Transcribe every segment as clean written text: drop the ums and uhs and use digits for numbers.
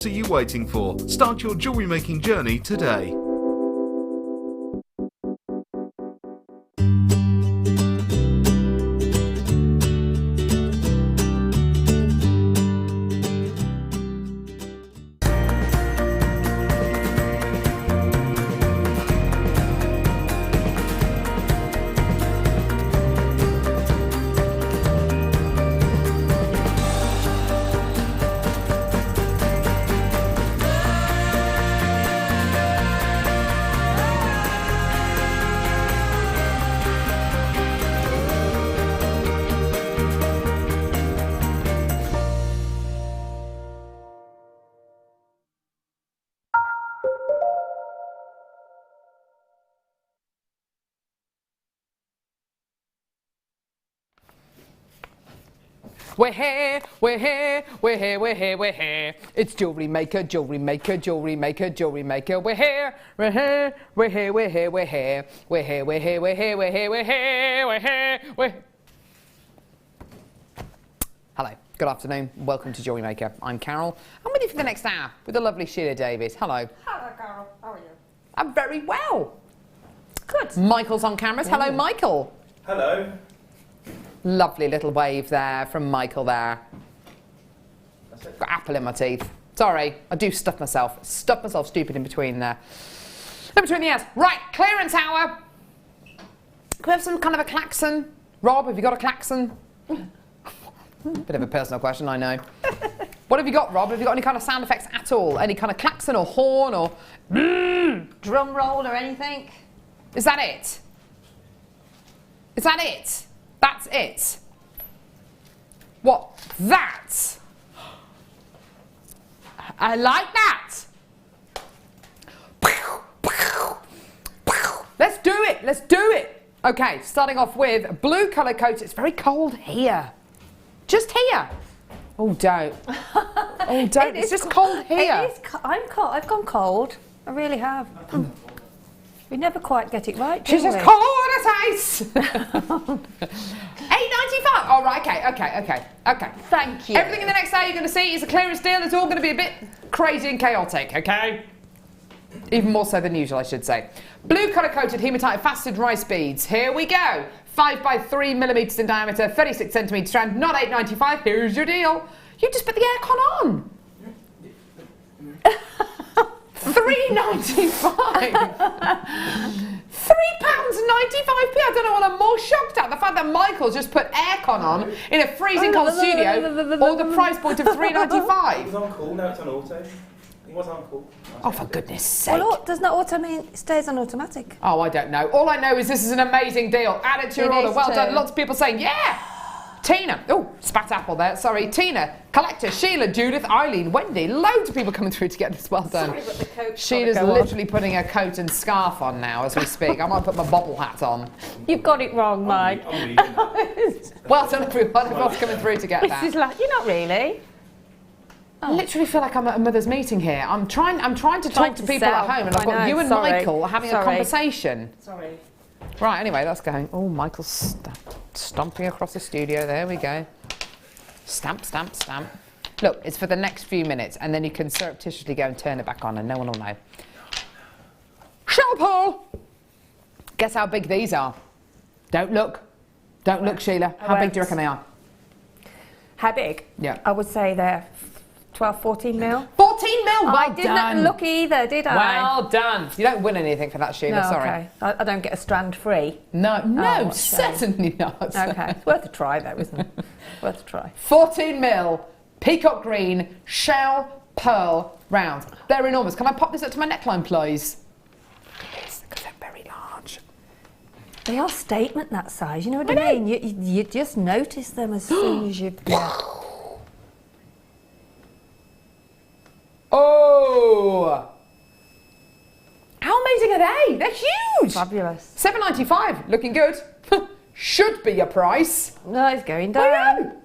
What are you waiting for? Start your jewellery making journey today. We're here, we're here, we're here, we're here, we're here. It's Jewellery Maker, Jewellery Maker, Jewellery Maker, Jewellery Maker. We're here, we're here, we're here, we're here, we're here. We're here, we're here, we're here, we're here, we're here, we're here, we're... Hello, good afternoon, welcome to Jewellery Maker. I'm Carol. I'm with you for the next hour with the lovely Sheila Davies. Hello. Hello, Carol. How are you? I'm very well. Good. Michael's on cameras. Hello, Michael. Hello. Lovely little wave there from Michael there. That's it. Got apple in my teeth. Sorry, I do stuff myself stupid in between there. In between the ears. Right, clearance hour. Can we have some kind of a klaxon? Rob, have you got a klaxon? Bit of a personal question, I know. What have you got, Rob? Have you got any kind of sound effects at all? Any kind of klaxon or horn or... Drum roll or anything? Is that it? Is that it? That's it. What? That? I like that. Let's do it. Let's do it. Okay, starting off with blue colour coat. It's very cold here. Just here. Oh, don't. Oh, don't. It's just cold here. It is. I'm cold. I've gone cold. I really have. We never quite get it right, do She's we? as cold as ice. $8.95. All right, okay. Thank you. Everything in the next hour you're going to see is a clearance deal. It's all going to be a bit crazy and chaotic, okay? Even more so than usual, I should say. Blue colour-coated hematite faceted rice beads. Here we go. 5 by 3 millimetres in diameter, 36 centimetre strand, not $8.95. Here's your deal. You just put the aircon on. $3.95. £3.95p. I don't know what I'm more shocked at. The fact that Michael's just put aircon on in a freezing cold studio, or the price point of $3.95. It was on call, now it's on auto. It was on call. Oh, for goodness sake. Well, doesn't that auto mean it stays on automatic? Oh, I don't know. All I know is this is an amazing deal. Add it to your It order. is Well too. done. Lots of people saying, yeah. Tina, oh, spat apple there, sorry. Tina, Collector, Sheila, Judith, Eileen, Wendy, loads of people coming through to get this well done. Sorry, but the coat's Sheila's gotta go literally putting her coat and scarf on now as we speak. I might put my bobble hat on. You've got it wrong, Mike. I'm leaving that. Well done, everyone. Everyone's coming through to get This is that. like, you're not really. I literally feel like I'm at a mother's meeting here. I'm trying to talk Trying to to people sell. at home, and I've I got know, you and sorry. Michael having a Sorry. conversation. Sorry. Right, anyway, that's going. Oh, Michael's stomping across the studio. There we go. Stamp, stamp, stamp. Look, it's for the next few minutes, and then you can surreptitiously go and turn it back on, and no one will know. Shell Paul! Guess how big these are? Don't look. Don't look, Sheila. How big do you reckon they are? How big? Yeah. I would say they're 12, 14 mil. 14 mil, well I done. didn't look either, did I? Well done. You don't win anything for that, Sheila, No, sorry. okay. I don't get a strand free. No, what a shame. certainly not. Okay. It's worth a try, though, isn't it? Worth a try. 14 mil, peacock green, shell, pearl, round. They're enormous. Can I pop this up to my neckline, please? Yes, because they're very large. They are statement that size, you know what I mean? You just notice them as soon as you... Yeah. Oh! How amazing are they? They're huge! Fabulous. $7.95, looking good. Should be a price. No, it's going I down. know.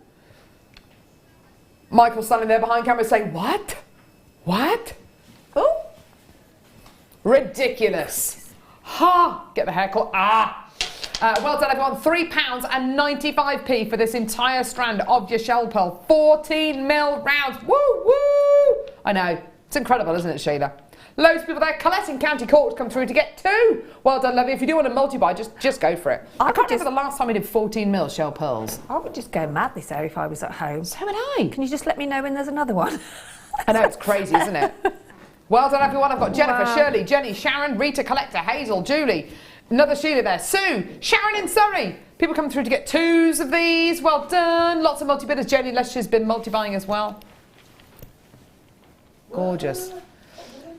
Michael's standing there behind camera saying, what? What? Oh. Ridiculous. Ha! Get the haircut. Ah! Well done, everyone. £3.95p for this entire strand of your shell pearl. 14 mil rounds. Woo woo! I know. It's incredible, isn't it, Sheila? Loads of people there. Colette in County Cork come through to get 2. Well done, lovely. If you do want to multi-buy, just go for it. I can't remember the last time we did 14 mil shell pearls. I would just go mad this hour if I was at home. So would I. Can you just let me know when there's another one? I know, it's crazy, isn't it? Well done, everyone. I've got Jennifer, Shirley, Jenny, Sharon, Rita, Collector, Hazel, Julie, another Sheila there, Sue, Sharon in Surrey. People coming through to get 2s of these. Well done. Lots of multi-bidders. Jenny Lester's been multi-buying as well. Gorgeous.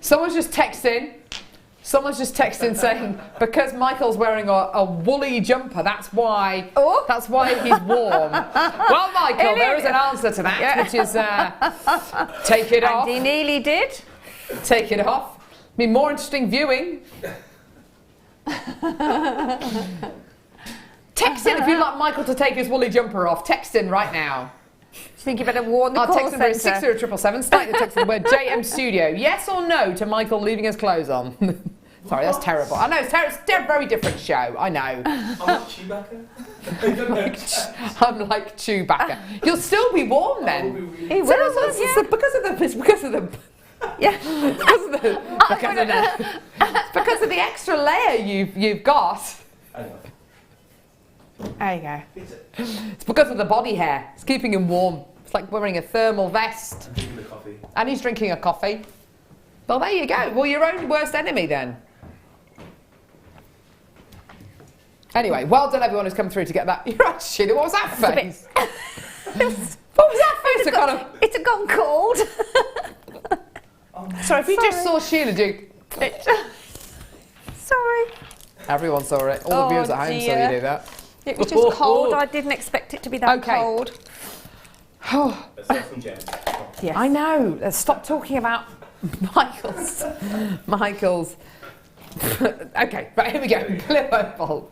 Someone's just texting saying, because Michael's wearing a woolly jumper, that's why he's warm. Well, Michael, there is an answer to that, which is take it off. And he nearly did. Take it off. Be more interesting viewing. Text in if you'd like Michael to take his woolly jumper off. Text in right now. Do you think you better warn the call centre? Text in 60777, start the text in the word JM Studio. Yes or no to Michael leaving his clothes on? Sorry, that's terrible. I know, it's a very different show. I know. I'm like Chewbacca. I'm like Chewbacca. You'll still be warm then. He will, It's because of the because of the extra layer you've got. I know. There you go. It's because of the body hair. It's keeping him warm. It's like wearing a thermal vest. I'm drinking the coffee. And he's drinking a coffee. Well, there you go. Well, your own worst enemy then. Anyway, well done everyone who's come through to get that. You're right, Sheila. What was that face? What was that face? It's gone cold. Sorry, if you just saw Sheila do... Sorry. Everyone saw it. All the viewers at home saw you do that. It was just cold. I didn't expect it to be that cold. Let's have some gems. Yes. I know. Let's stop talking about Michael's. Okay, right, here we go. Blue opal.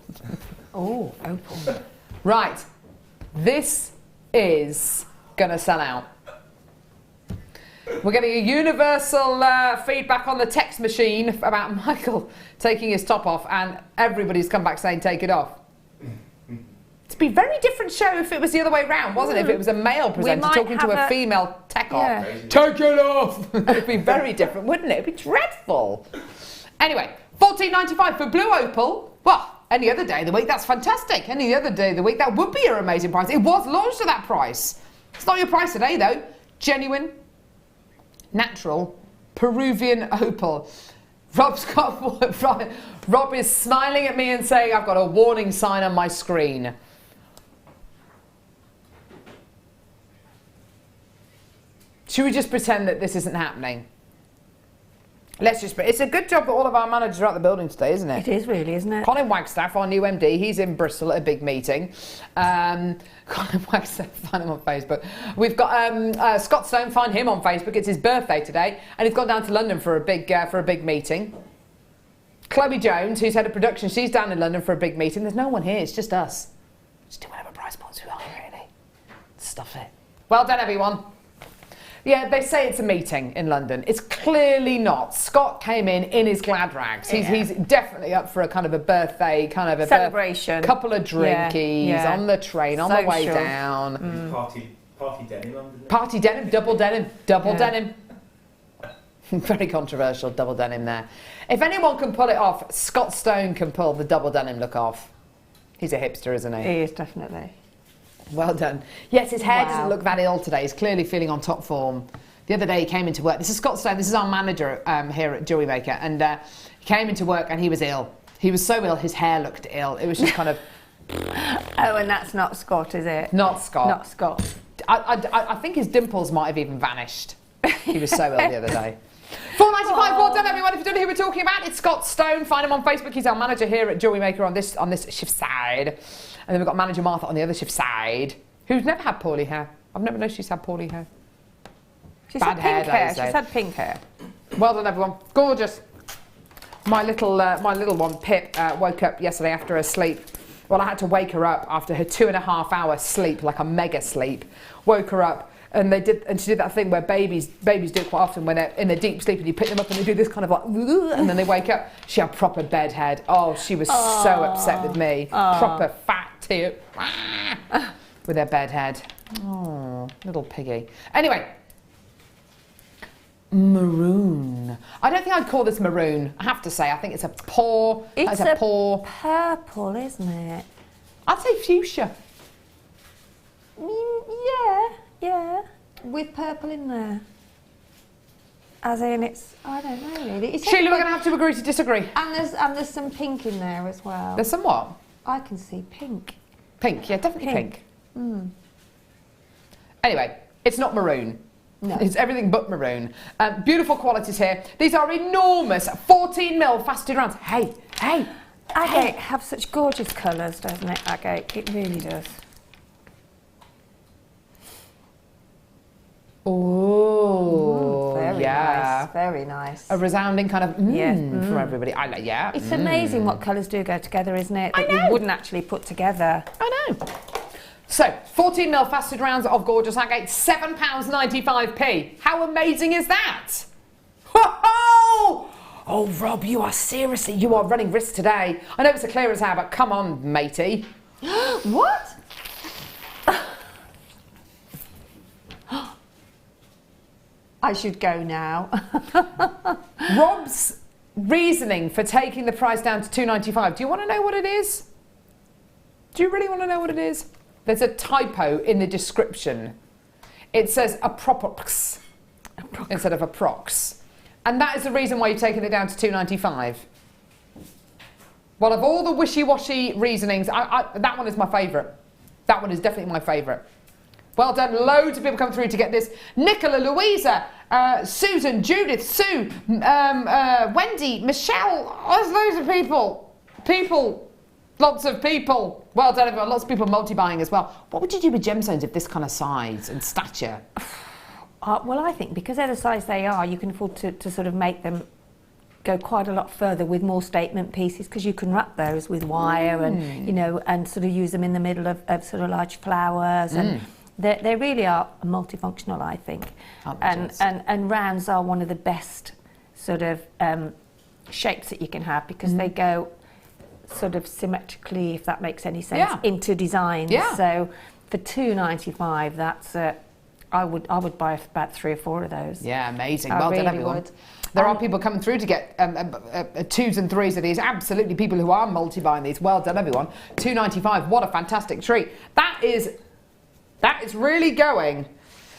Oh, opal. Right. This is going to sell out. We're getting a universal feedback on the text machine about Michael taking his top off, and everybody's come back saying take it off. It'd be a very different show if it was the other way round, wasn't it? If it was a male presenter talking to a female tech op. Take it off! It'd be very different, wouldn't it? It'd be dreadful. Anyway, $14.95 for blue opal. Well, any other day of the week, that's fantastic. Any other day of the week, that would be your amazing price. It was launched at that price. It's not your price today, though. Genuine, natural, Peruvian opal. Rob is smiling at me and saying, I've got a warning sign on my screen. Should we just pretend that this isn't happening? Let's just... It's a good job that all of our managers are at the building today, isn't it? It is really, isn't it? Colin Wagstaff, our new MD, he's in Bristol at a big meeting. Colin Wagstaff, find him on Facebook. We've got Scott Stone, find him on Facebook. It's his birthday today, and he's gone down to London for a big meeting. Chloe Jones, who's head of production, she's down in London for a big meeting. There's no one here, it's just us. Just do whatever price points we want, really. Stuff it. Well done, everyone. Yeah, they say it's a meeting in London. It's clearly not. Scott came in his glad rags. He's definitely up for a kind of a birthday, kind of a celebration. Couple of drinkies on the train, on the way down. Party denim on, didn't it? Party denim, double denim. Very controversial double denim there. If anyone can pull it off, Scott Stone can pull the double denim look off. He's a hipster, isn't he? He is, definitely. Well done. Yes, his hair doesn't look that ill today. He's clearly feeling on top form. The other day he came into work. This is Scott Stone. This is our manager here at Jewellery Maker. And he came into work and he was ill. He was so ill, his hair looked ill. It was just kind of... Oh, and that's not Scott, is it? Not Scott. Not Scott. I think his dimples might have even vanished. He was so ill the other day. $4.95. Well done, everyone. If you don't know who we're talking about, it's Scott Stone. Find him on Facebook. He's our manager here at Jewellery Maker on this shift side. And then we've got manager Martha on the other shift side, who's never had poorly hair. I've never known she's had poorly hair. She's had pink hair. She's had pink hair. Well done, everyone. Gorgeous. My little one, Pip, woke up yesterday after her sleep. Well, I had to wake her up after her 2.5 hour sleep, like a mega sleep. Woke her up. And she did that thing where babies do it quite often when they're in a deep sleep and you pick them up and they do this kind of like, and then they wake up. She had proper bed head. Oh, she was so upset with me. Proper fat tear with her bed head. Oh, little piggy. Anyway, maroon. I don't think I'd call this maroon. I have to say, I think it's a poor. It's a purple, isn't it? I'd say fuchsia. Yeah, with purple in there. As in, it's, I don't know really. It's Sheila, we're going to have to agree to disagree. And there's some pink in there as well. There's some what? I can see pink. Pink, yeah, definitely pink. Anyway, it's not maroon. No. It's everything but maroon. Beautiful qualities here. These are enormous 14mm faceted rounds. Hey. Agate have such gorgeous colours, doesn't it, agate? It really does. Oh, very nice, very nice. A resounding kind of for everybody. I like, yeah. It's amazing what colours do go together, isn't it? That you wouldn't actually put together. I know. So, 14mm faceted rounds of gorgeous agate, £7.95p. How amazing is that? Ho-ho! Oh, Rob, you are running risks today. I know it's a clearance hour, but come on, matey. What? I should go now. Rob's reasoning for taking the price down to £2.95. Do you want to know what it is? Do you really want to know what it is? There's a typo in the description. It says approx instead of approx. And that is the reason why you've taken it down to £2.95. Well, of all the wishy-washy reasonings, that one is my favourite. That one is definitely my favourite. Well done. Loads of people come through to get this. Nicola, Louisa, Susan, Judith, Sue, Wendy, Michelle. There's loads of people. Lots of people. Well done, everyone. Lots of people multi-buying as well. What would you do with gemstones of this kind of size and stature? Well, I think because they're the size they are, you can afford to sort of make them go quite a lot further with more statement pieces, because you can wrap those with wire and, you know, and sort of use them in the middle of sort of large flowers. And they really are multifunctional, I think. And rounds are one of the best sort of shapes that you can have, because they go sort of symmetrically, if that makes any sense, into designs. So for £2.95, that's I would buy about 3 or 4 of those. Yeah, amazing. I Well done, really everyone. would. There are people coming through to get 2s and 3s of these. Absolutely, people who are multi-buying these. Well done, everyone. £2.95. What a fantastic treat. That is really going.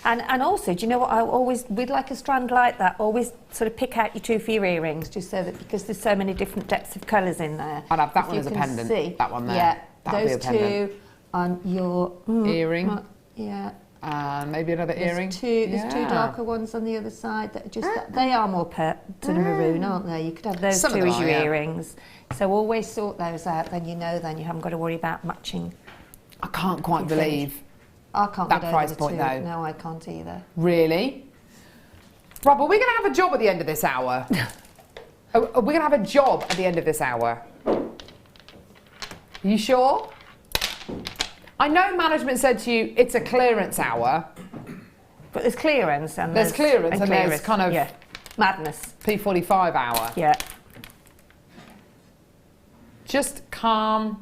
And also, do you know what? I always, with like a strand like that, always sort of pick out your 2 for your earrings, just so that, because there's so many different depths of colours in there. I'd have that one as a pendant. See, that one there. Yeah, that'd those be a pendant. 2 on your earring. Yeah. And maybe another earring. There's 2 darker ones on the other side that are just they are more sort of maroon, aren't they? You could have those 2 as your earrings. So always sort those out. Then you haven't got to worry about matching. I can't quite believe I can't that get price over point 2. though. No, I can't either. Really? Rob, are we going to have a job at the end of this hour? Are we going to have a job at the end of this hour? Are you sure? I know management said to you it's a clearance hour. But there's clearance and there's clearance and there's kind of madness. P45 hour. Yeah. Just calm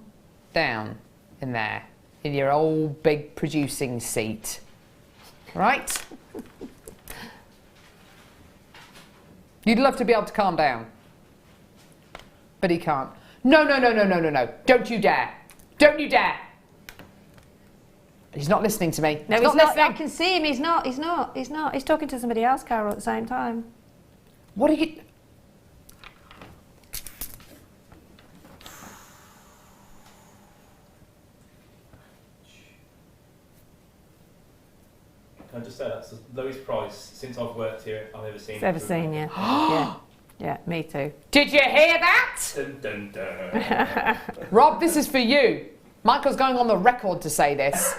down in there, in your old big producing seat. Right? You'd love to be able to calm down. But he can't. No. Don't you dare. Don't you dare. He's not listening to me. No, he's not listening. I can see him. He's not. He's talking to somebody else, Carol, at the same time. What are you... Can I just say that's the lowest price since I've worked here I've ever seen. Ever seen, yeah. Yeah, me too. Did you hear that? Dun, dun, dun. Rob, this is for you. Michael's going on the record to say this.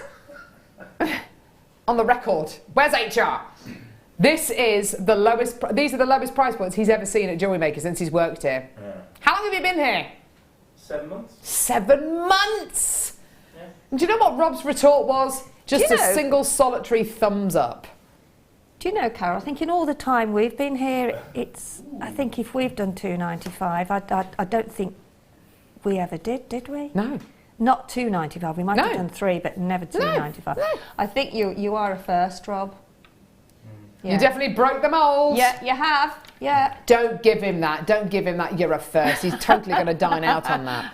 On the record. Where's HR? This is the lowest. These are the lowest price points he's ever seen at Jewellery Maker since he's worked here. Yeah. How long have you been here? 7 months. 7 months. Yeah. And do you know what Rob's retort was? Just a know? single solitary thumbs up. Do you know, Carol, I think in all the time we've been here, I think if we've done £2.95, I don't think we ever did we? No. Not £2.95. We might have done 3, but never £2.95. No. I think you are a first, Rob. You definitely broke the mold. Yeah, you have. Yeah. Don't give him that. Don't give him that. You're a first. He's totally going to dine out on that.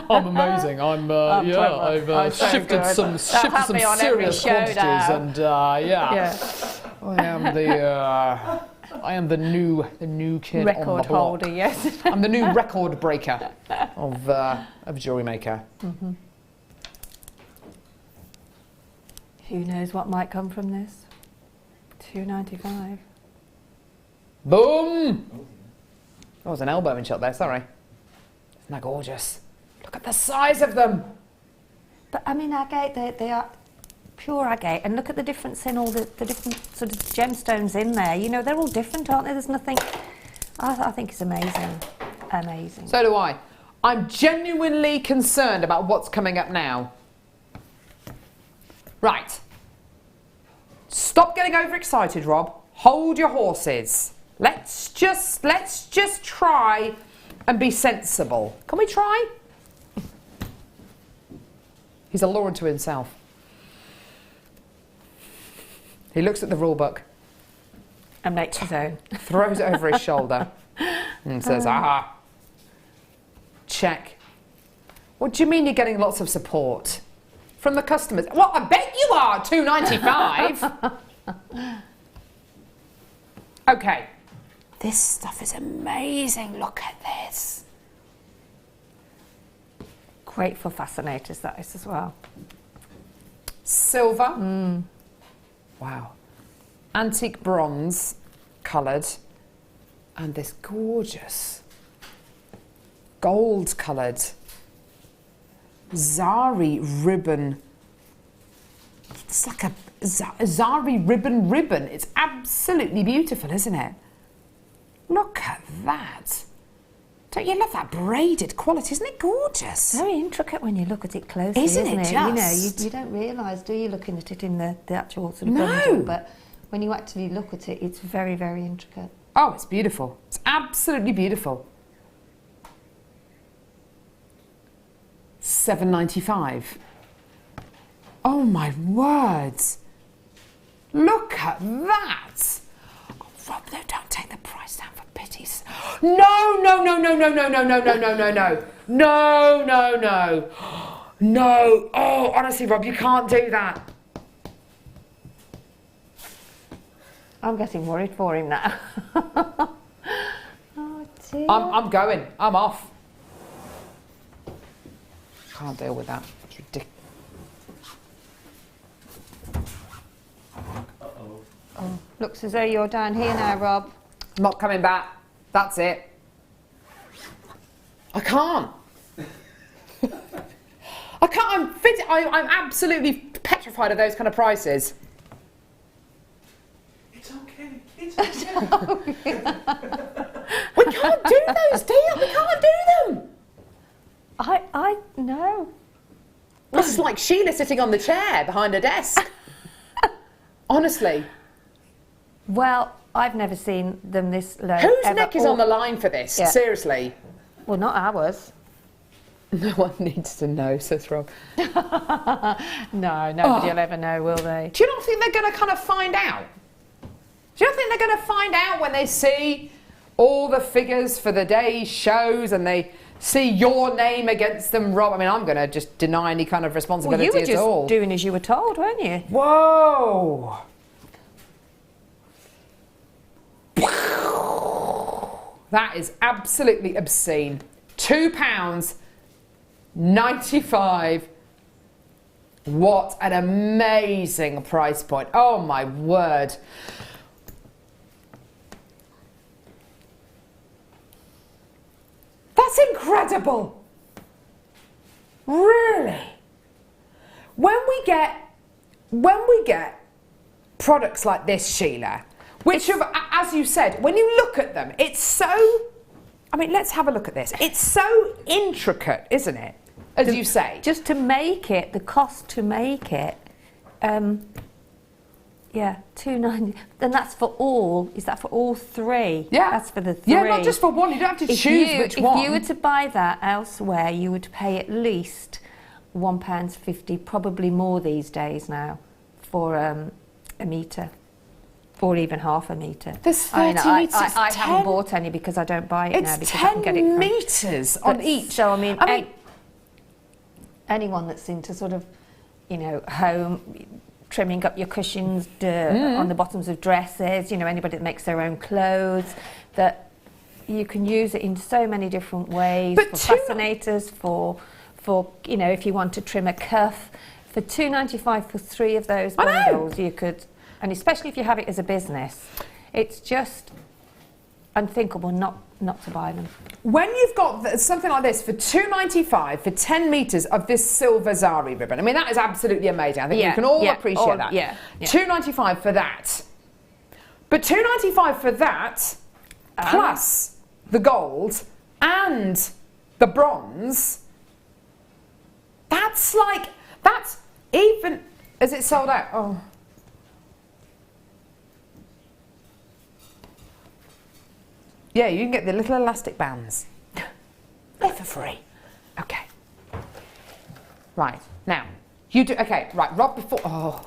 I'm amazing. I've shifted some serious quantities, and I am the new kid Record on the block. holder, yes. I'm the new record breaker of Jewellery Maker. Mm-hmm. Who knows what might come from this? $2.95. Boom! That was an elbowing shot there, sorry. Isn't that gorgeous? Look at the size of them! But I mean, agate, they are pure agate, and look at the difference in all the different sort of gemstones in there. You know, they're all different, aren't they? There's nothing. I think it's amazing. Amazing. So do I. I'm genuinely concerned about what's coming up now. Right. Stop getting overexcited, Rob. Hold your horses. Let's just try and be sensible. Can we try? He's a law unto himself. He looks at the rule book And makes his own. throws it over his shoulder and says, aha, check. What do you mean you're getting lots of support? From the customers? Well, I bet you are, $2.95. Okay. This stuff is amazing. Look at this. Great for fascinators, that is as well. Silver. Wow. Antique bronze coloured. And this gorgeous gold coloured Zari ribbon. It's like a Zari ribbon. It's absolutely beautiful, isn't it? Look at that. Don't you love that braided quality? Isn't it gorgeous? Very intricate when you look at it closely, Isn't isn't it it? You know, just? you don't realise, do you, looking at it in the actual sort of No. bundle, but when you actually look at it, it's very, very intricate. Oh, it's beautiful. It's absolutely beautiful. $7.95. Oh my words. Look at that. Oh, Rob, no, don't take the price down for pity's. No. No. Oh, honestly, Rob, you can't do that. I'm getting worried for him now. Oh dear. I'm going. I'm off. Can't deal with that. It's ridiculous. Oh, looks as though you're down here now, Rob. I'm not coming back. That's it. I can't. I can't. I'm absolutely petrified of those kind of prices. It's okay. It's okay. We can't do those, dear. We can't do them. I know. This is like Sheila sitting on the chair behind her desk. Honestly. Well, I've never seen them this low. Whose ever. neck is on the line for this? Yeah. Seriously. Well, not ours. No one needs to know, says Rob. No, nobody will ever know, will they? Do you not think they're going to kind of find out? Do you not think they're going to find out when they see all the figures for the day's shows and they see your name against them, Rob? I mean, I'm going to just deny any kind of Well, responsibility you were at just all. doing as you were told, weren't you? Whoa! That is absolutely obscene. £2.95. What an amazing price point. Oh my word. That's incredible. Really? When we get products like this, Sheila, which have, as you said, when you look at them, it's so, I mean, let's have a look at this. It's so intricate, isn't it? As you say. Just to make it, the cost to make it, yeah, $2.90. Then that's for all. Is that for all three? Yeah. That's for the three. Yeah, not just for one. You don't have to choose which one. If you were to buy that elsewhere, you would pay at least £1.50, probably more these days now, for a metre. or even half a metre. There's 30 metres. I haven't bought any because I don't buy it now because I can get it 10 from, metres on each. So I mean, anyone that's into sort of, you know, home, trimming up your cushions on the bottoms of dresses, you know, anybody that makes their own clothes, that you can use it in so many different ways, for fascinators, for you know, if you want to trim a cuff, for $2.95 for 3 of those bundles, you could, and especially if you have it as a business, it's just unthinkable not to buy them. When you've got something like this for $2.95 for 10 metres of this silver Zari ribbon, I mean, that is absolutely amazing. I think we can all appreciate that. Yeah. $2.95 for that. But $2.95 for that, plus the gold and the bronze, that's even, is it sold out? Oh. Yeah, you can get the little elastic bands. They're for free. Okay. Right, now, you do, okay, right, Rob, before, oh.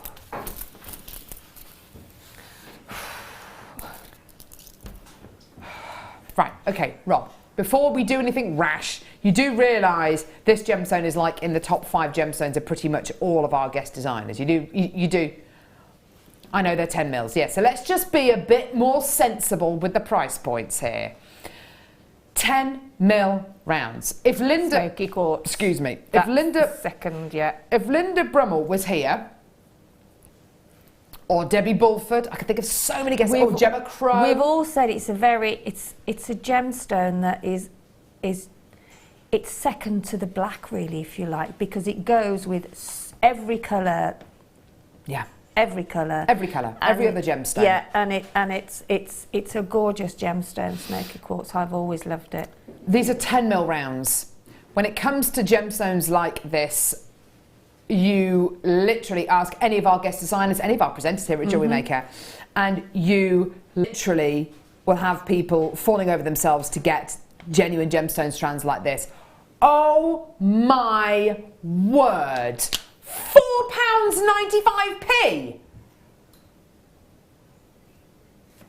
Right, okay, Rob, before we do anything rash, you do realise this gemstone is like in the top 5 gemstones of pretty much all of our guest designers. You do. I know they're 10 mils, yeah. So let's just be a bit more sensible with the price points here. 10 mil rounds. If Linda, Smoky quartz. excuse me, That's if Linda, the second, yeah. if Linda Brummel was here, or Debbie Bulford, I could think of so many guests. Or Gemma Crow. We've all said it's a gemstone that is it's second to the black, really, if you like, because it goes with every colour. Yeah. Every colour. Every colour. Every other gemstone. Yeah, and it's a gorgeous gemstone, smoky quartz. I've always loved it. These are 10 mil rounds. When it comes to gemstones like this, you literally ask any of our guest designers, any of our presenters here at Jewellery Maker, and you literally will have people falling over themselves to get genuine gemstone strands like this. Oh my word! £4.95p!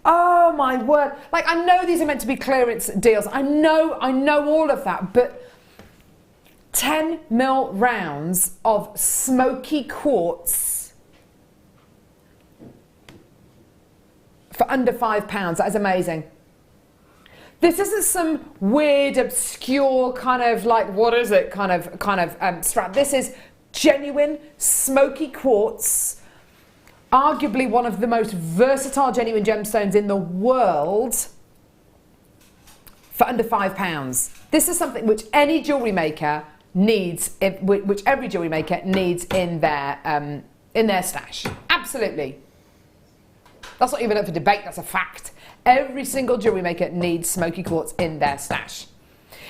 Oh my word. Like, I know these are meant to be clearance deals. I know all of that, but 10 mil rounds of smoky quartz for under £5. That is amazing. This isn't some weird, obscure kind of like, what is it, kind of strap. This is genuine smoky quartz, arguably one of the most versatile genuine gemstones in the world, for under £5. This is something which any jewellery maker needs, which every jewellery maker needs in their stash. Absolutely. That's not even up for debate, that's a fact. Every single jewellery maker needs smoky quartz in their stash.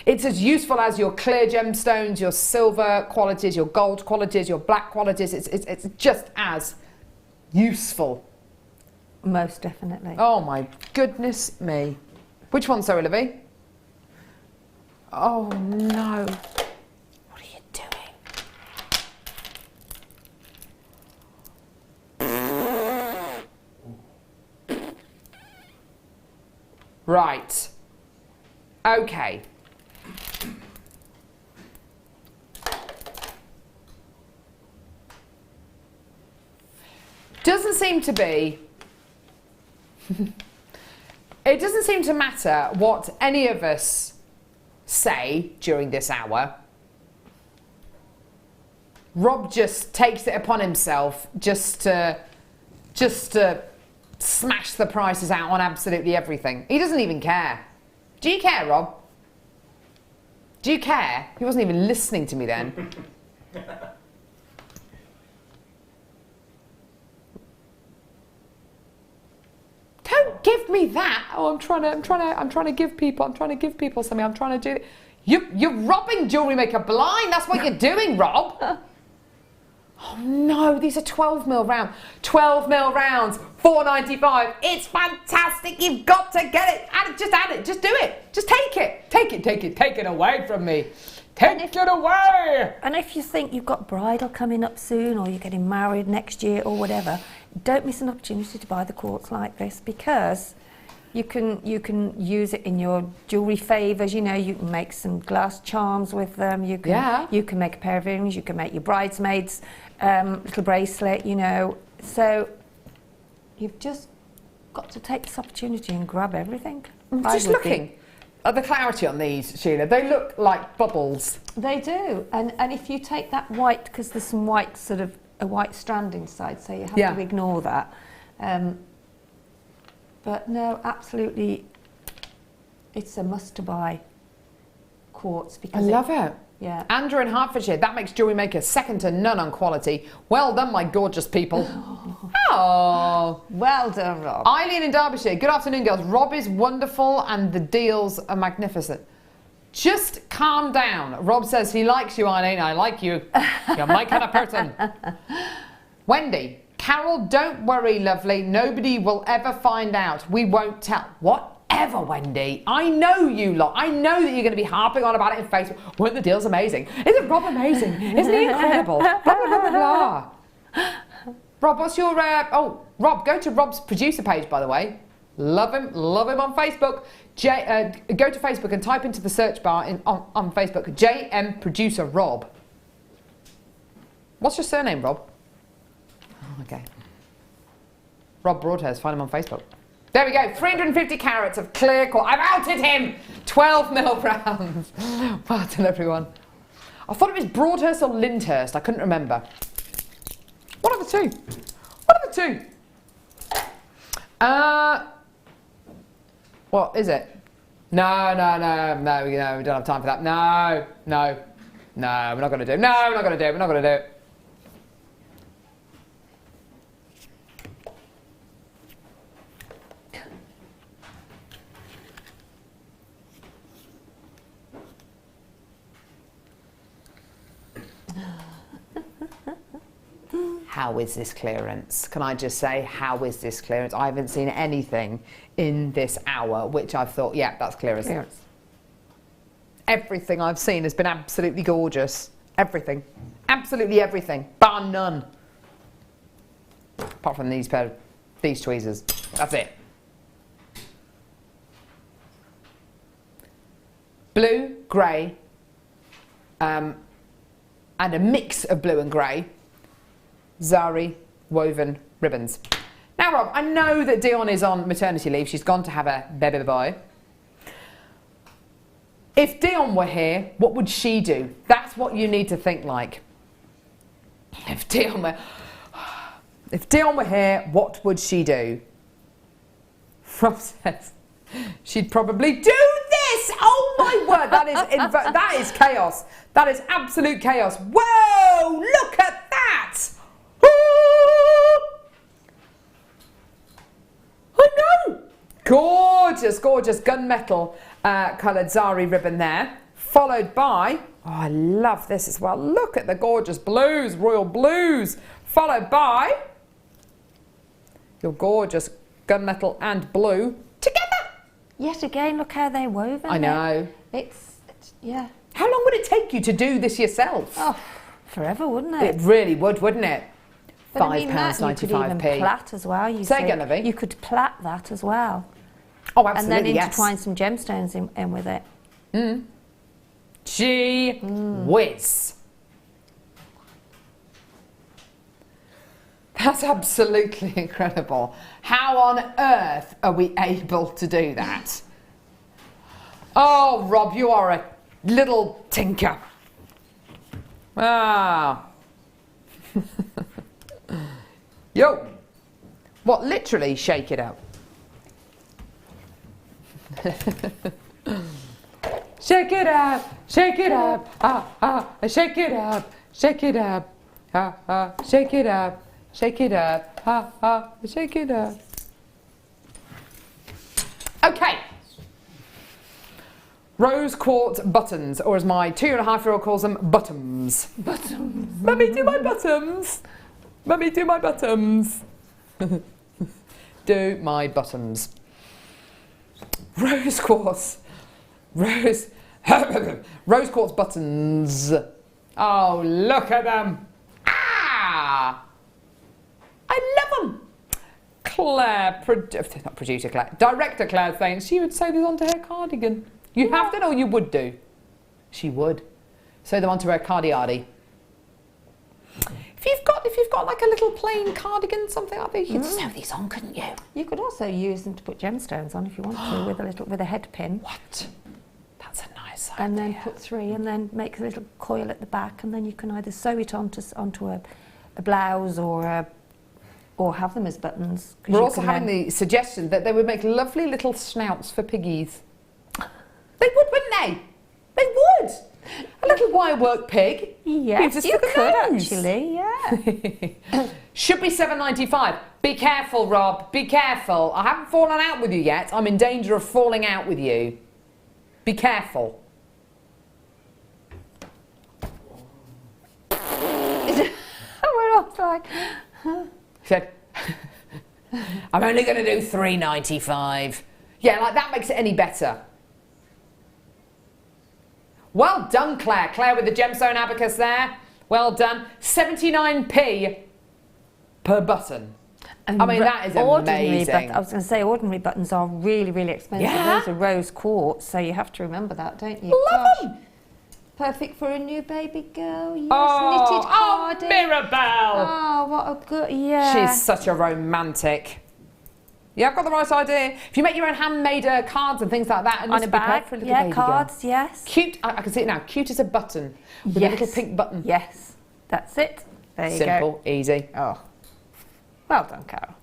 It's as useful as your clear gemstones, your silver qualities, your gold qualities, your black qualities. It's just as useful. Most definitely. Oh my goodness me. Which one, Sarah Levy? Oh no. What are you doing? Right. Okay. Doesn't seem to be, it doesn't seem to matter what any of us say during this hour. Rob just takes it upon himself just to smash the prices out on absolutely everything. He doesn't even care. Do you care, Rob? Do you care? He wasn't even listening to me then. Don't give me that. Oh, I'm trying to give people something. I'm trying to do it. You're robbing Jewellery Maker blind. That's what you're doing, Rob. Oh no, these are 12 mil round. 12 mil rounds, $4.95. It's fantastic. You've got to get it. Add it. Just do it. Just take it. Take it away from me. Take it away. And if you think you've got bridal coming up soon, or you're getting married next year or whatever, don't miss an opportunity to buy the quartz like this, because you can use it in your jewellery favours. You know, you can make some glass charms with them. You can make a pair of earrings. You can make your bridesmaids little bracelet. You know, so you've just got to take this opportunity and grab everything. Just looking at the clarity on these, Sheila, they look like bubbles. They do, and if you take that white, because there's some white, sort of a white strand inside, so you have to ignore that. But no, absolutely, it's a must to buy quartz, because I love it. Yeah. Andrew in Hertfordshire, that makes Jewellery Maker second to none on quality. Well done, my gorgeous people. Oh, well done, Rob. Eileen in Derbyshire, good afternoon, girls. Rob is wonderful and the deals are magnificent. Just calm down. Rob says he likes you, Eileen. I like you. You're my kind of person. Wendy, Carol, don't worry, lovely. Nobody will ever find out. We won't tell. Whatever, Wendy. I know you lot. I know that you're going to be harping on about it in Facebook. Weren't the deals amazing? Isn't Rob amazing? Isn't he incredible? Blah, blah, blah, blah, blah. Rob, what's your... Rob, go to Rob's producer page, by the way. Love him on Facebook. Go to Facebook and type into the search bar on Facebook, JM Producer Rob. What's your surname, Rob? Oh, okay. Rob Broadhurst, find him on Facebook. There we go, 350 carats of clear quartz. I've outed him! 12 mil rounds. Well done, everyone. I thought it was Broadhurst or Lyndhurst. I couldn't remember. One of the two. One of the two. What is it? No, we don't have time for that. No, we're not going to do it. No, we're not going to do it. How is this clearance? Can I just say, how is this clearance? I haven't seen anything in this hour which I've thought, yeah, that's clearance. Everything I've seen has been absolutely gorgeous. Everything. Absolutely everything. Bar none. Apart from these tweezers. That's it. Blue, grey, and a mix of blue and grey. Zari woven ribbons. Now, Rob, I know that Dion is on maternity leave. She's gone to have a baby boy. If Dion were here, what would she do? That's what you need to think like. If Dion were here, what would she do? Rob says she'd probably do this. Oh my word, that is chaos. That is absolute chaos. Whoa, look at that. I know! Gorgeous, gorgeous gunmetal coloured Zari ribbon there. Followed by, oh, I love this as well. Look at the gorgeous blues, royal blues. Followed by your gorgeous gunmetal and blue together. Yet again, look how they're woven. I know. It's yeah. How long would it take you to do this yourself? Oh, forever, wouldn't it? It really would, wouldn't it? But I mean, that you could even £5.95p. plait as well. Say again, Lovey. You could plait that as well. Oh, absolutely, and then yes. intertwine some gemstones in with it. Gee whiz. That's absolutely incredible. How on earth are we able to do that? Oh, Rob, you are a little tinker. Ah. Yo. What, literally shake it up? Shake it up, shake it up, shake it up, shake it up, shake it up, shake it up, shake it up. Okay. Rose quartz buttons, or as my 2.5-year-old calls them, bottoms. Bottoms. Mummy, do my bottoms. Mummy, do my bottoms. Do my bottoms. Rose quartz. Rose quartz buttons. Oh, look at them. Ah! I love them. Claire, not producer Claire, director Claire saying she would sew this onto her cardigan. You have to, or you would do? She would. Sew them onto her cardiardi. If you've got like a little plain cardigan, something like that, you could sew these on, couldn't you? You could also use them to put gemstones on if you want to, with a head pin. What? That's a nice idea. And then put 3, and then make a little coil at the back, and then you can either sew it onto a blouse or have them as buttons. We're also having the suggestion that they would make lovely little snouts for piggies. They would, wouldn't they? They would. A little wirework pig. Yes, you could actually, yeah. Should be £7.95. Be careful, Rob. Be careful. I haven't fallen out with you yet. I'm in danger of falling out with you. Be careful. We're all like... Said, I'm only going to do £3.95. Yeah, like that makes it any better. Well done, Claire. Claire with the gemstone abacus there. Well done. 79p per button. And I mean, that is amazing. I was going to say, ordinary buttons are really, really expensive. Yeah. Those are rose quartz, so you have to remember that, don't you? Love them. Perfect for a new baby girl. Yes, Oh, knitted cardi. Mirabelle. Oh, what a good, yeah. She's such a romantic. Yeah, I've got the right idea. If you make your own handmade cards and things like that, and on this a would be bag, perfect for a little yeah, baby cards, girl. yes. Cute. I can see it now. Cute as a button with a little pink button. Yes, that's it. There you go. Simple, easy. Oh, well done, Carol.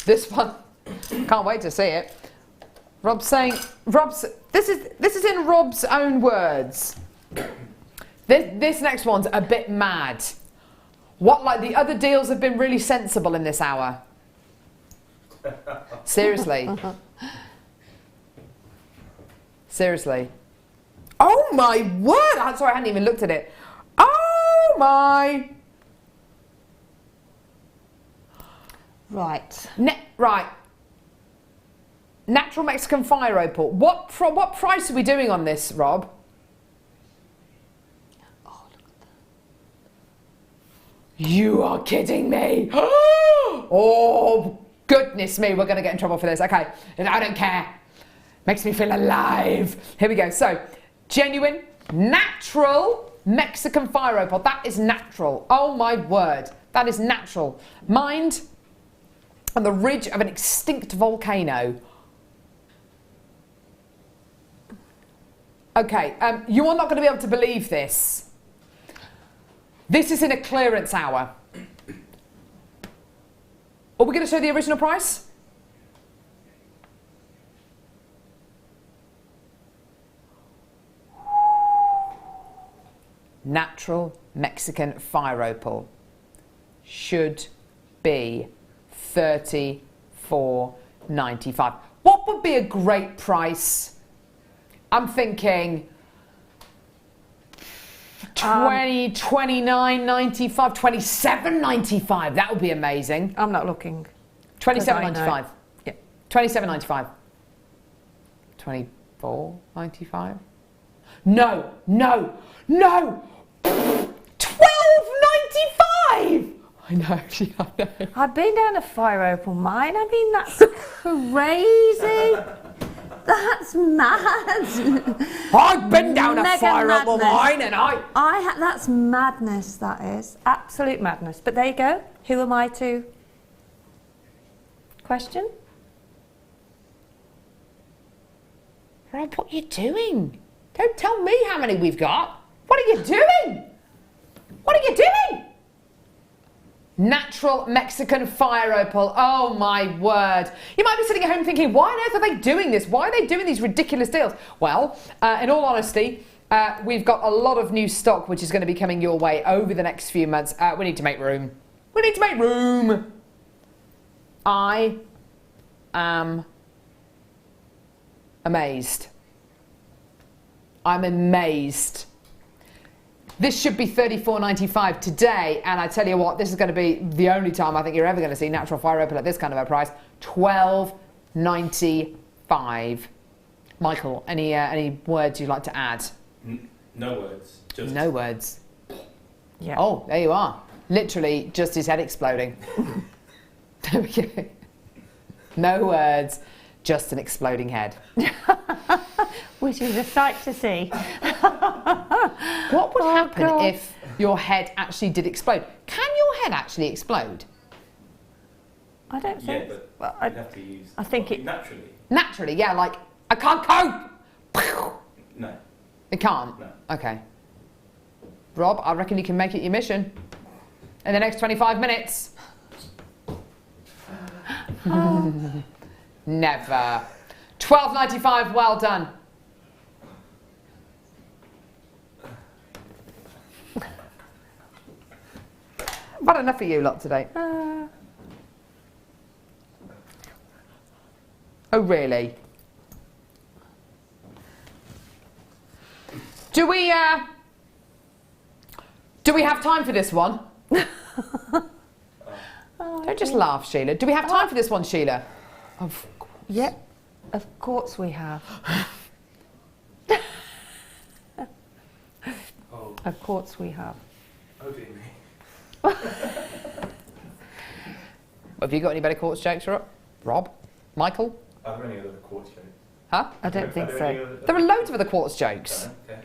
This one, can't wait to see it. Rob's saying, this is in Rob's own words. This next one's a bit mad. What, like the other deals have been really sensible in this hour? Seriously. Seriously. Oh my word! I'm sorry, I hadn't even looked at it. Oh my. Right. Right. Natural Mexican fire opal. What price are we doing on this, Rob? Oh, look at that. You are kidding me. Oh, goodness me. We're going to get in trouble for this. Okay. I don't care. Makes me feel alive. Here we go. So, genuine, natural Mexican fire opal. That is natural. Oh, my word. That is natural. Mined on the ridge of an extinct volcano. Okay, you are not going to be able to believe this. This is in a clearance hour. Are we going to show the original price? Natural Mexican fire opal should be $34.95. What would be a great price? I'm thinking 29.95, 27.95. That would be amazing. I'm not looking. 27.95. Yeah. 27.95. 24.95. No, no, no. 12.95. I know, actually, I know. I've been down a fire opal mine. I mean, that's crazy. That's mad. I've been down a Mega fire opal madness. mine and that's madness, that is. Absolute madness. But there you go. Who am I to question? Rob, what are you doing? Don't tell me how many we've got. What are you doing? What are you doing? Natural Mexican fire opal. Oh my word. You might be sitting at home thinking, why on earth are they doing this? Why are they doing these ridiculous deals? Well, in all honesty, we've got a lot of new stock which is going to be coming your way over the next few months. We need to make room. We need to make room. I am amazed. I'm amazed. This should be $34.95 today, and I tell you what, this is going to be the only time I think you're ever going to see natural fire opal at this kind of a price. $12.95. Michael, any words you'd like to add? No words. Just no words. Yeah. Oh, there you are. Literally just his head exploding. There we go. No words, just an exploding head. Which is a sight to see. What would happen God. if your head actually did explode? Can your head actually explode? I don't Yeah, think. but Well, you'd have to use. I think it- naturally. Naturally, yeah, like, I can't cope! No. It can't? No. Okay. Rob, I reckon you can make it your mission in the next 25 minutes. Never. $12.95, well done. I've had enough of you lot today. Oh, really? Do we have time for this one? Don't just laugh, Sheila. Do we have time for this one, Sheila? Of course. Yep, of course we have. Oh, Of course we have. oh dear me. Have you got any better quartz jokes, Rob? Michael? Are there any other quartz jokes? Huh? I don't think so. There are loads of other quartz jokes. Okay.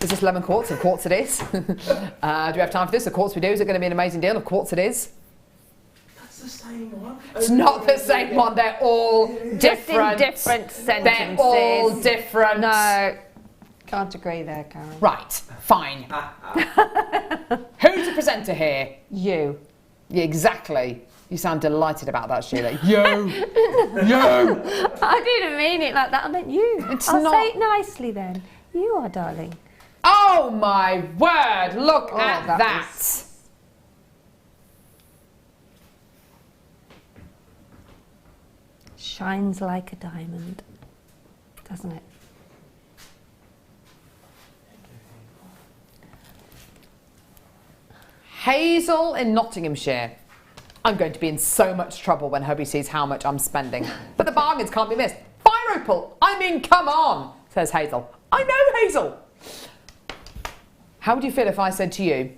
Is this lemon quartz? Of quartz it is. Do we have time for this? Of course we do. Is it going to be an amazing deal? Of course it is. That's the same one. It's not the same one. They're all different. Just in different sentences. They're all different. No, can't agree there, Karen. Right, fine. Who's the presenter here? You. Yeah, exactly. You sound delighted about that, Sheila. Yo! Yo! I didn't mean it like that. I meant you. It's I'll not- say it nicely then. You are, darling. Oh my word! Look Oh, at that that. Shines like a diamond, doesn't it? Hazel in Nottinghamshire. I'm going to be in so much trouble when hubby sees how much I'm spending. But the bargains can't be missed. Fire Opal! I mean, come on, says Hazel. I know, Hazel! How would you feel if I said to you,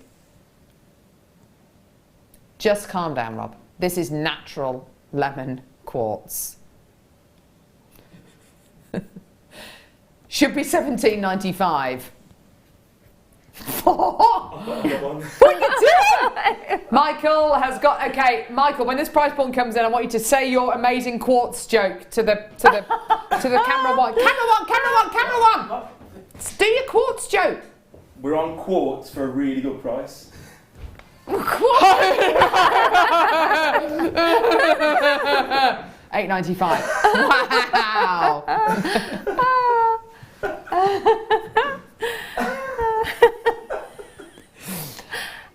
just calm down, Rob. This is natural lemon quartz. Should be $17.95. What are you doing? Michael has got, okay, Michael, when this price point comes in, I want you to say your amazing quartz joke to the camera one. Camera one. Do your quartz joke. We're on quartz for a really good price. $8.95. Wow.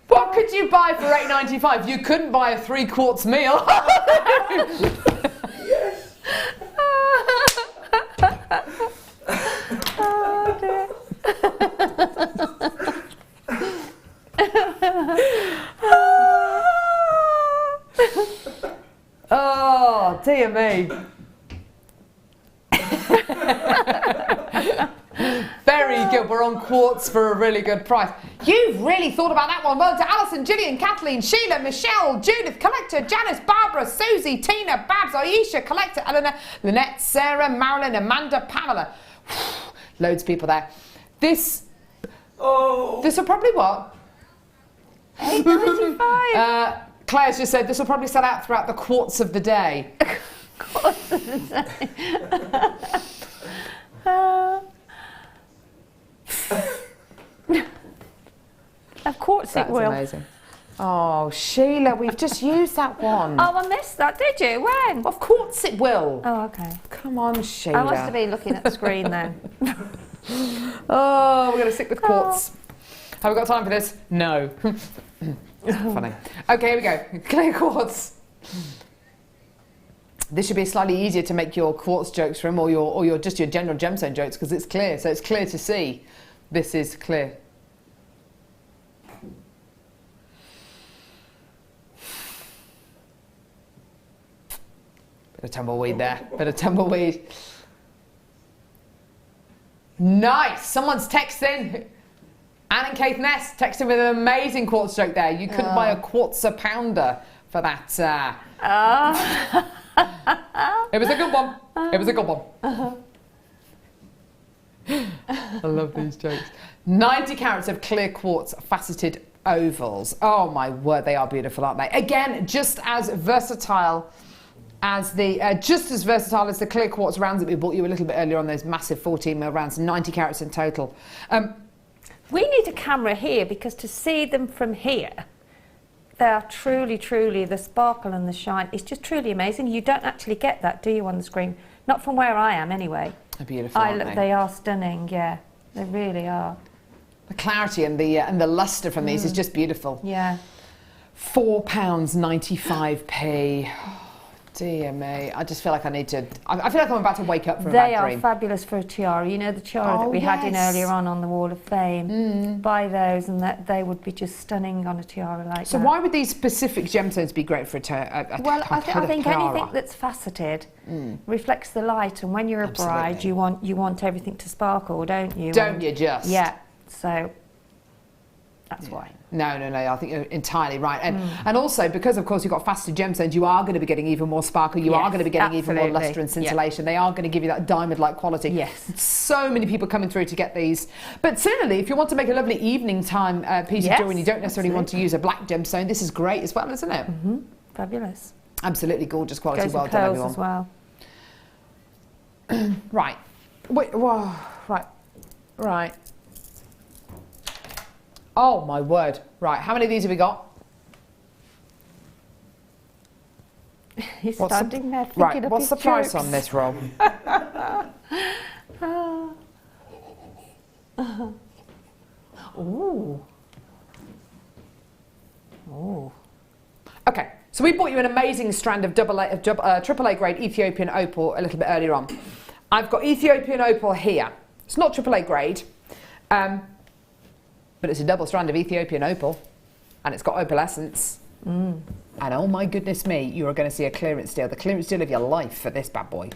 What could you buy for $8.95? You couldn't buy a 3 quarts meal. Yes. Oh dear. Oh, dear me. Very good. We're on quartz for a really good price. You've really thought about that one. Well, to Alison, Gillian, Kathleen, Sheila, Michelle, Judith, Collector, Janice, Barbara, Susie, Tina, Babs, Aisha, Collector, Eleanor, Lynette, Sarah, Marilyn, Amanda, Pamela. Loads of people there. This will probably what? $8.95. Claire's just said this will probably sell out throughout the quarts of the day. Of course That's it will. amazing. Oh, Sheila, we've just used that one. Oh, I missed that, did you? When? Of course it will. Oh, okay. Come on, Sheila. I must have been looking at the screen then. Oh, we're going to stick with quartz. Have we got time for this? No. Funny. Okay, here we go. Clear quartz. This should be slightly easier to make your quartz jokes from, or your just your general gemstone jokes, because it's clear. So it's clear to see. This is clear. Bit of tumbleweed there. Bit of tumbleweed. Nice. Someone's texting. Anne and Kate Ness texting with an amazing quartz stroke there. You couldn't buy a quartz a pounder for that. It was a good one. It was a good one. I love these jokes. 90 carats of clear quartz faceted ovals. Oh my word, they are beautiful, aren't they? Again, just as versatile as the clear quartz rounds that we bought you a little bit earlier on, those massive 14mm rounds, 90 carats in total. We need a camera here because to see them from here, they are truly, truly, the sparkle and the shine. It's just truly amazing. You don't actually get that, do you, on the screen? Not from where I am, anyway. They're beautiful, aren't they? They are stunning, yeah. They really are. The clarity and the lustre from these is just beautiful. Yeah. £4.95. Dear me, I just feel like I need to. I feel like I'm about to wake up from a bad dream. They are fabulous for a tiara. You know the tiara that we had in earlier on the Wall of Fame. Buy those, and they would be just stunning on a tiara like that. So why would these specific gemstones be great for a tiara? Well, I think anything that's faceted reflects the light, and when you're a bride, you want everything to sparkle, don't you? Don't you just? Yeah. So that's why. No, I think you're entirely right. And also, because of course you've got faceted gemstones, you are going to be getting even more sparkle, you are going to be getting even more lustre and scintillation. They are going to give you that diamond-like quality. Yes. So many people coming through to get these. But similarly, if you want to make a lovely evening time piece of jewelry and you don't necessarily want to use a black gemstone, this is great as well, isn't it? Fabulous. Absolutely gorgeous quality. Goes well with done, pearls everyone. as well. Right. Wait, whoa. Right. Oh my word. Right, how many of these have we got? He's standing there thinking right, of what's his the price jokes. on this, Rob? Ooh. Ooh. Okay, so we bought you an amazing strand of AAA grade Ethiopian opal a little bit earlier on. I've got Ethiopian opal here. It's not AAA grade, but it's a double strand of Ethiopian opal, and it's got opalescence. And oh my goodness me, you are going to see a clearance deal, the clearance deal of your life for this bad boy.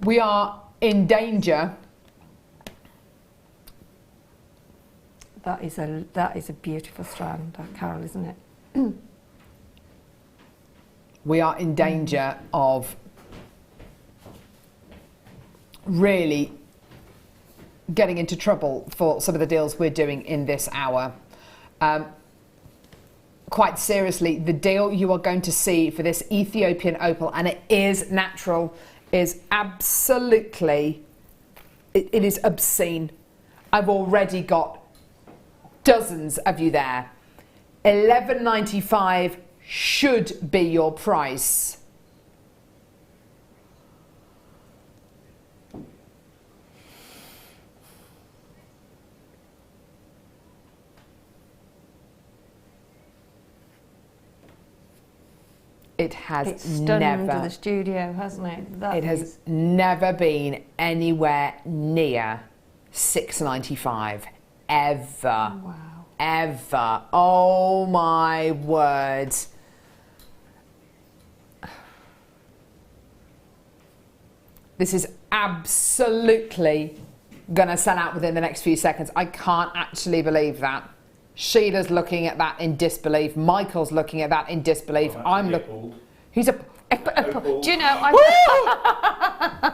We are in danger. That is a beautiful strand, Carol, isn't it? We are in danger of really getting into trouble for some of the deals we're doing in this hour. Quite seriously, the deal you are going to see for this Ethiopian opal, and it is natural, is absolutely, it is obscene. I've already got dozens of you there. $11.95 should be your price. It has stunned the studio, hasn't it? It has never been anywhere near $6.95 ever. Wow. Ever. Oh my word. This is absolutely going to sell out within the next few seconds. I can't actually believe that. Sheila's looking at that in disbelief. Michael's looking at that in disbelief. I'm looking. He's a. Do you know?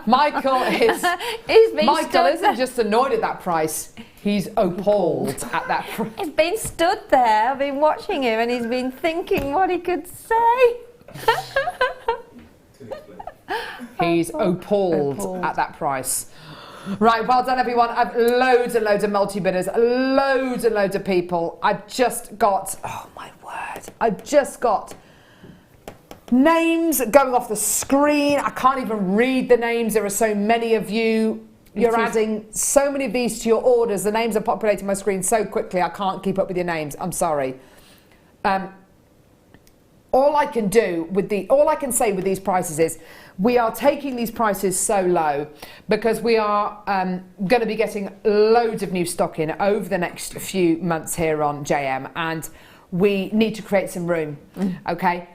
Michael is. Michael stood isn't just annoyed at that price. He's appalled at that price. He's been stood there. I've been watching him, and he's been thinking what he could say. He's appalled at that price. Right, well done everyone. I've loads and loads of multi-bidders, loads and loads of people. I've just got, oh my word, I've just got names going off the screen. I can't even read the names. There are so many of you. You're adding so many of these to your orders. The names are populating my screen so quickly I can't keep up with your names. I'm sorry. All I can say with these prices is we are taking these prices so low because we are going to be getting loads of new stock in over the next few months here on JM, and we need to create some room. Okay,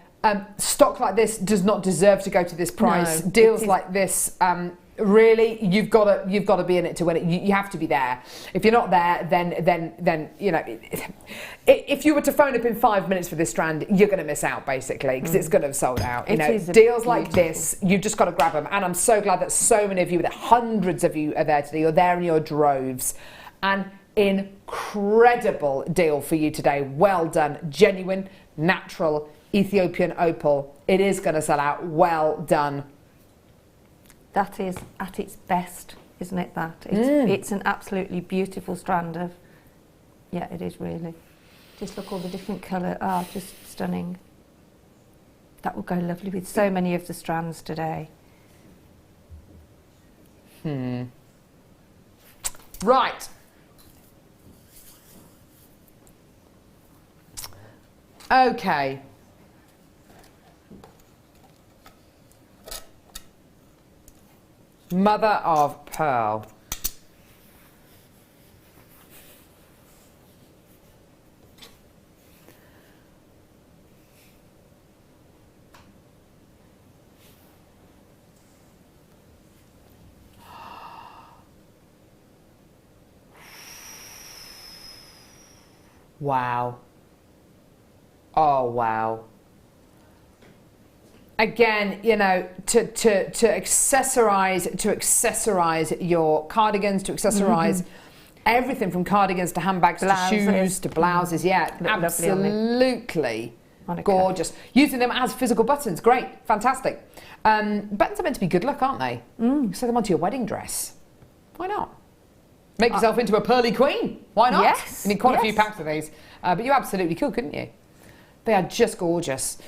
stock like this does not deserve to go to this price. No, deals like this Really, you've got to be in it to win it. You have to be there. If you're not there, then you know. If you were to phone up in 5 minutes for this strand, you're going to miss out basically because it's going to have sold out. You know, deals like this, you've just got to grab them. And I'm so glad that so many of you, that hundreds of you, are there today. You're there in your droves. An incredible deal for you today. Well done. Genuine, natural Ethiopian opal. It is going to sell out. Well done. That is at its best, isn't it, that? It's an absolutely beautiful strand of... Yeah, it is really. Just look, all the different colour. Just stunning. That will go lovely with so many of the strands today. Right. Okay. Mother of pearl. Wow. Oh, wow. Again, you know, to accessorize your cardigans, to accessorize everything from cardigans to handbags to shoes to blouses. Yeah, absolutely gorgeous. Using them as physical buttons, great, fantastic. Buttons are meant to be good luck, aren't they? Sew them onto your wedding dress. Why not? Make yourself into a pearly queen. Why not? Yes. You need quite a few packs of these, but you absolutely could, couldn't you? They are just gorgeous.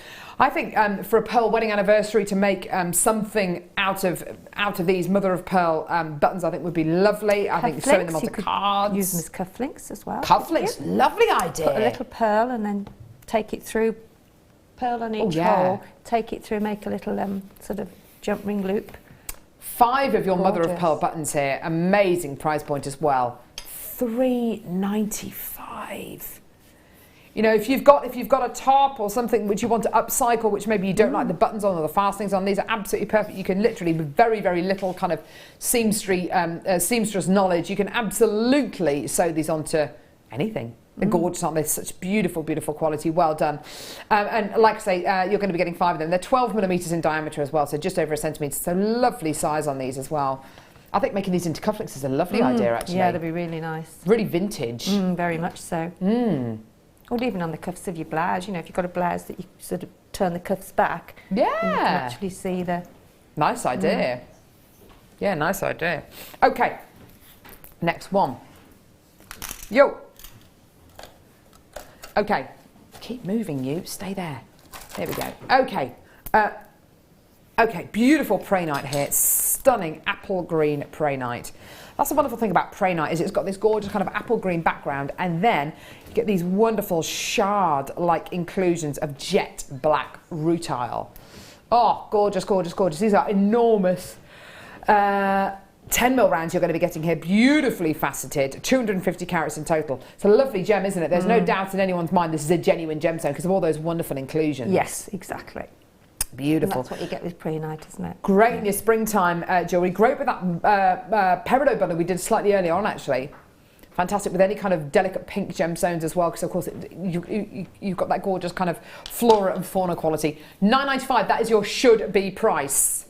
I think for a pearl wedding anniversary to make something out of these mother of pearl buttons, I think would be lovely. I think sewing them onto cards. Use them as cufflinks as well. Cufflinks, lovely idea. Put a little pearl and then take it through. Pearl on each hole. Take it through. Make a little sort of jump ring loop. 5 of your mother of pearl buttons here. Amazing price point as well. $3.95. You know, if you've got a top or something which you want to upcycle, which maybe you don't like the buttons on or the fastenings on, these are absolutely perfect. You can literally, with very, very little kind of seamstress knowledge, you can absolutely sew these onto anything. They're gorgeous, aren't they? Such beautiful, beautiful quality. Well done. And like I say, you're going to be getting 5 of them. They're 12 millimetres in diameter as well, so just over a centimetre. So lovely size on these as well. I think making these into cufflinks is a lovely idea, actually. Yeah, they'd be really nice. Really vintage. Very much so. Or even on the cuffs of your blouse, you know, if you've got a blouse that you sort of turn the cuffs back. Yeah. You can actually see the... Nice idea. Yeah, nice idea. Okay, next one. Yo. Okay, keep moving you, stay there. There we go. Okay, okay, beautiful Pyrite here, stunning apple green Pyrite. That's the wonderful thing about Pyrite is it's got this gorgeous kind of apple green background, and then you get these wonderful shard-like inclusions of jet black rutile. Oh, gorgeous, gorgeous, gorgeous. These are enormous 10mm rounds you're going to be getting here, beautifully faceted, 250 carats in total. It's a lovely gem, isn't it? There's no doubt in anyone's mind this is a genuine gemstone because of all those wonderful inclusions. Yes, exactly. Beautiful. And that's what you get with Pyrite, isn't it? Great in your springtime jewellery. Great with that peridot bundle we did slightly earlier on, actually. Fantastic with any kind of delicate pink gemstones as well, because of course you've got that gorgeous kind of flora and fauna quality. $9.95, that is your should-be price.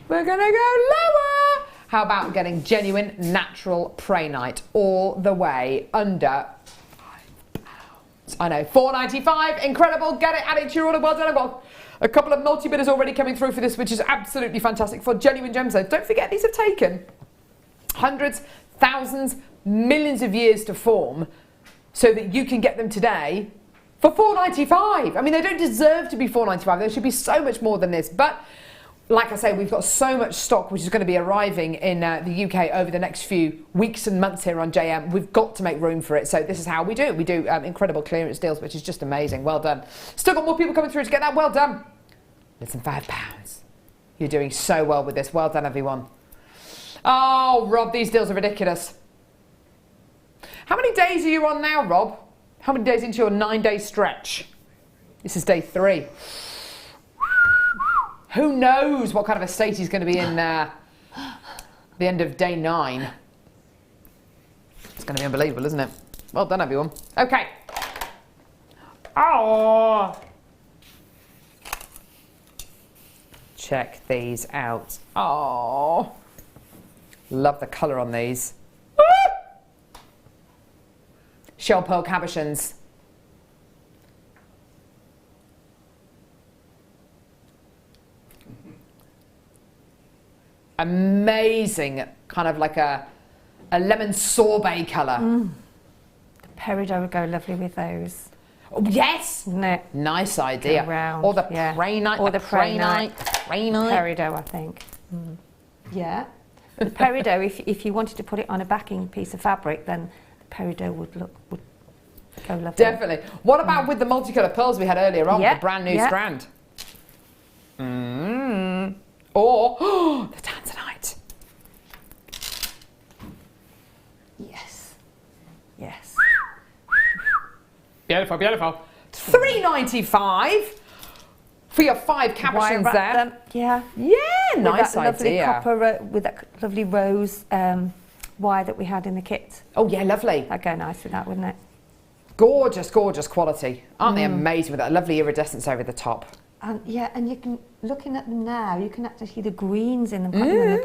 We're going to go lower. How about getting genuine natural Pyrite all the way under £5? I know, $4.95, incredible. Get it, add it to your order. Well done. I've got a couple of multi-bidders already coming through for this, which is absolutely fantastic for genuine gemstones. Don't forget, these have taken hundreds, thousands, millions of years to form so that you can get them today for $4.95. I mean, they don't deserve to be $4.95. They should be so much more than this. But like I say, we've got so much stock which is going to be arriving in the UK over the next few weeks and months here on JM. We've got to make room for it. So this is how we do it. We do incredible clearance deals, which is just amazing. Well done. Still got more people coming through to get that. Well done. Less than £5. You're doing so well with this. Well done, everyone. Oh, Rob, these deals are ridiculous. How many days are you on now, Rob? How many days into your 9-day stretch? This is day 3. Who knows what kind of a state he's going to be in the end of day 9. It's going to be unbelievable, isn't it? Well done, everyone. Okay. Oh. Check these out. Oh. Love the colour on these. Shell pearl cabochons. Amazing, kind of like a lemon sorbet colour. The peridot would go lovely with those. Oh, yes! Isn't it? Nice idea. Round, or the yeah. Pyrite. Or the Pyrite. Pyrite. Peridot, I think. Yeah. The peridot, if you wanted to put it on a backing piece of fabric, then the peridot would go lovely. Definitely. What about with the multicolour pearls we had earlier on, Yeah, the brand new yeah. strand? Or the Tanzanite. Yes. Yes. Beautiful, beautiful. $3.95 for your 5 cabochons Wire there. them. Yeah. Yeah, With nice that lovely idea. copper, with that lovely rose wire that we had in the kit. Oh yeah, lovely. That'd go nice with that, wouldn't it? Gorgeous, gorgeous quality. Aren't they amazing with that lovely iridescence over the top? Yeah, and you can, looking at them now, you can actually see the greens in them.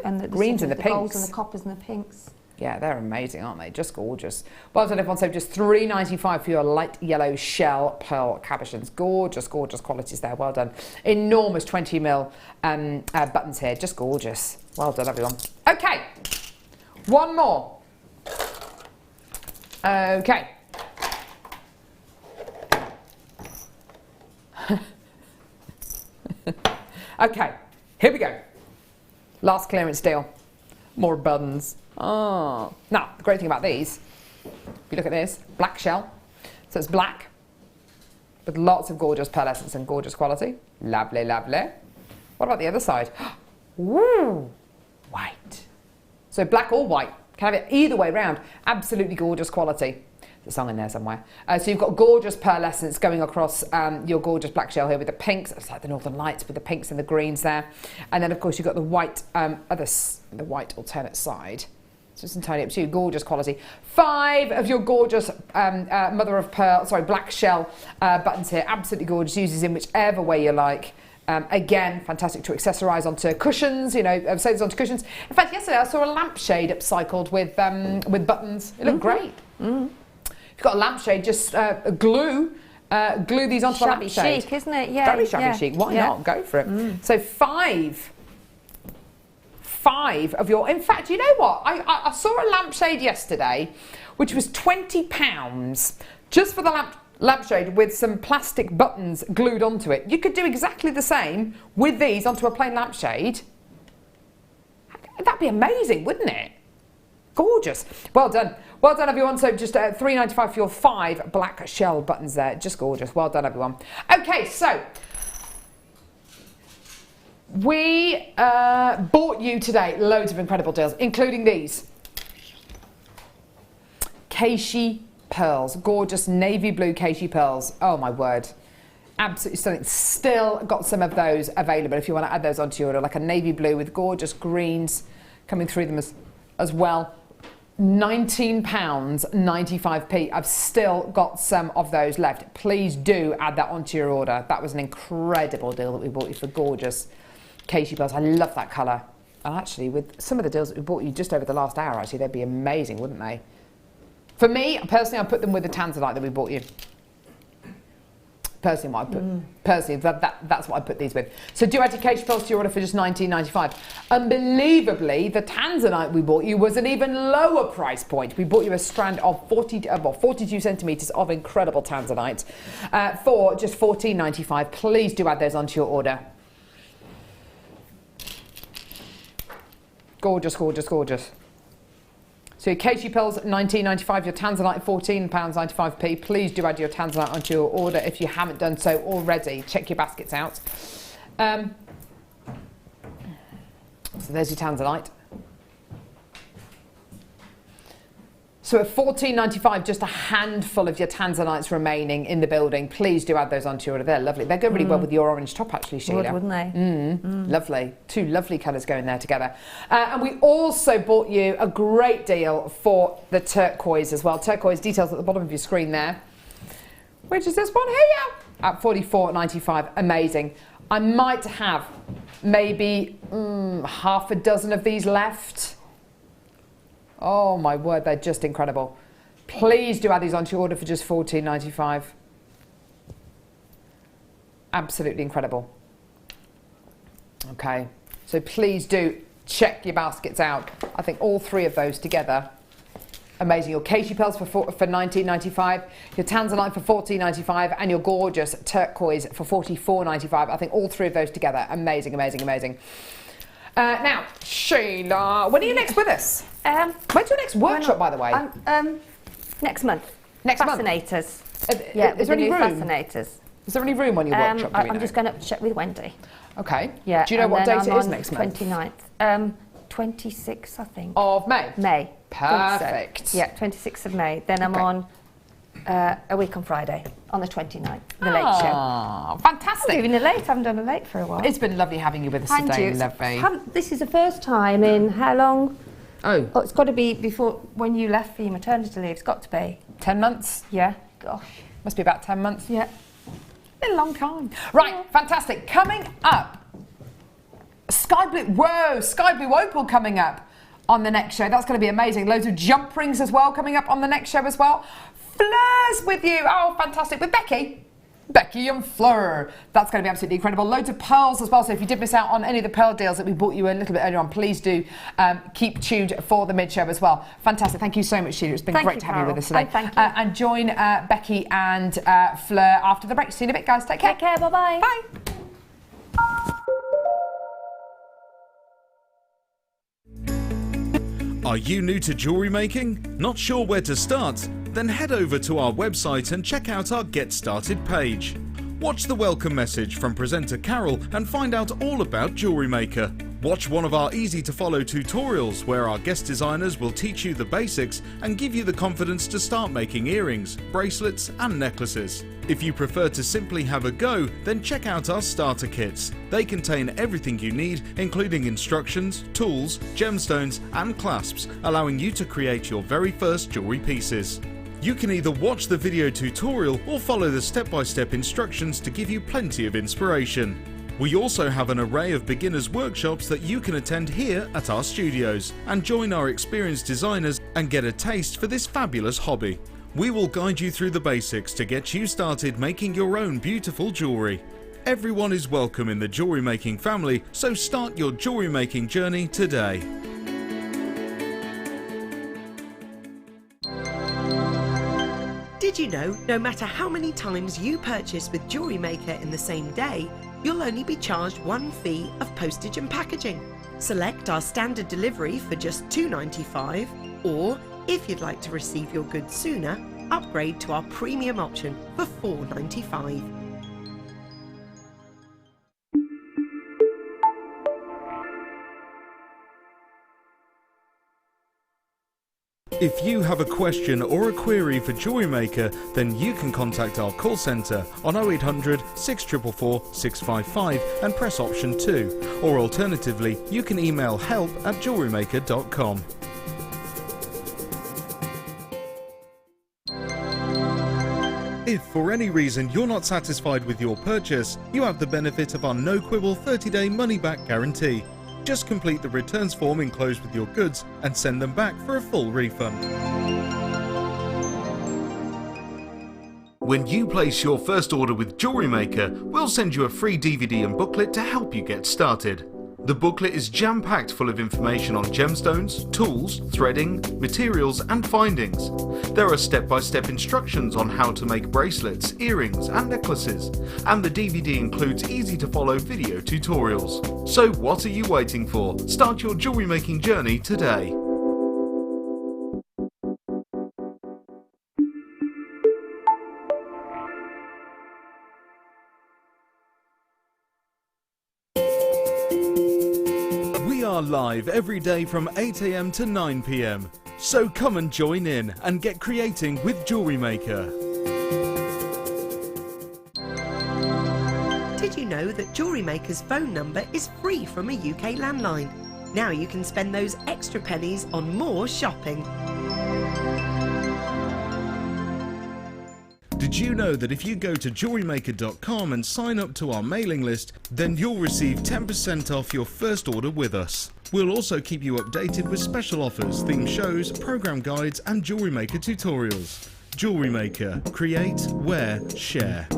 And the Greens and the golds pinks. and the coppers and the pinks. Yeah, they're amazing, aren't they? Just gorgeous. Well done, everyone. So just $3.95 for your light yellow shell pearl cabochons. Gorgeous, gorgeous qualities there. Well done. Enormous 20mm buttons here. Just gorgeous. Well done, everyone. Okay, one more. Okay. Okay, here we go. Last clearance deal. More buttons. Oh. Now, the great thing about these, if you look at this, black shell. So it's black, with lots of gorgeous pearlescence and gorgeous quality. Lovely, lovely. What about the other side? Ooh, white. So black or white. Can have it either way round. Absolutely gorgeous quality. There's a song in there somewhere. So you've got gorgeous pearlescence going across your gorgeous black shell here with the pinks. It's like the Northern Lights with the pinks and the greens there. And then of course you've got the white, the white alternate side. So it's entirely up to you. Gorgeous quality. 5 of your gorgeous mother of pearl, sorry, black shell buttons here. Absolutely gorgeous. Uses in whichever way you like. Again, fantastic to accessorise onto cushions, you know, say this onto cushions. In fact, yesterday I saw a lampshade upcycled with buttons. It looked great. If you've got a lampshade, just glue these onto a Shabby lampshade. chic, isn't it? Yeah. Very shabby chic. Why not? Go for it. So 5 of your... In fact, you know what? I saw a lampshade yesterday, which was £20 just for the lampshade with some plastic buttons glued onto it. You could do exactly the same with these onto a plain lampshade. That'd be amazing, wouldn't it? Gorgeous. Well done. Well done, everyone. So just $3.95 for your 5 black shell buttons there. Just gorgeous. Well done, everyone. Okay, so we bought you today loads of incredible deals, including these. Keishi pearls. Gorgeous navy blue Keishi pearls. Oh, my word. Absolutely stunning. Still got some of those available if you want to add those onto your order, like a navy blue with gorgeous greens coming through them as well. £19.95. I've still got some of those left. Please do add that onto your order. That was an incredible deal that we bought you for gorgeous Keishi pearls. I love that colour. And actually, with some of the deals that we bought you just over the last hour, actually, they'd be amazing, wouldn't they? For me, personally, I put them with the Tanzanite that we bought you. Personally, that's what I put these with. So do add your Keishi pearls to your order for just $19.95. Unbelievably, the Tanzanite we bought you was an even lower price point. We bought you a strand of 42 centimetres of incredible Tanzanite for just $14.95. Please do add those onto your order. Gorgeous, gorgeous, gorgeous. So your Keishi pearls $19.95, your Tanzanite £14.95. Please do add your Tanzanite onto your order if you haven't done so already. Check your baskets out. So there's your Tanzanite. So at $14.95, just a handful of your Tanzanites remaining in the building. Please do add those onto your order. They're lovely. They go really well with your orange top, actually, Sheila. Wouldn't they? Lovely. Two lovely colours going there together. And we also bought you a great deal for the turquoise as well. Turquoise details at the bottom of your screen there. Which is this one here at $44.95. Amazing. I might have maybe half a dozen of these left. Oh my word, they're just incredible. Please do add these onto your order for just $14.95. Absolutely incredible. Okay, so please do check your baskets out. I think all three of those together. Amazing. Your Casey pearls for $19.95, your Tanzanite for $14.95, and your gorgeous turquoise for $44.95. I think all three of those together. Amazing, amazing, amazing. Now, Sheila, when are you next with us? When's your next workshop, by the way? Next month. Next month? Fascinators. Yeah, is there any room? Fascinators. Is there any room on your workshop? I'm just going to check with Wendy. Okay. Yeah. Do you know what date it is next month? 29th. 26th, I think. Of May? May. Perfect. So. Yeah, 26th of May. Then I'm on a week on Friday, on the 29th, the late show. Ah, fantastic. Even a late. I haven't done a late for a while. It's been lovely having you with us Thank today, you. lovely. This is the first time in how long? Oh, Oh, it's got to be before when you left for your maternity leave. It's got to be. 10 months? Yeah. Gosh. Must be about 10 months. Yeah. Been a long time. Right, fantastic. Coming up, Sky Blue Opal coming up on the next show. That's going to be amazing. Loads of jump rings as well coming up on the next show as well. Fleur's with you. Oh, fantastic. With Becky and Fleur. That's going to be absolutely incredible. Loads of pearls as well. So if you did miss out on any of the pearl deals that we bought you a little bit earlier on, please do keep tuned for the mid-show as well. Fantastic. Thank you so much, Sheila. It's been great to have you with us today. Thank you. And join Becky and Fleur after the break. See you in a bit, guys. Take care. Take care. Bye-bye. Bye. Are you new to jewellery making? Not sure where to start? Then head over to our website and check out our Get Started page. Watch the welcome message from presenter Carol and find out all about Jewellery Maker. Watch one of our easy to follow tutorials where our guest designers will teach you the basics and give you the confidence to start making earrings, bracelets and necklaces. If you prefer to simply have a go, then check out our starter kits. They contain everything you need, including instructions, tools, gemstones and clasps, allowing you to create your very first jewellery pieces. You can either watch the video tutorial or follow the step-by-step instructions to give you plenty of inspiration. We also have an array of beginners workshops that you can attend here at our studios and join our experienced designers and get a taste for this fabulous hobby. We will guide you through the basics to get you started making your own beautiful jewellery. Everyone is welcome in the jewellery making family, so start your jewellery making journey today. Did you know, no matter how many times you purchase with Jewellery Maker in the same day, you'll only be charged one fee of postage and packaging. Select our standard delivery for just $2.95, or if you'd like to receive your goods sooner, upgrade to our premium option for $4.95. If you have a question or a query for Jewellery Maker, then you can contact our call centre on 0800 644 655 and press option 2, or alternatively you can email help@jewellerymaker.com. If for any reason you're not satisfied with your purchase, you have the benefit of our no quibble 30-day money-back guarantee. Just complete the returns form enclosed with your goods and send them back for a full refund. When you place your first order with Jewellery Maker, we'll send you a free DVD and booklet to help you get started. The booklet is jam-packed full of information on gemstones, tools, threading, materials and findings. There are step-by-step instructions on how to make bracelets, earrings and necklaces, and the DVD includes easy-to-follow video tutorials. So what are you waiting for? Start your jewellery making journey today. We are live every day from 8 AM to 9 PM. So come and join in and get creating with Jewellery Maker. Did you know that Jewellery Maker's phone number is free from a UK landline? Now you can spend those extra pennies on more shopping. Did you know that if you go to jewellerymaker.com and sign up to our mailing list, then you'll receive 10% off your first order with us. We'll also keep you updated with special offers, theme shows, program guides and Jewellery Maker tutorials. Jewellery Maker. Create, wear, share.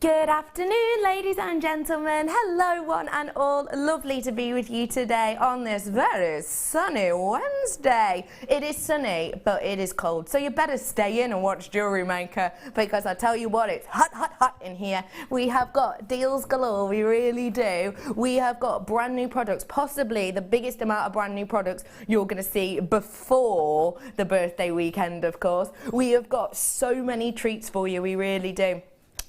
Good afternoon, ladies and gentlemen. Hello, one and all. Lovely to be with you today on this very sunny Wednesday. It is sunny, but it is cold, so you better stay in and watch Jewellery Maker, because I tell you what, it's hot, hot, hot in here. We have got deals galore, we really do. We have got brand new products, possibly the biggest amount of brand new products you're going to see before the birthday weekend, of course. We have got so many treats for you, we really do.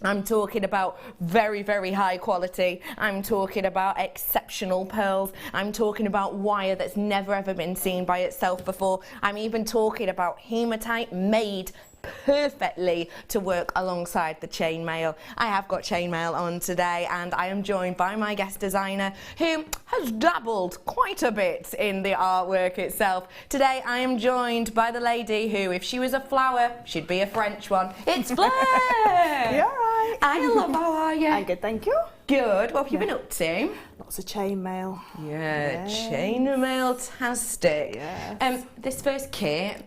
I'm talking about very, very high quality. I'm talking about exceptional pearls. I'm talking about wire that's never ever been seen by itself before. I'm even talking about hematite made perfectly to work alongside the chainmail. I have got chainmail on today, and I am joined by my guest designer who has dabbled quite a bit in the artwork itself. Today I am joined by the lady who, if she was a flower, she'd be a French one. It's Fleur! You're right. Hi, love, how are you? I'm good, thank you. Good. What have you been up to? Lots of chainmail. Yeah, chainmail-tastic. Yes. This first kit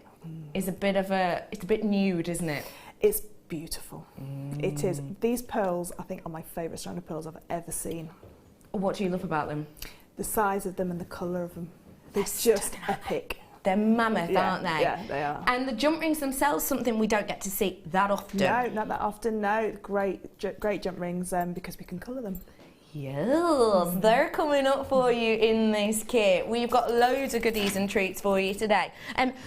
is a bit nude, isn't it? It's beautiful. It is. These pearls, I think, are my favourite strand of pearls I've ever seen. What do you love about them? The size of them and the colour of them. They're just stunning, epic. They're mammoth, aren't they? Yeah, they are. And the jump rings themselves, something we don't get to see that often. No, not that often, no. Great jump rings because we can colour them. Yes, they're coming up for you in this kit. We've got loads of goodies and treats for you today.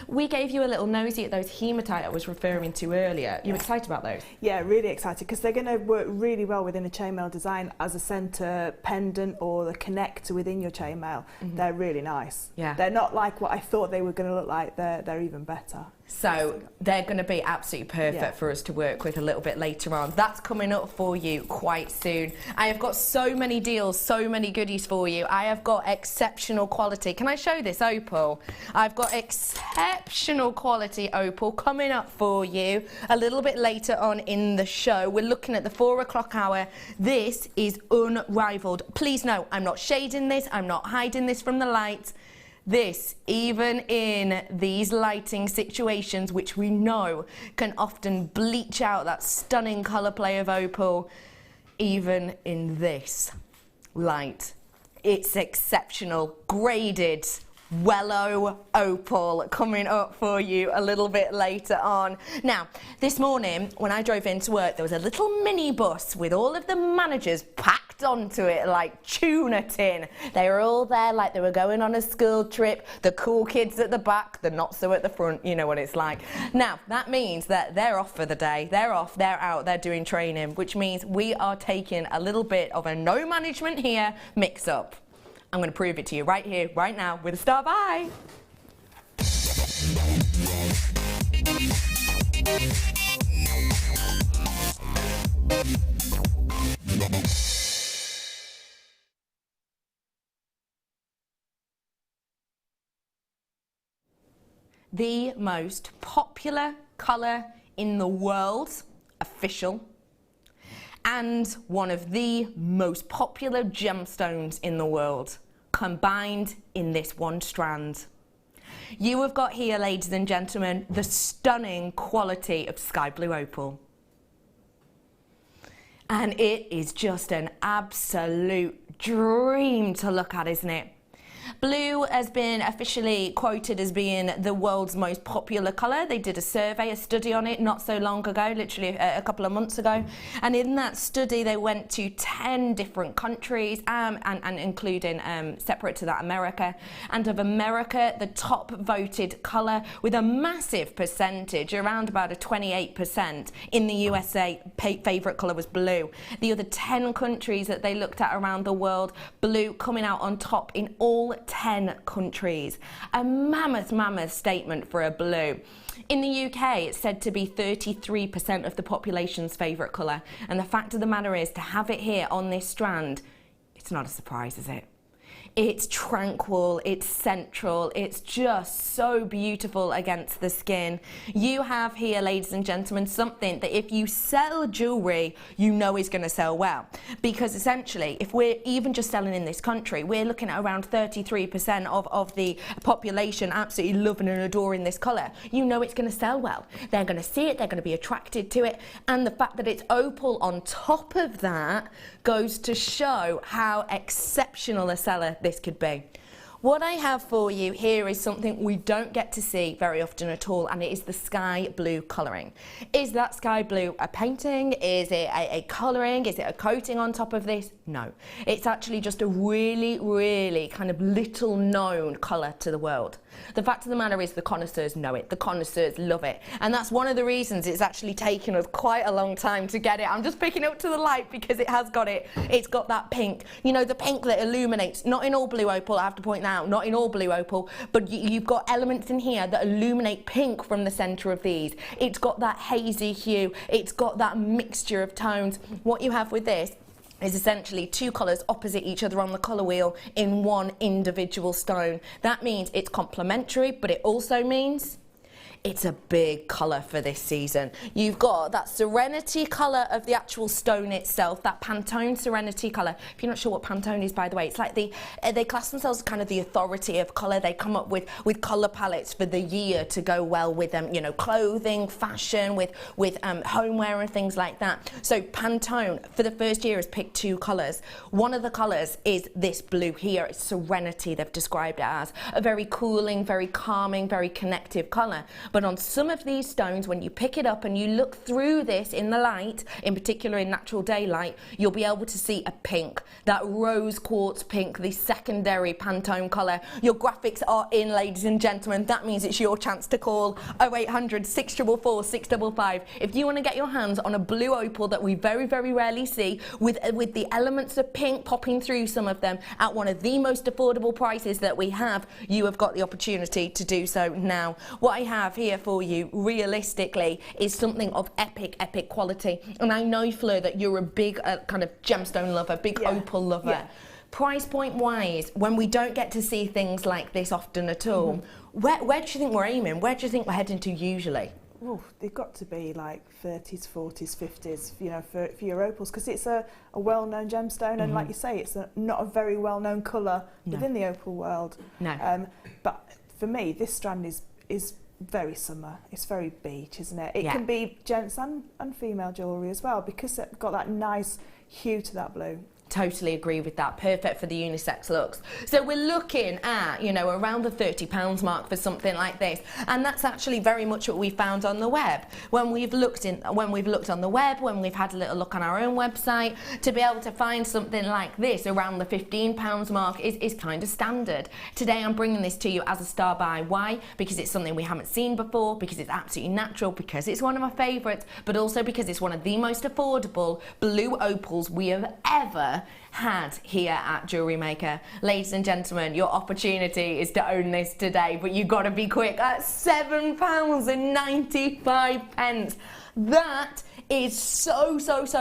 We gave you a little nosy at those hematite I was referring to earlier. You excited about those? Yeah, really excited, because they're going to work really well within a chainmail design as a centre pendant or the connector within your chainmail. They're really nice. Yeah. They're not like what I thought they were going to look like. They're even better. So they're going to be absolutely perfect for us to work with a little bit later on. That's coming up for you quite soon. I have got so many deals, so many goodies for you. I have got exceptional quality. Can I show this opal? I've got exceptional quality opal coming up for you a little bit later on in the show. We're looking at the 4 o'clock hour. This is unrivaled. Please know, I'm not shading this. I'm not hiding this from the light. This, even in these lighting situations, which we know can often bleach out that stunning colour play of opal, even in this light, it's exceptional, graded, Wellow opal coming up for you a little bit later on. Now, this morning when I drove into work, there was a little minibus with all of the managers packed onto it like tuna tin. They were all there like they were going on a school trip. The cool kids at the back, the not so at the front, you know what it's like. Now, that means that they're off for the day. They're off, they're out, they're doing training, which means we are taking a little bit of a no management here mix up. I'm going to prove it to you right here, right now, with a star by. The most popular colour in the world, official, and one of the most popular gemstones in the world, combined in this one strand. You have got here, ladies and gentlemen, the stunning quality of sky blue opal. And it is just an absolute dream to look at, isn't it? Blue has been officially quoted as being the world's most popular colour. They did a survey, a study on it not so long ago, literally a couple of months ago. And in that study, they went to 10 different countries, and including separate to that America. And of America, the top voted colour with a massive percentage, around about a 28% in the USA, favourite colour was blue. The other 10 countries that they looked at around the world, blue coming out on top in all 10 countries. A mammoth statement for a blue. In the UK, it's said to be 33% of the population's favourite colour. And the fact of the matter is, to have it here on this strand, it's not a surprise, is it? It's tranquil, it's central, it's just so beautiful against the skin. You have here, ladies and gentlemen, something that if you sell jewellery, you know is going to sell well. Because essentially, if we're even just selling in this country, we're looking at around 33% of the population absolutely loving and adoring this colour. You know it's going to sell well. They're going to see it, they're going to be attracted to it. And the fact that it's opal on top of that goes to show how exceptional a seller this could be. What I have for you here is something we don't get to see very often at all, and it is the sky blue colouring. Is that sky blue a painting? Is it a colouring? Is it a coating on top of this? No. It's actually just a really kind of little known colour to the world. The fact of the matter is the connoisseurs know it, the connoisseurs love it, and that's one of the reasons it's actually taken us quite a long time to get it. I'm just picking up to the light because it has got it. It's got that pink, you know, the pink that illuminates, not in all blue opal, I have to point out, not in all blue opal, but you've got elements in here that illuminate pink from the centre of these. It's got that hazy hue, it's got that mixture of tones. What you have with this is essentially two colours opposite each other on the colour wheel in one individual stone. That means it's complementary, but it also means it's a big colour for this season. You've got that serenity colour of the actual stone itself, that Pantone serenity colour. If you're not sure what Pantone is, by the way, it's like they class themselves as kind of the authority of colour. They come up with colour palettes for the year to go well with them, you know, clothing, fashion, with homeware and things like that. So Pantone, for the first year, has picked two colours. One of the colours is this blue here. It's serenity, they've described it as. A very cooling, very calming, very connective colour. But on some of these stones, when you pick it up and you look through this in the light, in particular in natural daylight, you'll be able to see a pink, that rose quartz pink, the secondary Pantone colour. Your graphics are in, ladies and gentlemen. That means it's your chance to call 0800 644 655 if you want to get your hands on a blue opal that we very rarely see, with the elements of pink popping through some of them at one of the most affordable prices that we have. You have got the opportunity to do so now. What I have here for you realistically is something of epic quality, and I know, Fleur, that you're a big kind of gemstone lover, big opal lover. Yeah. Price point wise, when we don't get to see things like this often at all, where do you think we're aiming? Where do you think we're heading to usually? Oh, they've got to be like 30s, 40s, 50s, you know, for your opals, because it's a well-known gemstone, and like you say, it's not a very well-known colour within the opal world. No. But for me, this strand is very summer. It's very beach, isn't it? It can be gents and female jewellery as well, because it's got that nice hue to that blue. Totally agree with that. Perfect for the unisex looks. So we're looking at, you know, around the £30 mark for something like this, and that's actually very much what we found on the web. When we've looked on the web, when we've had a little look on our own website, to be able to find something like this around the £15 mark is kind of standard. Today I'm bringing this to you as a star buy. Why? Because it's something we haven't seen before, because it's absolutely natural, because it's one of my favourites, but also because it's one of the most affordable blue opals we have ever had here at Jewellery Maker. Ladies and gentlemen, your opportunity is to own this today, but you've got to be quick at £7.95. That is so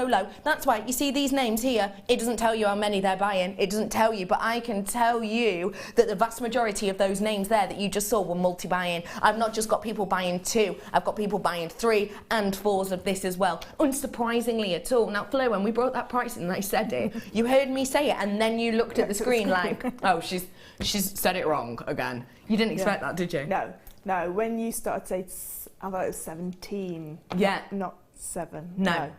low. That's why you see these names here, it doesn't tell you how many they're buying, it doesn't tell you, but I can tell you that the vast majority of those names there that you just saw were multi-buying. I've not just got people buying 2, I've got people buying 3 and 4s of this as well, unsurprisingly at all. Now, Fleur, when we brought that price in and I said it, you heard me say it, and then you looked at the screen like, oh, she's said it wrong again. You didn't expect that, did you? No, when you started saying, I thought it was 17. Yeah. Not 7. No.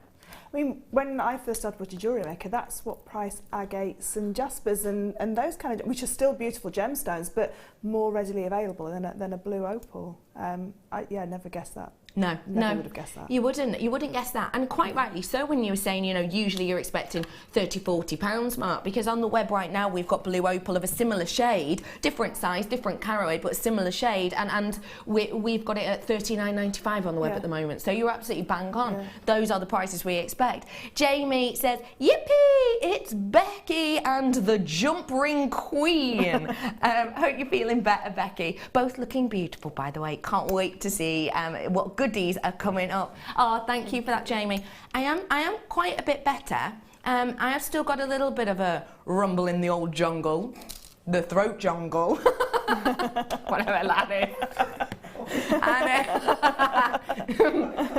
I mean, when I first started watching Jewellery Maker, that's what price agates and jaspers and those kind of, which are still beautiful gemstones, but more readily available than a blue opal. I never guessed that. No, Never would have guessed that. You wouldn't guess that, and quite rightly so. When you were saying, you know, usually you're expecting £30-40 mark, because on the web right now we've got blue opal of a similar shade, different size, different carat, but a similar shade, and we've got it at £39.95 on the web at the moment. So you're absolutely bang on. Yeah. Those are the prices we expect. Jamie says, "Yippee! It's Becky and the jump ring queen." Hope you're feeling better, Becky. Both looking beautiful, by the way. Can't wait to see what goodies are coming up. Oh, thank you for that, Jamie. I am quite a bit better. I have still got a little bit of a rumble in the old jungle, the throat jungle, whatever that is.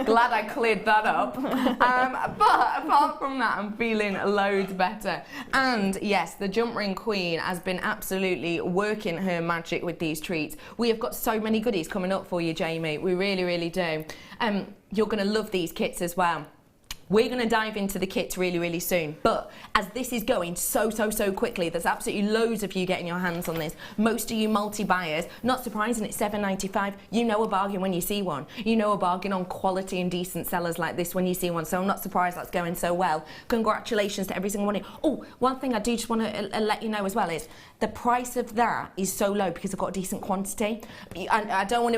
Glad I cleared that up. But apart from that, I'm feeling loads better. And yes, the jump ring queen has been absolutely working her magic with these treats. We have got so many goodies coming up for you, Jamie. We really, really do. You're going to love these kits as well. We're going to dive into the kits really, really soon, but as this is going so quickly, there's absolutely loads of you getting your hands on this. Most of you multi-buyers, not surprising, it's $7.95. You know a bargain when you see one. You know a bargain on quality and decent sellers like this when you see one, so I'm not surprised that's going so well. Congratulations to every single one of you. Oh, one thing I do just want to let you know as well is the price of that is so low because I've got a decent quantity. I don't want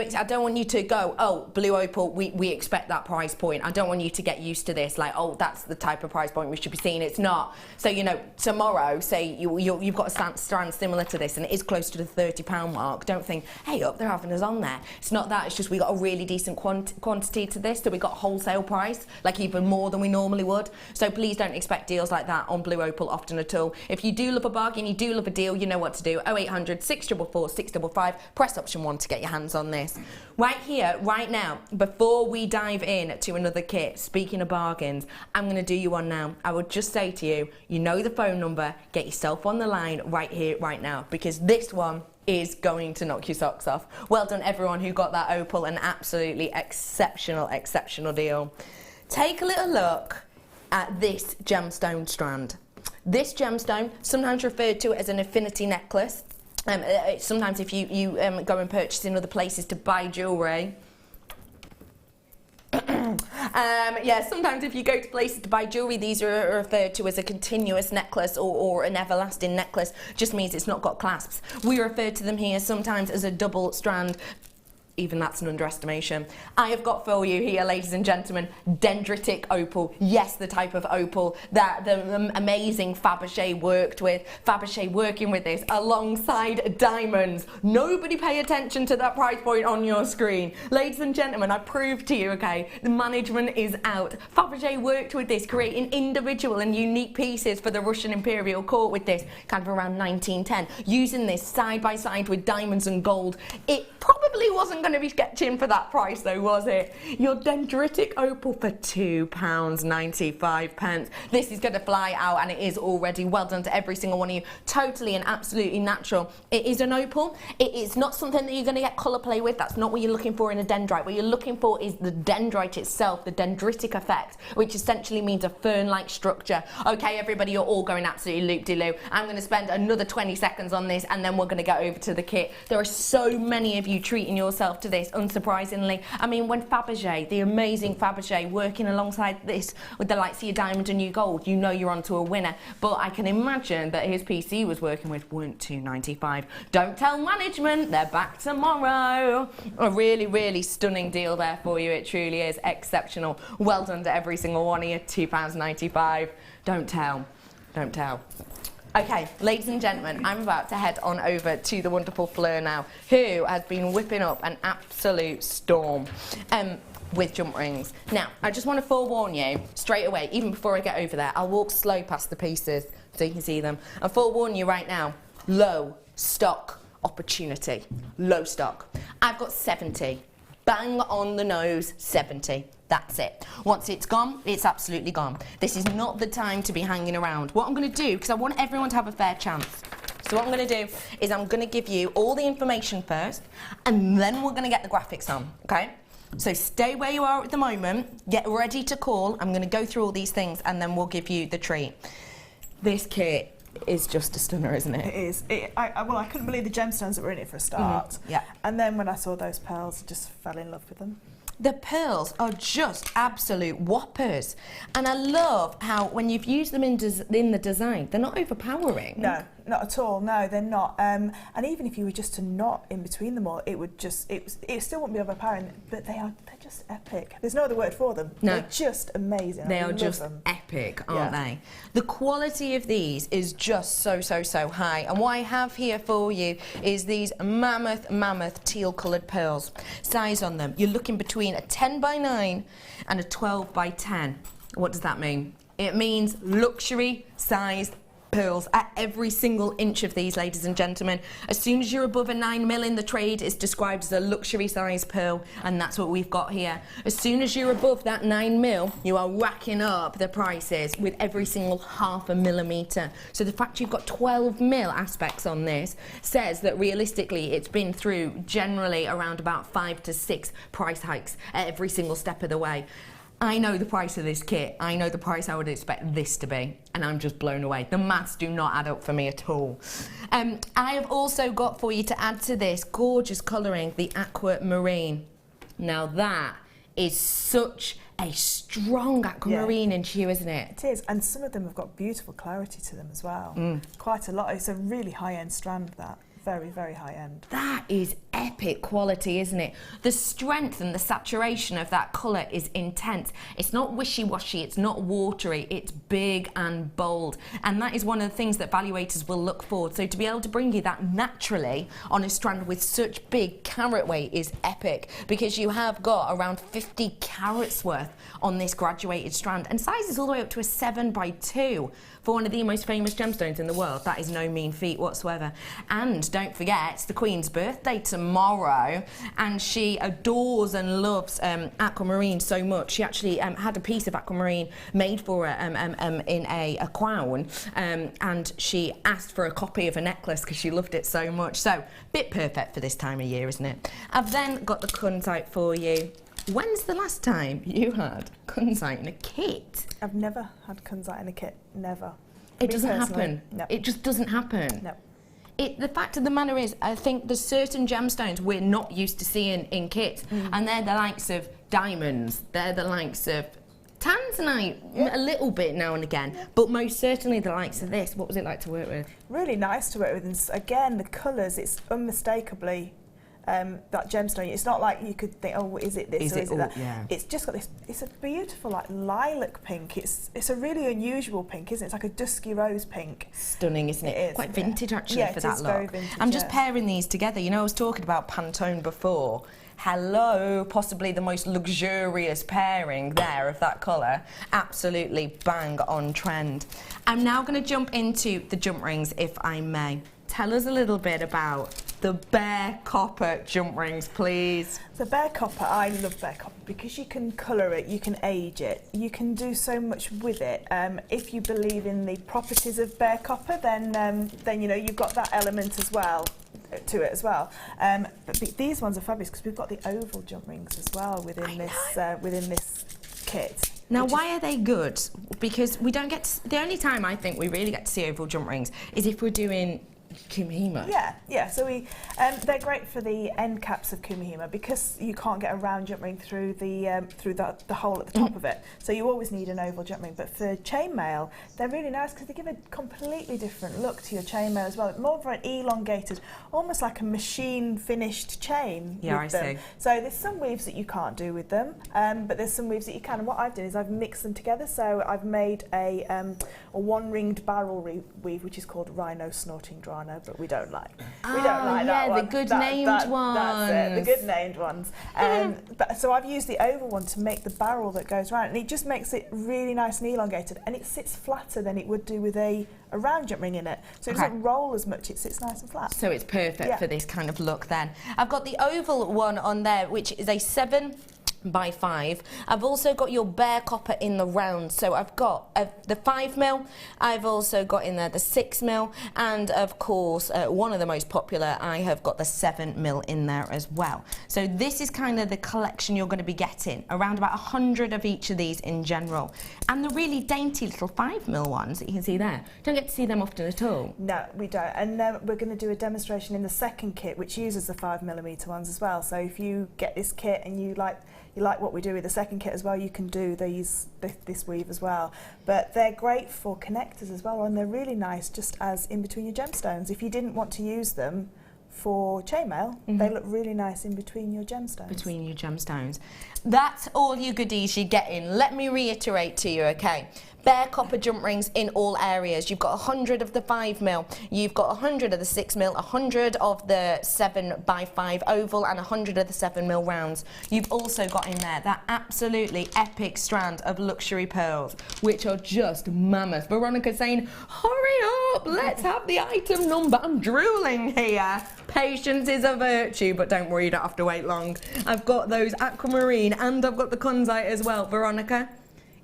you to go, oh, blue opal, we expect that price point. I don't want you to get used to this. Like, oh, that's the type of price point we should be seeing. It's not. So, you know, tomorrow, say you've got a strand similar to this and it is close to the £30 mark. Don't think, hey, up, they're having us on there. It's not that. It's just we got a really decent quantity to this, so we got wholesale price, like even more than we normally would. So please don't expect deals like that on blue opal often at all. If you do love a bargain, you do love a deal, you know what to do. 0800 644 655. Press option 1 to get your hands on this. Right here, right now, before we dive in to another kit, speaking of bargains, I'm going to do you one now. I would just say to you, you know the phone number, get yourself on the line right here, right now, because this one is going to knock your socks off. Well done everyone who got that opal, an absolutely exceptional deal. Take a little look at this gemstone strand. This gemstone, sometimes referred to as an affinity necklace. Sometimes if you go and purchase in other places to buy jewellery, sometimes if you go to places to buy jewellery, these are referred to as a continuous necklace or an everlasting necklace. Just means it's not got clasps. We refer to them here sometimes as a double strand. Even that's an underestimation. I have got for you here, ladies and gentlemen, dendritic opal. Yes, the type of opal that the amazing Fabergé worked with. Fabergé working with this alongside diamonds. Nobody pay attention to that price point on your screen. Ladies and gentlemen, I proved to you, okay, the management is out. Fabergé worked with this, creating individual and unique pieces for the Russian Imperial Court with this, kind of around 1910. Using this side by side with diamonds and gold. It probably wasn't going to be sketching for that price though, was it? Your dendritic opal for £2.95. This is going to fly out, and it is already. Well done to every single one of you. Totally and absolutely natural. It is an opal. It is not something that you're going to get colour play with. That's not what you're looking for in a dendrite. What you're looking for is the dendrite itself, the dendritic effect, which essentially means a fern-like structure. Okay, everybody, you're all going absolutely loop-de-loo. I'm going to spend another 20 seconds on this, and then we're going to get over to the kit. There are so many of you treating yourself to this, unsurprisingly. I mean, when Fabergé, the amazing Fabergé, working alongside this with the likes of your diamond and your gold, you know you're onto a winner. But I can imagine that his piece he was working with weren't £2.95. Don't tell management, they're back tomorrow. A really stunning deal there for you. It truly is exceptional. Well done to every single one of you. £2.95. Don't tell. Don't tell. Okay, ladies and gentlemen, I'm about to head on over to the wonderful Fleur now, who has been whipping up an absolute storm with jump rings. Now, I just want to forewarn you straight away, even before I get over there, I'll walk slow past the pieces so you can see them. I'll forewarn you right now, low stock opportunity. Low stock. I've got 70. Bang on the nose, 70. That's it. Once it's gone, it's absolutely gone. This is not the time to be hanging around. What I'm going to do, because I want everyone to have a fair chance, so what I'm going to do is I'm going to give you all the information first, and then we're going to get the graphics on, okay? So stay where you are at the moment, get ready to call. I'm going to go through all these things and then we'll give you the treat. This kit is just a stunner, isn't it? It is. I couldn't believe the gemstones that were in it for a start. Yeah. And then when I saw those pearls, I just fell in love with them. The pearls are just absolute whoppers. And I love how when you've used them in the design, they're not overpowering. No, not at all. No, they're not. And even if you were just to knot in between them all, it still wouldn't be overpowering. But they're just epic. There's no other word for them. No. They're just amazing. They I are love just them. epic, aren't they? The quality of these is just so high. And what I have here for you is these mammoth teal coloured pearls. Size on them, you're looking between a 10 by 9 and a 12 by 10. What does that mean? It means luxury sized pearls at every single inch of these, ladies and gentlemen. As soon as you're above a 9mm in the trade, it's described as a luxury size pearl, and that's what we've got here. As soon as you're above that 9mm, you are racking up the prices with every single 0.5 millimetre. So the fact you've got 12mm aspects on this says that realistically it's been through generally around about 5 to 6 price hikes at every single step of the way. I know the price of this kit, I know the price I would expect this to be, and I'm just blown away. The maths do not add up for me at all. I have also got for you to add to this gorgeous colouring, the aquamarine. Now that is such a strong aquamarine in hue, isn't it? It is, and some of them have got beautiful clarity to them as well. Quite a lot. It's a really high-end strand, that. Very high end. That is epic quality, isn't it? The strength and the saturation of that colour is intense. It's not wishy-washy, it's not watery, it's big and bold. And that is one of the things that valuators will look for. So to be able to bring you that naturally on a strand with such big carat weight is epic, because you have got around 50 carats worth on this graduated strand, and sizes all the way up to a 7 by 2 for one of the most famous gemstones in the world. That is no mean feat whatsoever. And don't forget, it's the Queen's birthday tomorrow, and she adores and loves aquamarine so much. She actually had a piece of aquamarine made for her in a crown, and she asked for a copy of a necklace because she loved it so much. So, bit perfect for this time of year, isn't it? I've then got the kunzite for you. When's the last time you had kunzite in a kit? I've never had kunzite in a kit. Never. It doesn't happen. No. It just doesn't happen. No. The fact of the matter is, I think there's certain gemstones we're not used to seeing in kits, and they're the likes of diamonds, they're the likes of Tanzanite, a little bit now and again, but most certainly the likes of this. What was it like to work with? Really nice to work with, and again, the colours, it's unmistakably that gemstone. It's not like you could think, oh, is it this or is it that? Yeah. It's just got this, it's a beautiful like lilac pink. It's a really unusual pink, isn't it? It's like a dusky rose pink. Stunning, isn't it? It is, quite vintage actually for that look. Very vintage, I'm just pairing these together. You know, I was talking about Pantone before. Hello, possibly the most luxurious pairing there of that colour. Absolutely bang on trend. I'm now going to jump into the jump rings, if I may. Tell us a little bit about the bare copper jump rings, please. So bare copper, I love bare copper because you can colour it, you can age it, you can do so much with it. If you believe in the properties of bare copper, then you know you've got that element as well to it as well. But these ones are fabulous because we've got the oval jump rings as well within this kit. Now, why are they good? Because we don't get to, the only time I think we really get to see oval jump rings is if we're doing Kumihimo. Yeah. So they're great for the end caps of Kumihimo because you can't get a round jump ring through the hole at the top of it. So you always need an oval jump ring. But for chainmail, they're really nice because they give a completely different look to your chainmail as well. More of an elongated, almost like a machine finished chain. Yeah, with them. I see. So there's some weaves that you can't do with them, but there's some weaves that you can. And what I've done is I've mixed them together. So I've made a one-ringed barrel weave, which is called Rhino Snorting Drano, but we don't like. We don't like that one. The good named ones. That's it, the good named ones. So I've used the oval one to make the barrel that goes round, and it just makes it really nice and elongated, and it sits flatter than it would do with a round jump ring in it. So it doesn't roll as much, it sits nice and flat. So it's perfect for this kind of look then. I've got the oval one on there, which is a 7 by 5. I've also got your bare copper in the round, so I've got the 5mm, I've also got in there the 6mm, and of course one of the most popular, I have got the 7mm in there as well. So this is kind of the collection you're going to be getting, around about 100 of each of these in general. And the really dainty little 5mm ones that you can see there, don't get to see them often at all. No, we don't. And we're going to do a demonstration in the second kit which uses the 5mm ones as well. So if you get this kit and you like what we do with the second kit as well, you can do this weave as well. But they're great for connectors as well, and they're really nice just as in between your gemstones. If you didn't want to use them for chainmail, they look really nice in between your gemstones. Between your gemstones. That's all your goodies you're getting. Let me reiterate to you, okay? Bare copper jump rings in all areas. You've got 100 of the 5mm, you've got 100 of the 6mm, 100 of the 7x5 oval, and 100 of the 7mm rounds. You've also got in there that absolutely epic strand of luxury pearls, which are just mammoth. Veronica's saying, hurry up, let's have the item number. I'm drooling here. Patience is a virtue, but don't worry, you don't have to wait long. I've got those aquamarine and I've got the Tanzanite as well. Veronica,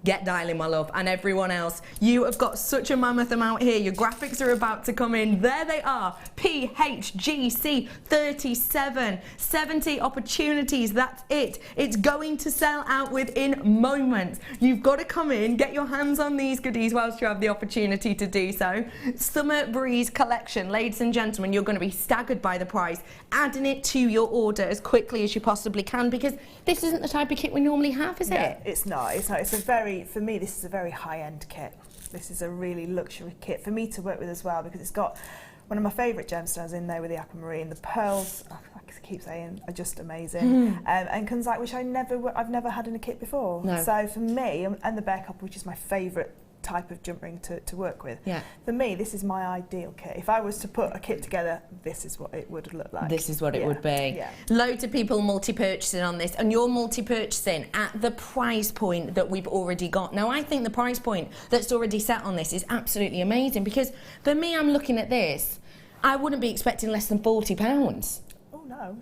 get dialing, my love, and everyone else. You have got such a mammoth amount here. Your graphics are about to come in. There they are. PHGC 37. 70 opportunities. That's it. It's going to sell out within moments. You've got to come in, get your hands on these goodies whilst you have the opportunity to do so. Summer Breeze collection. Ladies and gentlemen, you're going to be staggered by the price. Adding it to your order as quickly as you possibly can, because this isn't the type of kit we normally have, is it? It's not. It's not. It's a very, for me, this is a very high-end kit. This is a really luxury kit for me to work with as well, because it's got one of my favourite gemstones in there with the aquamarine. The pearls, I keep saying, are just amazing. And Tanzanite, which I've never had in a kit before. No. So for me, and the bare copper, which is my favourite type of jump ring to work with. Yeah. For me, this is my ideal kit. If I was to put a kit together, this is what it would look like. This is what it would be. Yeah. Loads of people multi-purchasing on this, and you're multi-purchasing at the price point that we've already got. Now, I think the price point that's already set on this is absolutely amazing, because for me, I'm looking at this, I wouldn't be expecting less than £40. Oh, no.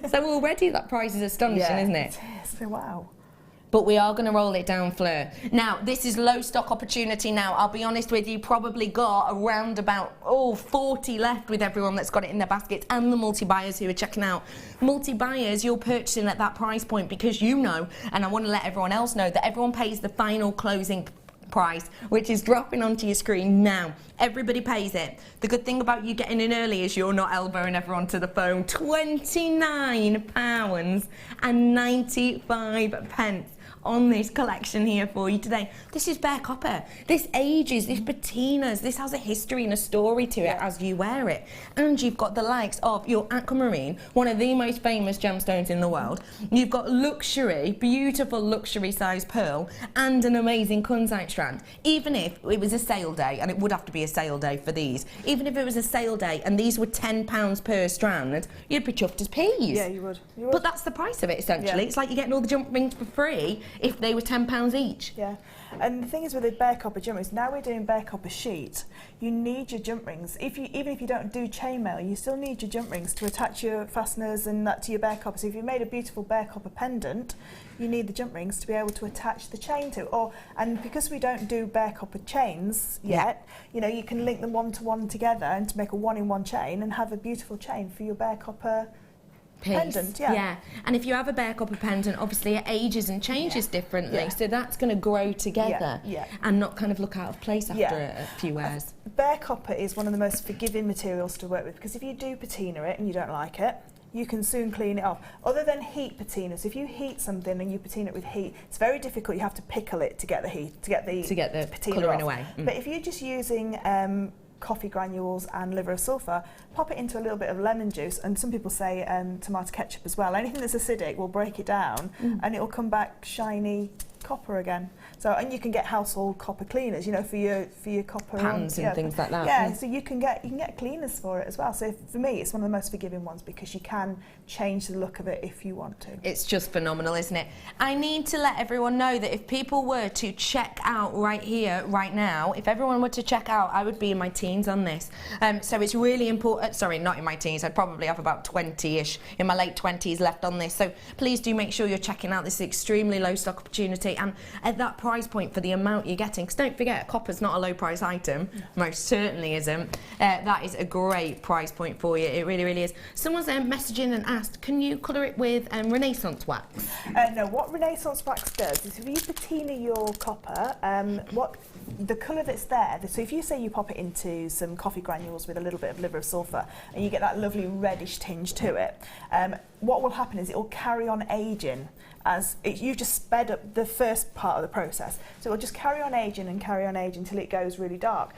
So already that price is astonishing, isn't it? It is. Wow. But we are going to roll it down, Fleur. Now, this is low stock opportunity now. I'll be honest with you, probably got around about 40 left with everyone that's got it in their baskets, and the multi-buyers who are checking out. Multi-buyers, you're purchasing at that price point because you know, and I want to let everyone else know, that everyone pays the final closing price, which is dropping onto your screen now. Everybody pays it. The good thing about you getting in early is you're not elbowing everyone to the phone. £29.95 on this collection here for you today. This is bare copper. This ages, this patinas, this has a history and a story to it as you wear it. And you've got the likes of your aquamarine, one of the most famous gemstones in the world. You've got luxury, beautiful luxury size pearl, and an amazing Tanzanite strand. Even if it was a sale day, and it would have to be a sale day for these, even if it was a sale day and these were £10 per strand, you'd be chuffed as peas. Yeah, you would. But that's the price of it, essentially. It's like you're getting all the jump rings for free if they were £10 each. Yeah, and the thing is with the bare copper jump rings, now we're doing bare copper sheet, you need your jump rings. Even if you don't do chainmail, you still need your jump rings to attach your fasteners and that to your bare copper. So if you made a beautiful bare copper pendant, you need the jump rings to be able to attach the chain to. And because we don't do bare copper chains yet, you know, you can link them one to one together and to make a one-in-one chain and have a beautiful chain for your bare copper pendant. Yeah, and if you have a bare copper pendant, obviously it ages and changes differently, so that's going to grow together and not kind of look out of place after a few wears. Bare copper is one of the most forgiving materials to work with, because if you do patina it and you don't like it, you can soon clean it off. Other than heat patina, so if you heat something and you patina it with heat, it's very difficult. You have to pickle it to get the heat, to get the patina colouring off. away. But if you're just using coffee granules and liver of sulphur, pop it into a little bit of lemon juice, and some people say tomato ketchup as well. Anything that's acidic will break it down and it will come back shiny copper again. So, and you can get household copper cleaners, you know, for your copper Pans and things like that. Yeah, so you can get cleaners for it as well. So for me, it's one of the most forgiving ones because you can change the look of it if you want to. It's just phenomenal, isn't it? I need to let everyone know that if people were to check out right here, right now, if everyone were to check out, I would be in my teens on this. So it's really important. Sorry, not in my teens. I'd probably have about 20-ish, in my late 20s left on this. So please do make sure you're checking out this extremely low stock opportunity, and at that price point for the amount you're getting. Because don't forget, copper's not a low price item. Most certainly isn't. That is a great price point for you. It really, really is. Someone's messaging and asked, can you colour it with Renaissance wax? No, what Renaissance wax does is if you patina your copper, what the colour that's there, so if you say you pop it into some coffee granules with a little bit of liver of sulphur and you get that lovely reddish tinge to it, what will happen is it will carry on ageing as you've just sped up the first part of the process. So it'll just carry on aging until it goes really dark.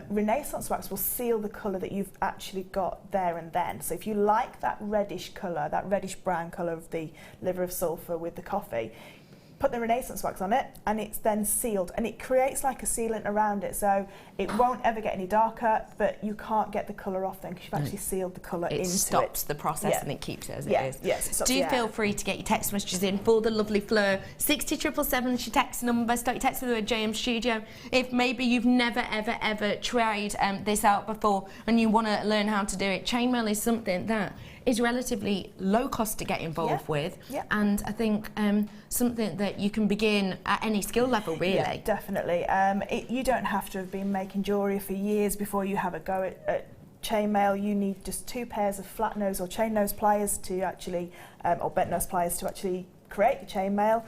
Renaissance wax will seal the colour that you've actually got there and then. So if you like that reddish colour, that reddish brown colour of the liver of sulphur with the coffee, put the Renaissance wax on it and it's then sealed, and it creates like a sealant around it, so it won't ever get any darker, but you can't get the colour off then because you've actually sealed the colour into it. It stops the process and it keeps it as it is. Yes, do feel free to get your text messages in for the lovely Fleur. 60777 is your text number. Start your text with the word JM Studio. If maybe you've never ever tried this out before and you want to learn how to do it, chainmail is something that is relatively low cost to get involved with, and I think something that you can begin at any skill level, really. Yeah, definitely. You don't have to have been making jewellery for years before you have a go at chainmail. You need just 2 pairs of flat nose or chain nose pliers to actually, or bent nose pliers to actually create the chainmail.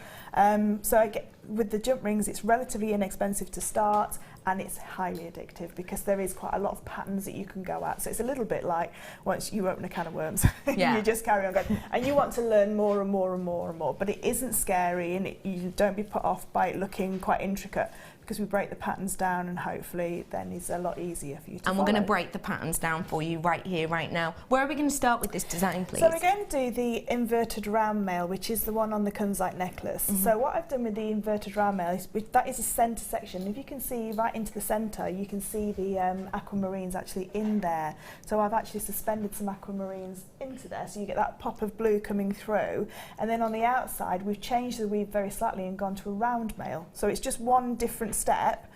With the jump rings, it's relatively inexpensive to start, and it's highly addictive because there is quite a lot of patterns that you can go at. So it's a little bit like once you open a can of worms, you just carry on going, and you want to learn more and more and more and more. But it isn't scary, and you don't be put off by it looking quite intricate, because we break the patterns down, and hopefully then it's a lot easier for you to follow. And we're going to break the patterns down for you right here, right now. Where are we going to start with this design, please? So we're going to do the inverted round mail, which is the one on the Tanzanite necklace. So what I've done with the inverted round mail is that is a centre section. If you can see right into the centre, you can see the aquamarines actually in there. So I've actually suspended some aquamarines into there, so you get that pop of blue coming through. And then on the outside, we've changed the weave very slightly and gone to a round mail. So it's just one different step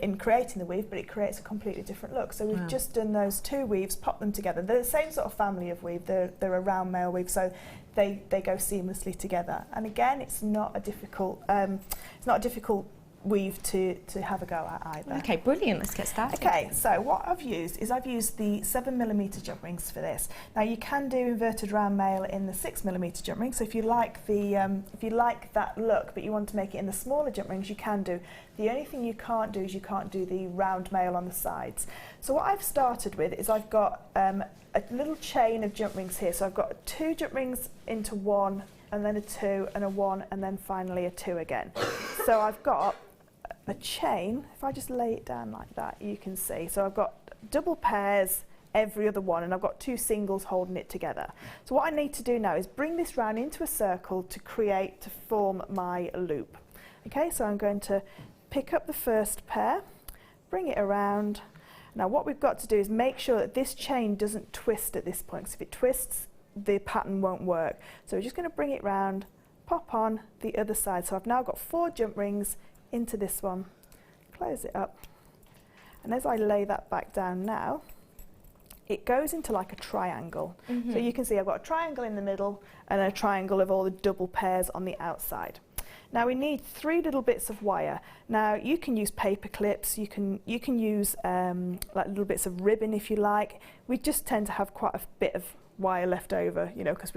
in creating the weave, but it creates a completely different look. So we've just done those 2 weaves, popped them together. They're the same sort of family of weave. They're a round mail weave, so they go seamlessly together. And again, it's not a difficult weave to have a go at either. Okay, brilliant. Let's get started. Okay, so what I've used is the 7mm jump rings for this. Now you can do inverted round mail in the 6mm jump ring. So if you like that look, but you want to make it in the smaller jump rings, you can do. The only thing you can't do is you can't do the round mail on the sides. So what I've started with is I've got a little chain of jump rings here. So I've got 2 jump rings into 1, and then a 2 and a 1, and then finally a 2 again. So I've got a chain. If I just lay it down like that, you can see. So I've got double pairs every other one, and I've got 2 singles holding it together. So what I need to do now is bring this round into a circle to form my loop. Okay, so I'm going to pick up the first pair, bring it around. Now what we've got to do is make sure that this chain doesn't twist at this point, because if it twists, the pattern won't work. So we're just going to bring it round, pop on the other side. So I've now got 4 jump rings into this one, close it up, and as I lay that back down now, it goes into like a triangle. So you can see I've got a triangle in the middle and a triangle of all the double pairs on the outside. Now we need 3 little bits of wire. Now you can use paper clips, you can use like little bits of ribbon if you like. We just tend to have quite a bit of wire left over, you know, because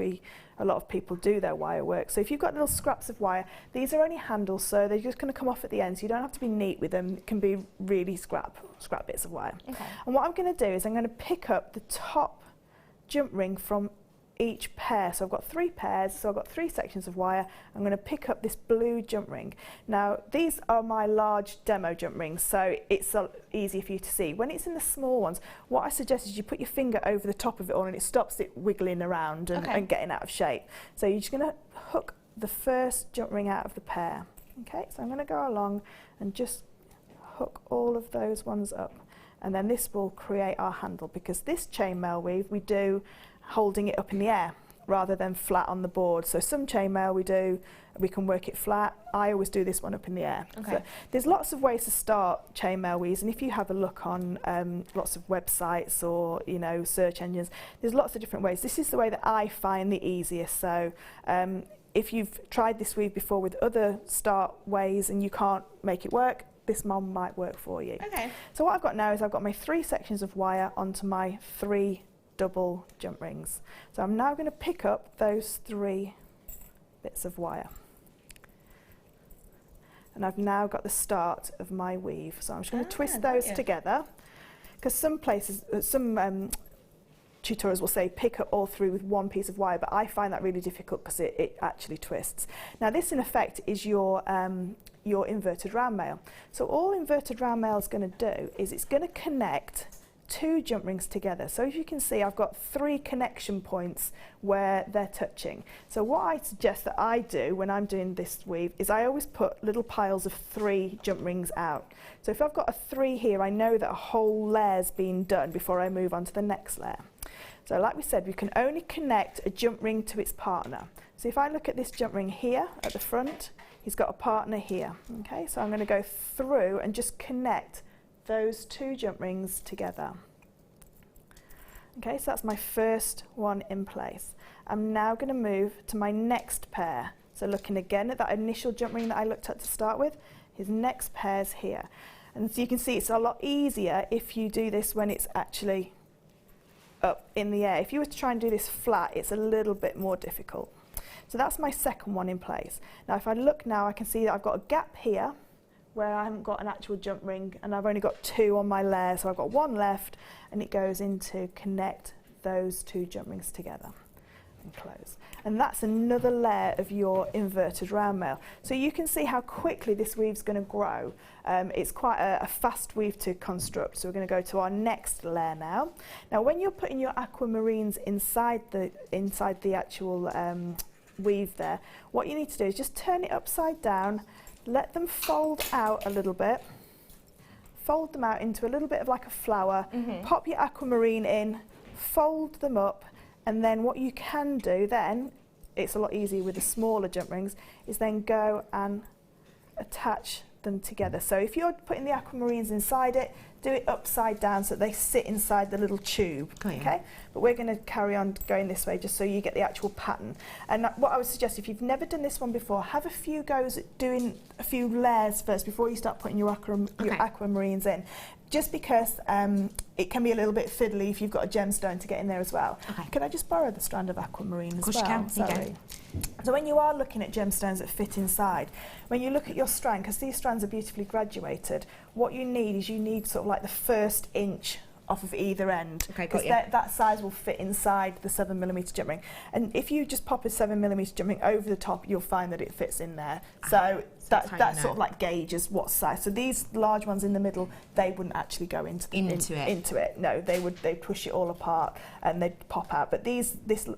a lot of people do their wire work. So if you've got little scraps of wire, these are only handles, so they're just going to come off at the end, so you don't have to be neat with them. It can be really scrap bits of wire. Okay. And what I'm going to do is I'm going to pick up the top jump ring from each pair. So I've got 3 pairs, so I've got 3 sections of wire. I'm going to pick up this blue jump ring. Now these are my large demo jump rings, so it's easy for you to see. When it's in the small ones, what I suggest is you put your finger over the top of it all, and it stops it wiggling around and getting out of shape. So you're just going to hook the first jump ring out of the pair. Okay, so I'm going to go along and just hook all of those ones up, and then this will create our handle, because this chainmail weave we do holding it up in the air rather than flat on the board. So some chainmail we can work it flat. I always do this one up in the air. Okay. So there's lots of ways to start chainmail weaves, and if you have a look on lots of websites or search engines, there's lots of different ways. This is the way that I find the easiest. So if you've tried this weave before with other start ways and you can't make it work, this one might work for you. Okay. So what I've got now is I've got my 3 sections of wire onto my 3 double jump rings. So I'm now going to pick up those 3 bits of wire. And I've now got the start of my weave. So I'm just going to twist those together, because some places, some tutorials will say pick up all 3 with one piece of wire, but I find that really difficult because it actually twists. Now this in effect is your inverted round mail. So all inverted round mail is going to do is it's going to connect 2 jump rings together. So as you can see, I've got 3 connection points where they're touching. So what I suggest that I do when I'm doing this weave is I always put little piles of 3 jump rings out. So if I've got a 3 here, I know that a whole layer's been done before I move on to the next layer. So like we said, we can only connect a jump ring to its partner. So if I look at this jump ring here at the front, he's got a partner here. Okay, so I'm going to go through and just connect those 2 jump rings together. Okay, so that's my first one in place. I'm now going to move to my next pair. So looking again at that initial jump ring that I looked at to start with, his next pair's here. And so you can see it's a lot easier if you do this when it's actually up in the air. If you were to try and do this flat, it's a little bit more difficult. So that's my second one in place. Now if I look now, I can see that I've got a gap here where I haven't got an actual jump ring, and I've only got 2 on my layer, so I've got 1 left, and it goes in to connect those 2 jump rings together and close. And that's another layer of your inverted round mail. So you can see how quickly this weave's going to grow. It's quite a fast weave to construct, so we're going to go to our next layer now. Now when you're putting your aquamarines inside the actual weave there, what you need to do is just turn it upside down, let them fold out a little bit, fold them out into a little bit of like a flower, pop your aquamarine in, fold them up, and then what you can do then, it's a lot easier with the smaller jump rings, is then go and attach them together. So if you're putting the aquamarines inside it, do it upside down so that they sit inside the little tube. Okay? But we're going to carry on going this way just so you get the actual pattern. And what I would suggest, if you've never done this one before, have a few goes at doing a few layers first before you start putting your aquamarines in. Just because it can be a little bit fiddly if you've got a gemstone to get in there as well. Okay. Could I just borrow the strand of aquamarine as well? Of course you can. So when you are looking at gemstones that fit inside, when you look at your strand, because these strands are beautifully graduated, what you need is sort of like the first inch off of either end, because that size will fit inside the 7mm jump ring. And if you just pop a 7mm jump ring over the top, you'll find that it fits in there. So that sort of like gauges what size. So these large ones in the middle, they wouldn't actually go into it. No, they push it all apart and they'd pop out. But this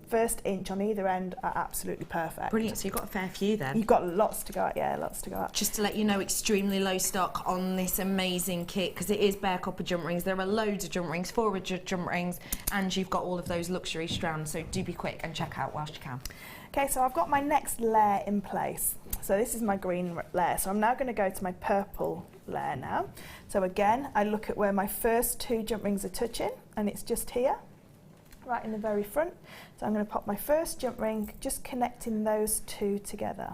first inch on either end are absolutely perfect. Brilliant. So you've got a fair few then. You've got lots to go out. Yeah, lots to go out. Just to let you know, extremely low stock on this amazing kit, because it is bare copper jump rings. There are loads of jump rings, 400 jump rings, and you've got all of those luxury strands. So do be quick and check out whilst you can. Okay, so I've got my next layer in place. So this is my green layer. So I'm now going to go to my purple layer now. So again, I look at where my first 2 jump rings are touching, and it's just here, right in the very front. So I'm going to pop my first jump ring, just connecting those 2 together.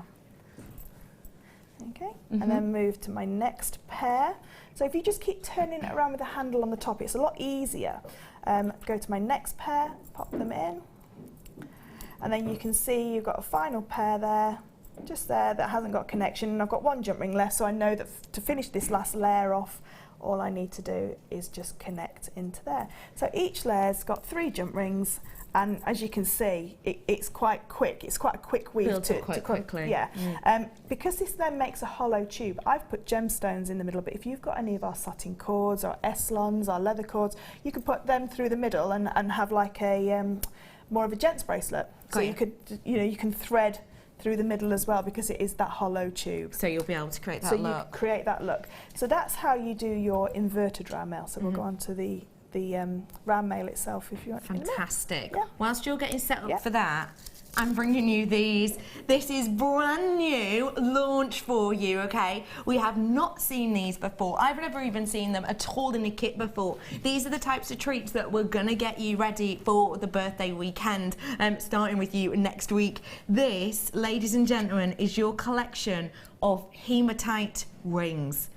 Okay, and then move to my next pair. So if you just keep turning it around with the handle on the top, it's a lot easier. Go to my next pair, pop them in. And then you can see you've got a final pair there, just there, that hasn't got connection. And I've got 1 jump ring left, so I know that to finish this last layer off, all I need to do is just connect into there. So each layer's got 3 jump rings, and as you can see, it's quite quick. It's quite a quick weave Builds up quite quickly. Yeah. Because this then makes a hollow tube, I've put gemstones in the middle, but if you've got any of our satin cords or eslons or leather cords, you can put them through the middle and have like a more of a gents bracelet. So you could, you can thread through the middle as well, because it is that hollow tube. So you'll be able to create that so look. you create that look. So that's how you do your inverted round mail. So we'll go on to the round mail itself if you want. Fantastic. Yeah. Whilst you're getting set up Yeah. for that, I'm bringing you these. This is brand new launch for you, okay? We have not seen these before. I've never even seen them at all in a kit before. These are the types of treats that we're gonna get you ready for the birthday weekend, starting with you next week. This, ladies and gentlemen, is your collection of hematite rings.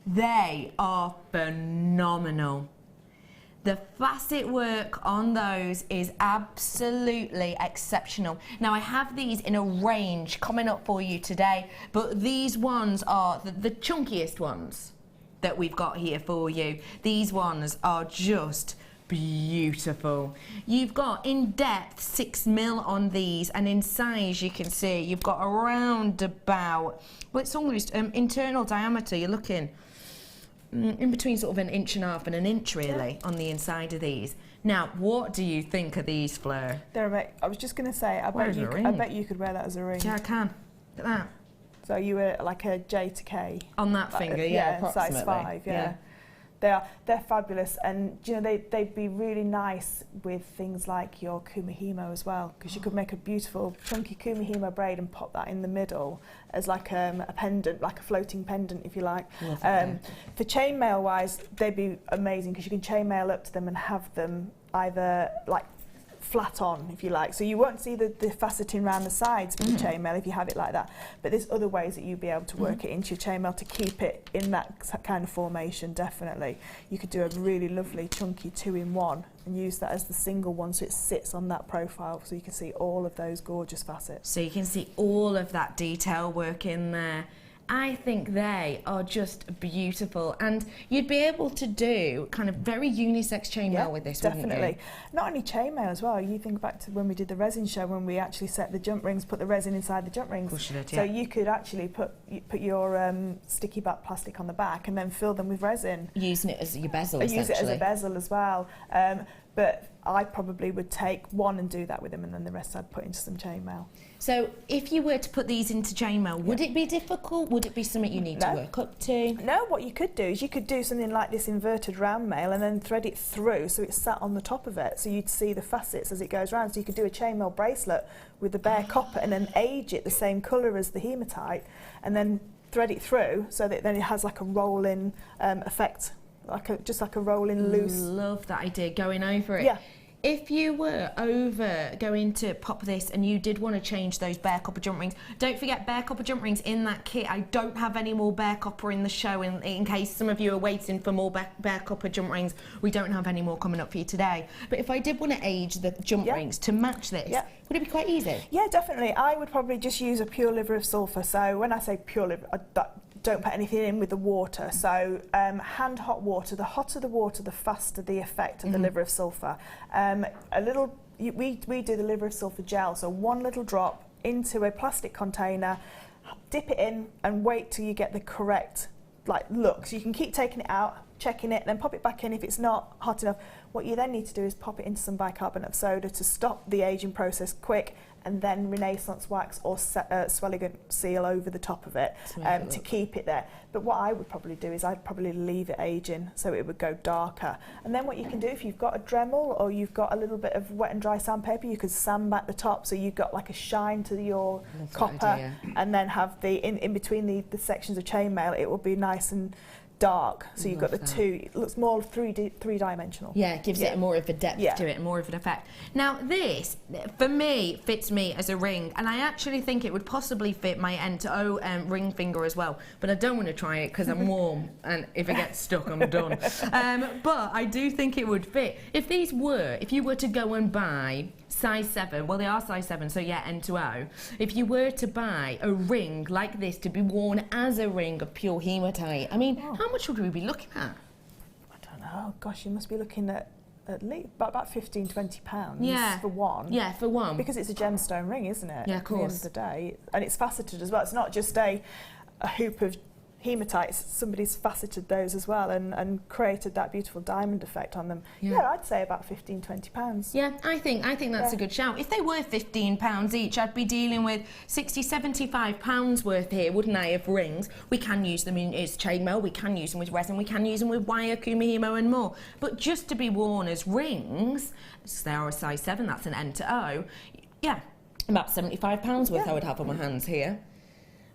They are phenomenal. The facet work on those is absolutely exceptional. Now I have these in a range coming up for you today, but these ones are the chunkiest ones that we've got here for you. These ones are just beautiful. You've got in depth 6mm on these, and in size you can see you've got around about, well, it's almost internal diameter, you're looking in between sort of 1.5 inches and 1 inch really on the inside of these. Now, what do you think of these, Fleur? I was just going to say, I bet you could wear that as a ring. Yeah, I can. Look at that. So you were like a J to K. On that finger, yeah, approximately. Size 5, yeah. They're fabulous, and you know they'd be really nice with things like your kumihimo as well, because you could make a beautiful chunky kumihimo braid and pop that in the middle as like a pendant, like a floating pendant if you like. For chainmail wise, they'd be amazing because you can chainmail up to them and have them either like flat on if you like, so you won't see the faceting around the sides with the chainmail if you have it like that, but there's other ways that you'd be able to work it into your chainmail to keep it in that kind of formation. Definitely you could do a really lovely chunky 2-in-1 and use that as the single one, so it sits on that profile so you can see all of those gorgeous facets. So you can see all of that detail work in there. I think they are just beautiful, and you'd be able to do kind of very unisex chainmail with this, wouldn't definitely. you? Not only chainmail as well, you think back to when we did the resin show, when we actually set the jump rings, put the resin inside the jump rings. Of course you did, so you could actually put your sticky back plastic on the back and then fill them with resin. Using it as your bezel, Use it as a essentially. bezel as well. But I probably would take one and do that with them, and then the rest I'd put into some chainmail. So if you were to put these into chainmail, would it be difficult? Would it be something you need to work up to? No, what you could do is you could do something like this inverted round mail and then thread it through so it's sat on the top of it, so you'd see the facets as it goes round. So you could do a chainmail bracelet with the bare copper and then age it the same colour as the hematite and then thread it through so that then it has like a rolling effect, just like a rolling loose. Love that idea, going over it. Yeah. If you were going to pop this and you did want to change those bare copper jump rings, don't forget bare copper jump rings in that kit. I don't have any more bare copper in the show in case some of you are waiting for more bare copper jump rings. We don't have any more coming up for you today. But if I did want to age the jump rings to match this, would it be quite easy? Yeah, definitely. I would probably just use a pure liver of sulphur. So when I say pure liver, don't put anything in with the water. So hand hot water, the hotter the water, the faster the effect of the liver of sulphur. We do the liver of sulphur gel, so 1 little drop into a plastic container, dip it in and wait till you get the correct look. So you can keep taking it out, checking it, then pop it back in if it's not hot enough. What you then need to do is pop it into some bicarbonate of soda to stop the aging process quick, and then Renaissance wax or Swelligant seal over the top of it to keep it there. But what I would probably do is I'd probably leave it aging so it would go darker. And then what you can do, if you've got a Dremel or you've got a little bit of wet and dry sandpaper, you could sand back the top so you've got like a shine to your copper, and then have in between the sections of chainmail, it will be nice and dark, so you've got the two. It looks more three-dimensional. Yeah, it gives it more of a depth to it, more of an effect. Now this, for me, fits me as a ring, and I actually think it would possibly fit my N-to-O ring finger as well, but I don't want to try it because I'm warm, and if it gets stuck, I'm done. But I do think it would fit. If you were to go and buy size 7, well they are size 7, so yeah, N-to-O. If you were to buy a ring like this to be worn as a ring of pure hematite, I mean, how much would we be looking at? I don't know, gosh, you must be looking at least about £15-20 for one. Yeah, for one. Because it's a gemstone ring, isn't it? Yeah, of course. At the end of the day. And it's faceted as well. It's not just a hoop of hematites, somebody's faceted those as well and created that beautiful diamond effect on them. Yeah, I'd say about £15–20. Yeah, I think that's a good shout. If they were £15 each, I'd be dealing with £60–75 worth here, wouldn't I, of rings. We can use them as chainmail, we can use them with resin, we can use them with wire, kumihimo and more. But just to be worn as rings, they are a size 7, that's an N to O, yeah, about £75 worth I would have on my hands here.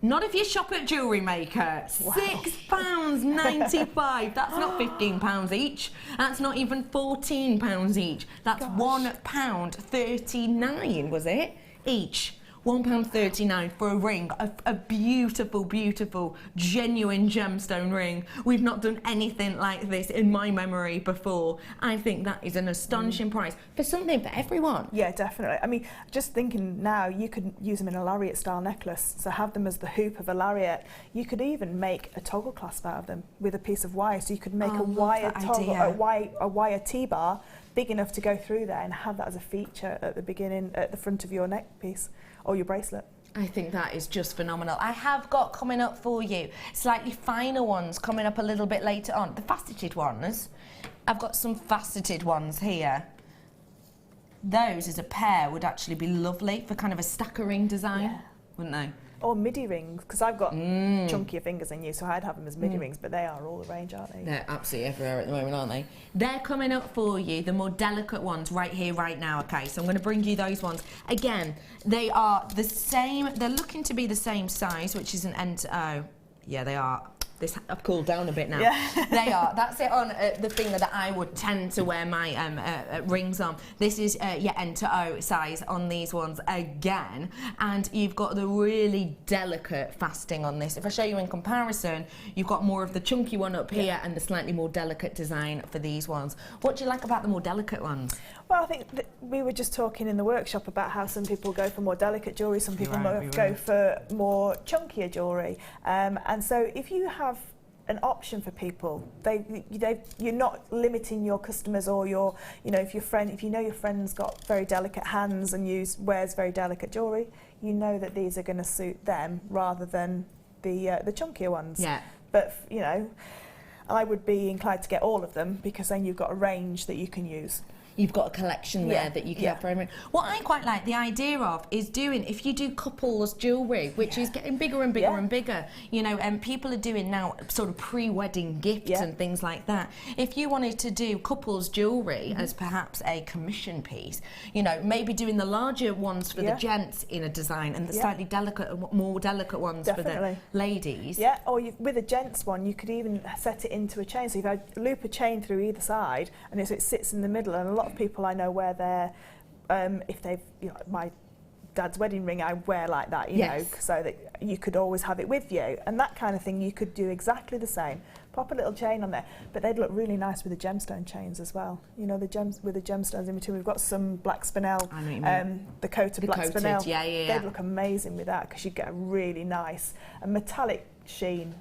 Not if you shop at Jewellery Maker. Wow. £6.95. That's not £15 each. That's not even £14 each. That's £1.39, was it? Each. £1.39 for a ring, a beautiful, beautiful, genuine gemstone ring. We've not done anything like this in my memory before. I think that is an astonishing price for something for everyone. Yeah, definitely. I mean, just thinking now, you could use them in a lariat style necklace, so have them as the hoop of a lariat. You could even make a toggle clasp out of them with a piece of wire, so you could make a wire toggle, a wire T-bar big enough to go through there and have that as a feature at the beginning, at the front of your neck piece or your bracelet. I think that is just phenomenal. I have got coming up for you slightly finer ones coming up a little bit later on. The faceted ones, I've got some faceted ones here. Those as a pair would actually be lovely for kind of a stacker ring design, wouldn't they? Or midi rings, because I've got chunkier fingers than you, so I'd have them as midi rings, but they are all the range, aren't they? They're absolutely everywhere at the moment, aren't they? They're coming up for you, the more delicate ones right here, right now, okay? So I'm going to bring you those ones. Again, they are the same, they're looking to be the same size, which is an N to O. Yeah, they are. I've cooled down a bit now. Yeah. They are. That's it on the finger that I would tend to wear my rings on. This is N to O size on these ones again, and you've got the really delicate faceting on this. If I show you in comparison, you've got more of the chunky one up here and the slightly more delicate design for these ones. What do you like about the more delicate ones? Well, I think that we were just talking in the workshop about how some people go for more delicate jewellery, some people go for more chunkier jewellery, and so if you have an option for people, you're not limiting your customers or your, if your friend's got very delicate hands and wears very delicate jewellery, you know that these are going to suit them rather than the chunkier ones. Yeah. But I would be inclined to get all of them, because then you've got a range that you can use. You've got a collection there that you can have for everyone. What I quite like the idea of is doing, if you do couples jewellery, which is getting bigger and bigger and bigger, and people are doing now sort of pre-wedding gifts and things like that. If you wanted to do couples jewellery as perhaps a commission piece, maybe doing the larger ones for the gents in a design and the slightly more delicate ones for the ladies. Yeah, or with a gents one, you could even set it into a chain. So you've had loop a chain through either side, and so it sits in the middle, and a lot of people I know wear their, if they've, my dad's wedding ring I wear like that, so that you could always have it with you, and that kind of thing you could do exactly the same. Pop a little chain on there, but they'd look really nice with the gemstone chains as well. The gems with the gemstones in between. We've got some black spinel, the coated black spinel. They'd look amazing with that, because you'd get a really nice metallic sheen.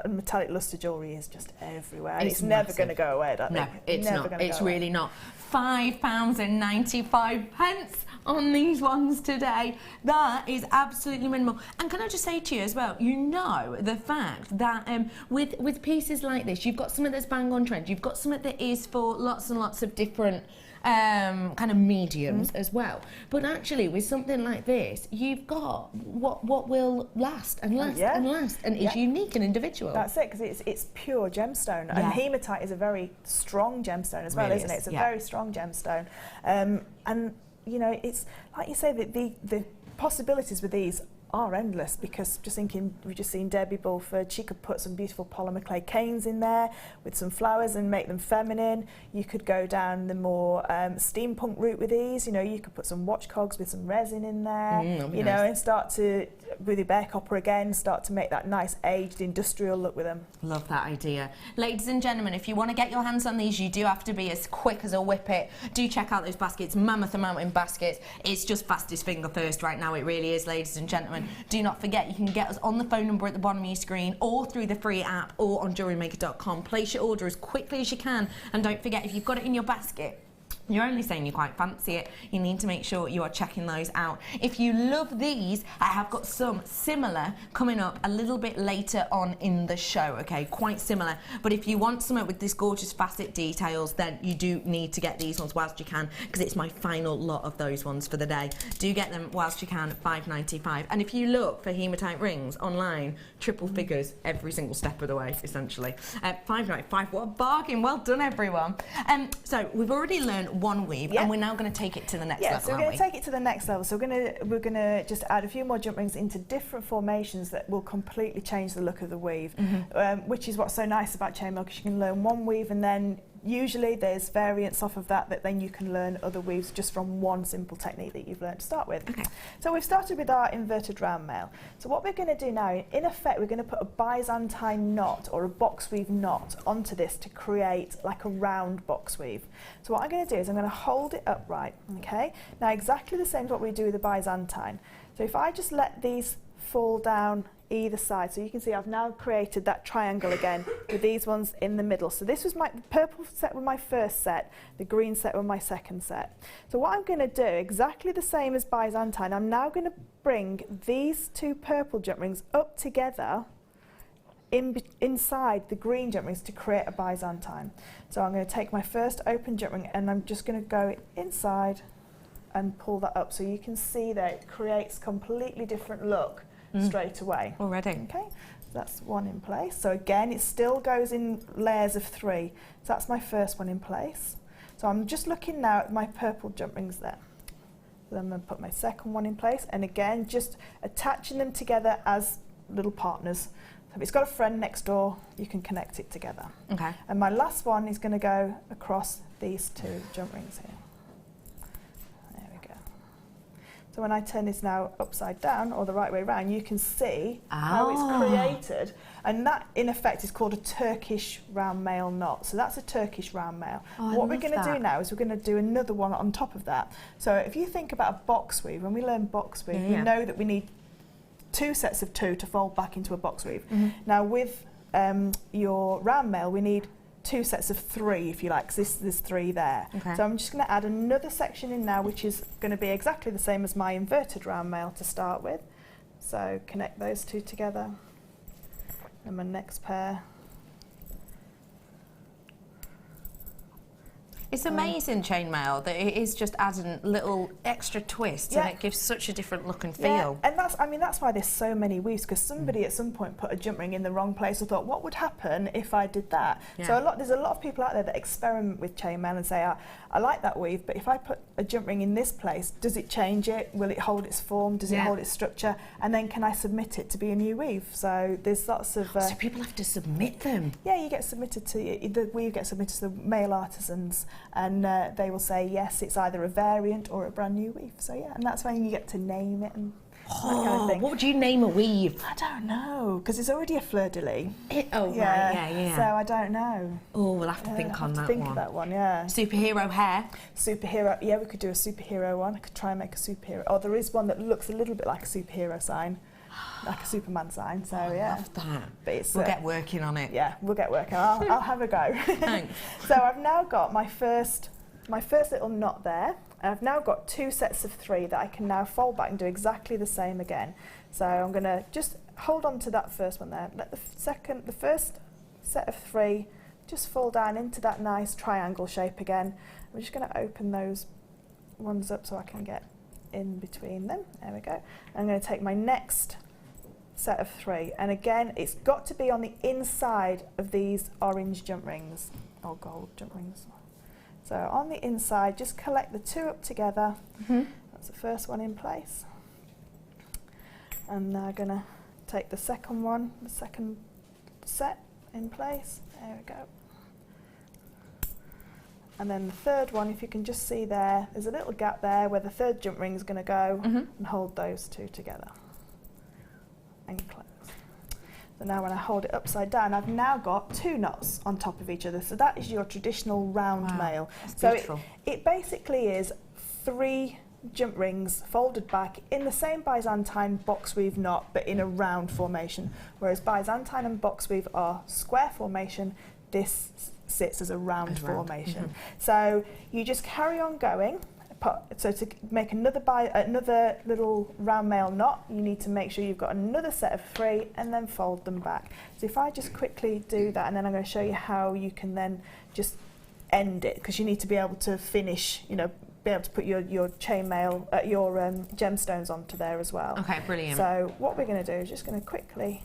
And metallic lustre jewellery is just everywhere, and it's never going to go away, I don't think. No, it's not. It's really not. £5.95 on these ones today. That is absolutely minimal. And can I just say to you as well, the fact that with pieces like this, you've got something that's bang on trend, you've got something that is for lots and lots of different kind of mediums as well. But actually, with something like this, you've got what will last and last and last, and is unique and individual. That's it, because it's pure gemstone, and hematite is a very strong gemstone as well, isn't it? It's a very strong gemstone, and it's like you say, that the possibilities with these are endless, because we've just seen Debbie Bulford, she could put some beautiful polymer clay canes in there with some flowers and make them feminine. You could go down the more steampunk route with these, you could put some watch cogs with some resin in there, nice. And start to, with your bear copper again, start to make that nice aged industrial look with them. Love that idea. Ladies and gentlemen, if you want to get your hands on these, you do have to be as quick as a whippet. Do check out those baskets, mammoth amount in baskets. It's just fastest finger first right now, it really is, ladies and gentlemen. Do not forget, you can get us on the phone number at the bottom of your screen, or through the free app, or on jewellerymaker.com. Place your order as quickly as you can, and don't forget, if you've got it in your basket, You're only saying you quite fancy it. You need to make sure you are checking those out. If you love these, I have got some similar coming up a little bit later on in the show, okay? Quite similar. But if you want something with this gorgeous facet details, then you do need to get these ones whilst you can, because it's my final lot of those ones for the day. Do get them whilst you can, $5.95. And if you look for hematite rings online, triple figures every single step of the way, essentially. $5.95, what a bargain. Well done, everyone. So we've already learned one weave, and we're now going to take it to the next level. So we're going to take it to the next level. So we're going to just add a few more jump rings into different formations that will completely change the look of the weave, which is what's so nice about chainmail, because you can learn one weave and then usually there's variants off of that then you can learn other weaves just from one simple technique that you've learned to start with. Okay. So we've started with our inverted round mail. So what we're going to do now, in effect, we're going to put a Byzantine knot or a box weave knot onto this to create like a round box weave. So what I'm going to do is I'm going to hold it upright, okay? Now exactly the same as what we do with the Byzantine. So if I just let these fall down either side, so you can see I've now created that triangle again with these ones in the middle. So this was my purple set with my first set, the green set with my second set. So what I'm going to do, exactly the same as Byzantine, I'm now going to bring these two purple jump rings up together inside the green jump rings to create a Byzantine. So I'm going to take my first open jump ring and I'm just going to go inside and pull that up, so you can see that it creates completely different look straight away. Already. Okay, so that's one in place. So again, it still goes in layers of 3. So that's my first one in place. So I'm just looking now at my purple jump rings there. Then I'm going to put my second one in place, and again, just attaching them together as little partners. So if it's got a friend next door, you can connect it together. Okay. And my last one is going to go across these two jump rings here. So when I turn this now upside down, or the right way around, you can see how it's created. And that, in effect, is called a Turkish round mail knot. So that's a Turkish round mail. What we're going to do now is we're going to do another one on top of that. So if you think about a box weave, when we learn box weave, we know that we need 2 sets of 2 to fold back into a box weave. Now with your round mail, we need 2 sets of 3, if you like, because there's 3 there. Okay. So I'm just going to add another section in now, which is going to be exactly the same as my inverted round mail to start with. So connect those 2 together, and my next pair. It's amazing chainmail that it is just adding little extra twists, and it gives such a different look and feel. And that's why there's so many weaves, because somebody at some point put a jump ring in the wrong place and thought, what would happen if I did that? So there's a lot of people out there that experiment with chainmail and say, I like that weave, but if I put a jump ring in this place, does it change it? Will it hold its form? Does it hold its structure? And then can I submit it to be a new weave? So there's lots of... so people have to submit them? Yeah, you get submitted to... The weave gets submitted to the male artisans, and they will say, yes, it's either a variant or a brand new weave. So yeah, and that's when you get to name it and that kind of thing. What would you name a weave? I don't know, because it's already a fleur-de-lis. Right, yeah. So I don't know. Oh, we'll have to think on that one. Think of that one, yeah. Superhero hair? Superhero, yeah, we could do a superhero one. I could try and make a superhero. Oh, there is one that looks a little bit like a superhero sign. Like a Superman sign, so yeah. I love that. But it's, we'll get working on it. Yeah, we'll get working. I'll have a go. Thanks. So I've now got my first little knot there, and I've now got 2 sets of 3 that I can now fold back and do exactly the same again. So I'm going to just hold on to that first one there. Let the first set of 3 just fall down into that nice triangle shape again. I'm just going to open those ones up so I can get in between them. There we go. I'm going to take my next set of 3, and again it's got to be on the inside of these orange jump rings, or gold jump rings. So on the inside, just collect the 2 up together. That's the first one in place, and now I'm going to take the second one, the second set in place. There we go. And then the third one, if you can just see there's a little gap there where the third jump ring is going to go, and hold those 2 together and close. So now when I hold it upside down, I've now got 2 knots on top of each other. So that is your traditional round mail. So it basically is 3 jump rings folded back in the same Byzantine box weave knot, but in a round formation. Whereas Byzantine and box weave are square formation, this sits as a round formation. So you just carry on going. So to make another little round male knot, you need to make sure you've got another set of 3 and then fold them back. So if I just quickly do that, and then I'm going to show you how you can then just end it, because you need to be able to finish, you know, be able to put your chainmail, your gemstones onto there as well. Okay, brilliant. So what we're going to do is just going to quickly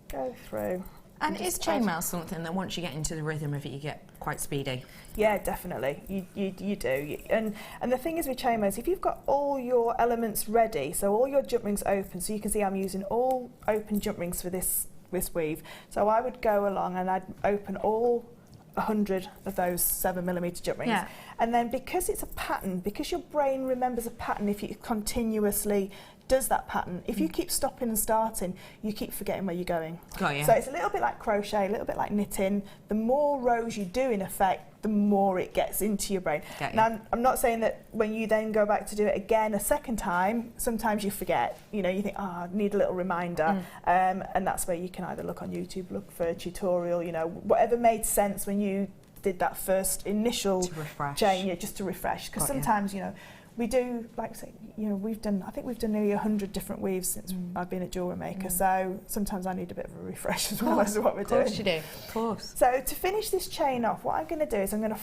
go through. And is chainmail something that once you get into the rhythm of it, you get quite speedy? Yeah, definitely. You do. And the thing is with chainmails, if you've got all your elements ready, so all your jump rings open, so you can see I'm using all open jump rings for this weave. So I would go along and I'd open all 100 of those 7mm jump rings. Yeah. And then because it's a pattern, because your brain remembers a pattern if you continuously does that pattern, if you keep stopping and starting, you keep forgetting where you're going. Got you. So it's a little bit like crochet, a little bit like knitting. The more rows you do, in effect, the more it gets into your brain. Now, I'm not saying that when you then go back to do it again a second time, sometimes you forget. You know, you think, I need a little reminder. And that's where you can either look on YouTube, look for a tutorial, you know, whatever made sense when you did that first initial chain, yeah, just to refresh. Because sometimes, you know, we do, like say, you know, I think we've done nearly 100 different weaves since I've been at Jewellery Maker, so sometimes I need a bit of a refresh as well as what we're doing. Of course you do, of course. So to finish this chain off, what I'm going to do is I'm going to,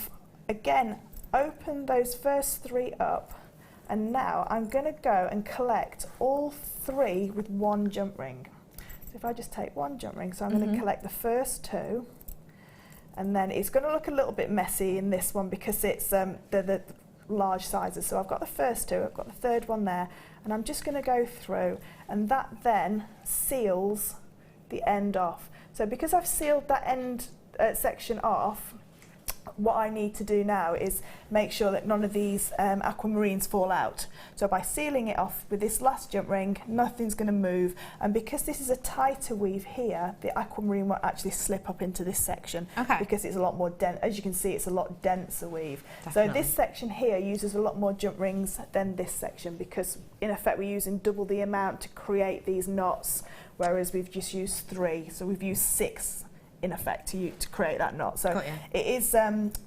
again, open those first 3 up, and now I'm going to go and collect all 3 with 1 jump ring. So if I just take 1 jump ring, so I'm going to collect the first 2, and then it's going to look a little bit messy in this one because it's the large sizes. So I've got the first 2, I've got the third one there, and I'm just going to go through, and that then seals the end off. So because I've sealed that end section off, what I need to do now is make sure that none of these aquamarines fall out. So by sealing it off with this last jump ring, nothing's going to move, and because this is a tighter weave here, the aquamarine won't actually slip up into this section, because it's a lot more dense. As you can see, it's a lot denser weave. Definitely. So this section here uses a lot more jump rings than this section, because in effect we're using double the amount to create these knots, whereas we've just used 3, so we've used 6 in effect to create that knot. So it is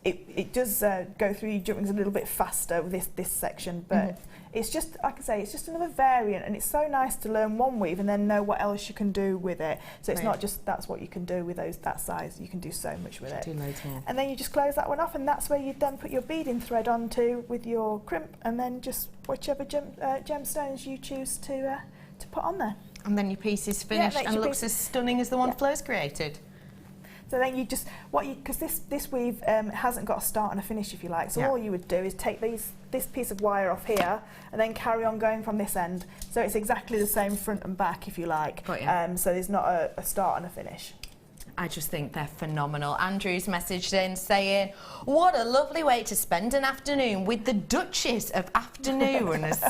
it does go through your jump rings a little bit faster with this section, but it's just, like I say, it's just another variant, and it's so nice to learn one weave and then know what else you can do with it. So it's not just that's what you can do with that size, you can do so much with it. Do loads more. And then you just close that one off, and that's where you then put your beading thread onto with your crimp, and then just whichever gemstones you choose to put on there. And then your piece is finished and looks as stunning as the one Fleur's created. So then you just, because this weave hasn't got a start and a finish, if you like, so all you would do is take this piece of wire off here and then carry on going from this end. So it's exactly the same front and back, if you like. So there's not a start and a finish. I just think they're phenomenal. Andrew's messaged in saying, what a lovely way to spend an afternoon with the Duchess of Afternoons.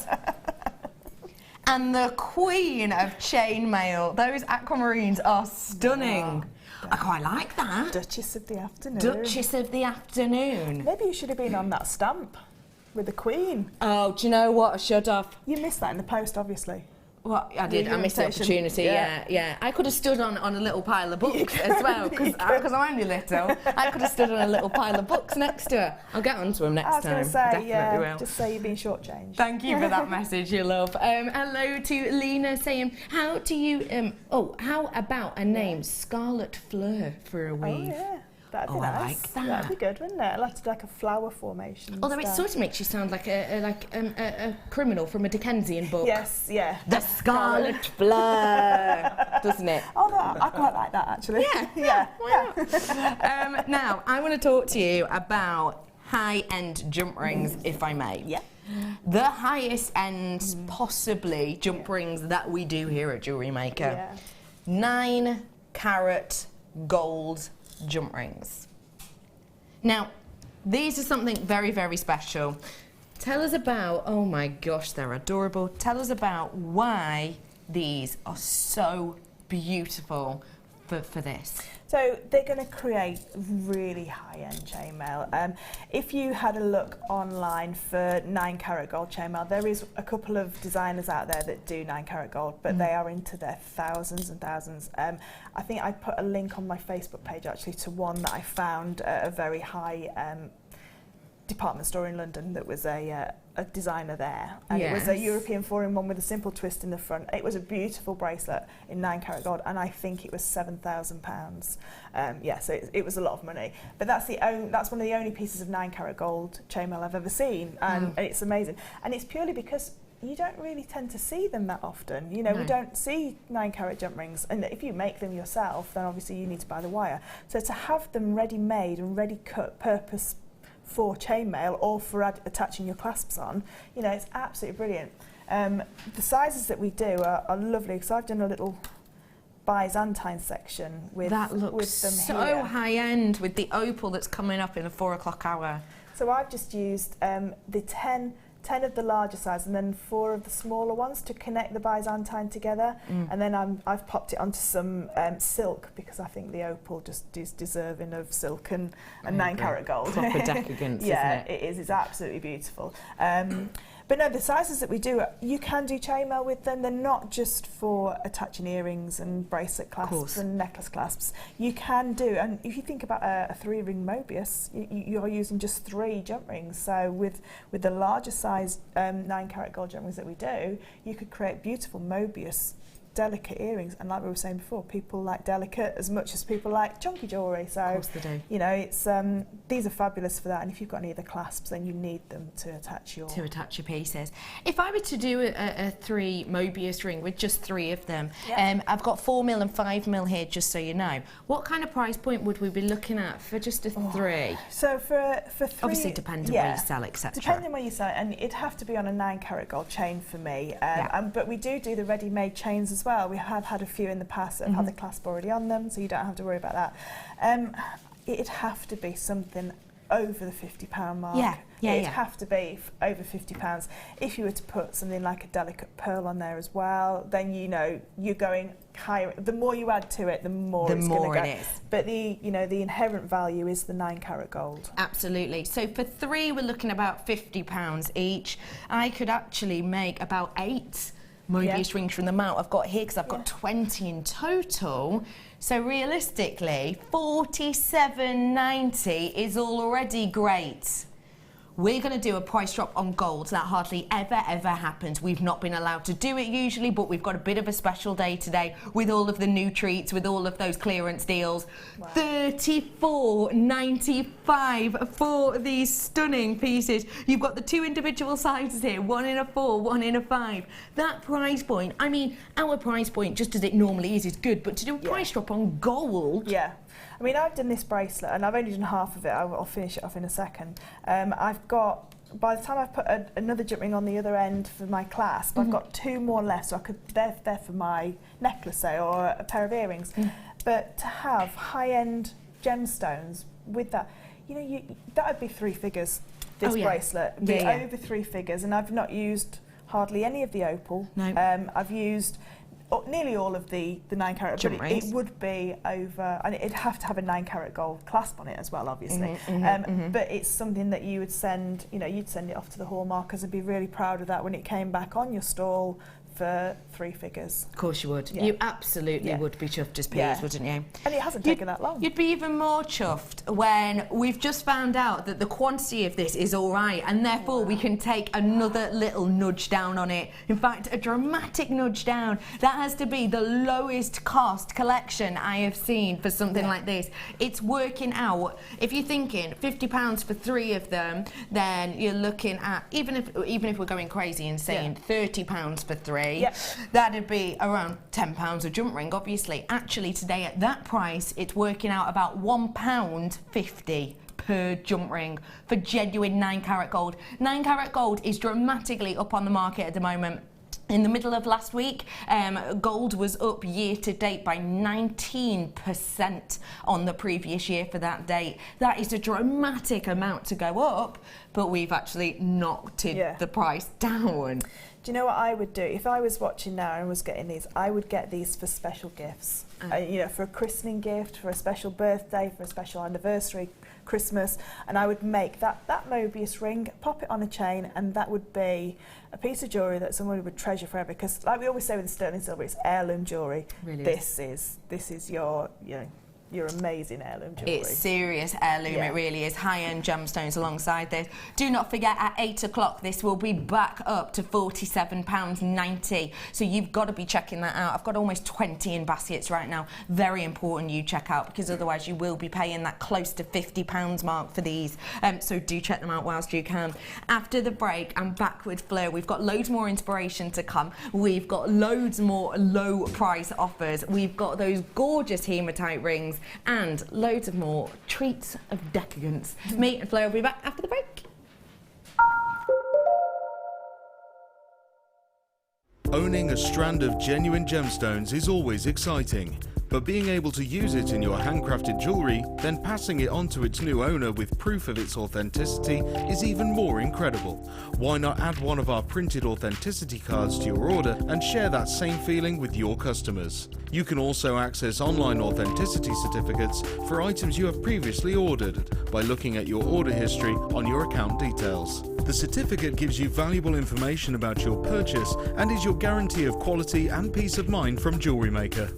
And the Queen of Chainmail. Those aquamarines are stunning. I quite like that. Duchess of the Afternoon. Duchess of the Afternoon. Maybe you should have been on that stamp with the Queen. Oh, do you know what? I should have. You missed that in the post, obviously. Well, I did. I missed the opportunity. Yeah. I could have stood on a little pile of books as well, because I'm only little. I could have stood on a little pile of books next to her. I'll get onto them next time. I was going to say, Definitely will. Just say you've been shortchanged. Thank you for that message, you love. Hello to Lena saying, how do you? How about a name, Scarlet Fleur, for a weave? Oh yeah. That'd be nice. I like that. That'd be good, wouldn't it? I'd like to do like a flower formation. Although it sort of makes you sound like a criminal from a Dickensian book. Yes, yeah. The Scarlet Fleur, doesn't it? Oh, no, I quite like that actually. Yeah. Now, I want to talk to you about high-end jump rings, if I may. Yeah. The highest end, possibly, jump rings that we do here at Jewellery Maker. Yeah. 9-carat gold jump rings. Now, these are something very, very special. Tell us about, oh my gosh, they're adorable. Tell us about why these are so beautiful for this. So they're going to create really high-end chainmail. If you had a look online for 9 carat gold chainmail, there is a couple of designers out there that do 9 carat gold, but they are into their thousands and thousands. I think I put a link on my Facebook page actually to one that I found at a very high department store in London that was a designer there, and it was a European 4-in-1 with a simple twist in the front. It was a beautiful bracelet in 9 carat gold, and I think it was £7,000. So it was a lot of money. But that's one of the only pieces of 9 carat gold chainmail I've ever seen, and it's amazing. And it's purely because you don't really tend to see them that often. You know, we don't see 9 carat jump rings, and if you make them yourself, then obviously you need to buy the wire. So to have them ready made and ready cut, purpose for chainmail or for attaching your clasps on, you know, it's absolutely brilliant. The sizes that we do are lovely, because I've done a little Byzantine section with them. That looks so high end with the opal that's coming up in the 4 o'clock hour. So I've just used the 10 of the larger size and then 4 of the smaller ones to connect the Byzantine together, and then I've popped it onto some silk, because I think the opal just is deserving of silk and 9 carat gold. Proper decadence, isn't it? It is. It's absolutely beautiful. But no, the sizes that we do, you can do chainmail with them. They're not just for attaching earrings and bracelet clasps and necklace clasps. You can do, and if you think about a 3-ring Mobius, you're using just 3 jump rings. So with the larger size 9 carat gold jump rings that we do, you could create beautiful Mobius delicate earrings, and like we were saying before, people like delicate as much as people like chunky jewellery. So, of course they do. You know, it's these are fabulous for that. And if you've got any of the clasps, then you need them to attach your pieces. If I were to do a 3 Mobius ring with just 3 of them, I've got 4mm and 5mm here, just so you know. What kind of price point would we be looking at for just a 3? So for 3, obviously depending where you sell, etc. Depending where you sell it, and it'd have to be on a 9 carat gold chain for me. But we do the ready-made chains as well. We have had a few in the past that have had the clasp already on them, so you don't have to worry about that. It'd have to be something over the £50 mark. It'd have to be over £50. If you were to put something like a delicate pearl on there as well, then you know you're going higher. The more you add to it, the more it's going to go. It is. But the inherent value is the 9 carat gold. Absolutely. So for 3, we're looking about £50 each. I could actually make about 8 Mobius rings from the amount I've got here, because I've got 20 in total. So realistically, $47.90 is already great. We're going to do a price drop on gold. That hardly ever happens. We've not been allowed to do it usually, but we've got a bit of a special day today with all of the new treats, with all of those clearance deals. Wow. $34.95 for these stunning pieces. You've got the 2 individual sizes here, 1 in a 4, 1 in a 5. That price point, I mean, our price point, just as it normally is good, but to do a price drop on gold... I mean, I've done this bracelet, and I've only done half of it. I'll finish it off in a second. I've got, by the time I've put another jump ring on the other end for my clasp, I've got 2 more left, so they're for my necklace, say, or a pair of earrings. But to have high-end gemstones with that, you know, that would be 3 figures. This bracelet would be over 3 figures, and I've not used hardly any of the opal. No. I've used nearly all of the 9 carat, but it would be over, and it'd have to have a 9 carat gold clasp on it as well, obviously. But it's something that you would send, you know, you'd send it off to the hallmarkers and be really proud of that when it came back on your stall for 3 figures. Of course you would. You absolutely would be chuffed as peas, wouldn't you? And it hasn't taken that long. You'd be even more chuffed when we've just found out that the quantity of this is all right, and therefore we can take another little nudge down on it. In fact, a dramatic nudge down. That has to be the lowest cost collection I have seen for something like this. It's working out. If you're thinking £50 for 3 of them, then you're looking at, even if we're going crazy and saying £30 for 3, that'd be around £10 a jump ring, obviously. Actually, today at that price, it's working out about £1.50 per jump ring for genuine 9 carat gold. 9 carat gold is dramatically up on the market at the moment. In the middle of last week, gold was up year to date by 19% on the previous year for that date. That is a dramatic amount to go up, but we've actually knocked the price down. Do you know what I would do? If I was watching now and was getting these, I would get these for special gifts. You know, for a christening gift, for a special birthday, for a special anniversary, Christmas, and I would make that Mobius ring, pop it on a chain, and that would be a piece of jewellery that someone would treasure forever. Because, like we always say with the sterling silver, it's heirloom jewellery. Really this is your, you know, your amazing heirloom jewellery. It's serious heirloom, Yeah. it really is. High-end gemstones alongside this. Do not forget, at 8 o'clock, this will be back up to £47.90. So you've got to be checking that out. I've got almost 20 in baskets right now. Very important you check out, because otherwise you will be paying that close to £50 mark for these. So do check them out whilst you can. After the break, I'm back with Fleur. We've got loads more inspiration to come. We've got loads more low price offers. We've got those gorgeous hematite rings, and loads of more treats of decadence. Me and Fleur will be back after the break. Owning a strand of genuine gemstones is always exciting, but being able to use it in your handcrafted jewellery, then passing it on to its new owner with proof of its authenticity is even more incredible. Why not add one of our printed authenticity cards to your order and share that same feeling with your customers? You can also access online authenticity certificates for items you have previously ordered by looking at your order history on your account details. The certificate gives you valuable information about your purchase and is your guarantee of quality and peace of mind from Jewellery Maker.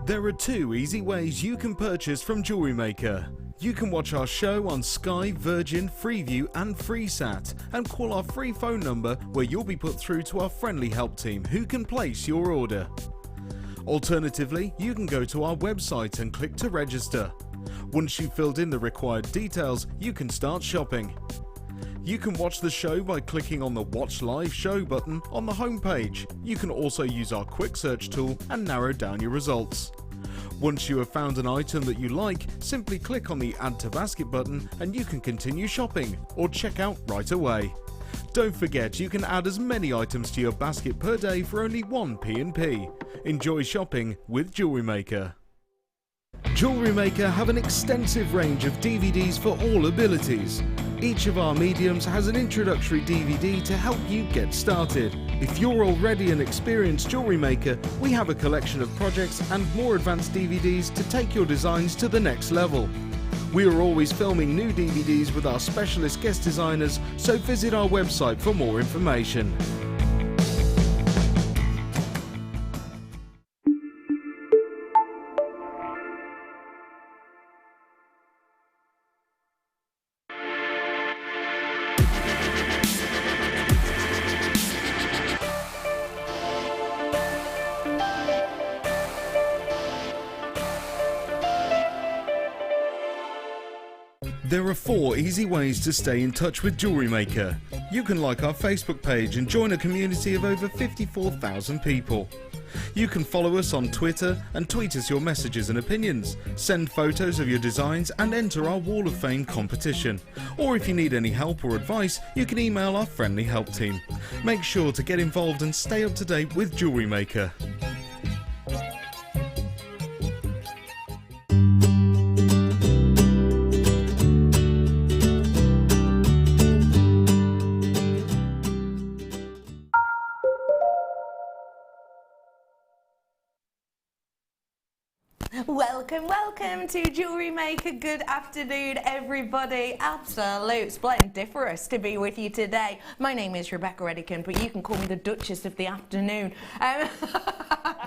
There are two easy ways you can purchase from Jewellery Maker. You can watch our show on Sky, Virgin, Freeview and FreeSat and call our free phone number where you'll be put through to our friendly help team who can place your order. Alternatively, you can go to our website and click to register. Once you've filled in the required details, you can start shopping. You can watch the show by clicking on the Watch Live Show button on the homepage. You can also use our quick search tool and narrow down your results. Once you have found an item that you like, simply click on the Add to Basket button and you can continue shopping or check out right away. Don't forget, you can add as many items to your basket per day for only 1 P&P. Enjoy shopping with Jewellery Maker. Jewellery Maker have an extensive range of DVDs for all abilities. Each of our mediums has an introductory DVD to help you get started. If you're already an experienced jewellery maker, we have a collection of projects and more advanced DVDs to take your designs to the next level. We are always filming new DVDs with our specialist guest designers, so visit our website for more information. There are 4 easy ways to stay in touch with Jewellery Maker. You can like our Facebook page and join a community of over 54,000 people. You can follow us on Twitter and tweet us your messages and opinions, send photos of your designs and enter our Wall of Fame competition. Or if you need any help or advice, you can email our friendly help team. Make sure to get involved and stay up to date with Jewellery Maker. Welcome to Jewellery Maker. Good afternoon, everybody. Absolute splendiferous to be with you today. My name is Rebecca Redican, but you can call me the Duchess of the Afternoon. I'm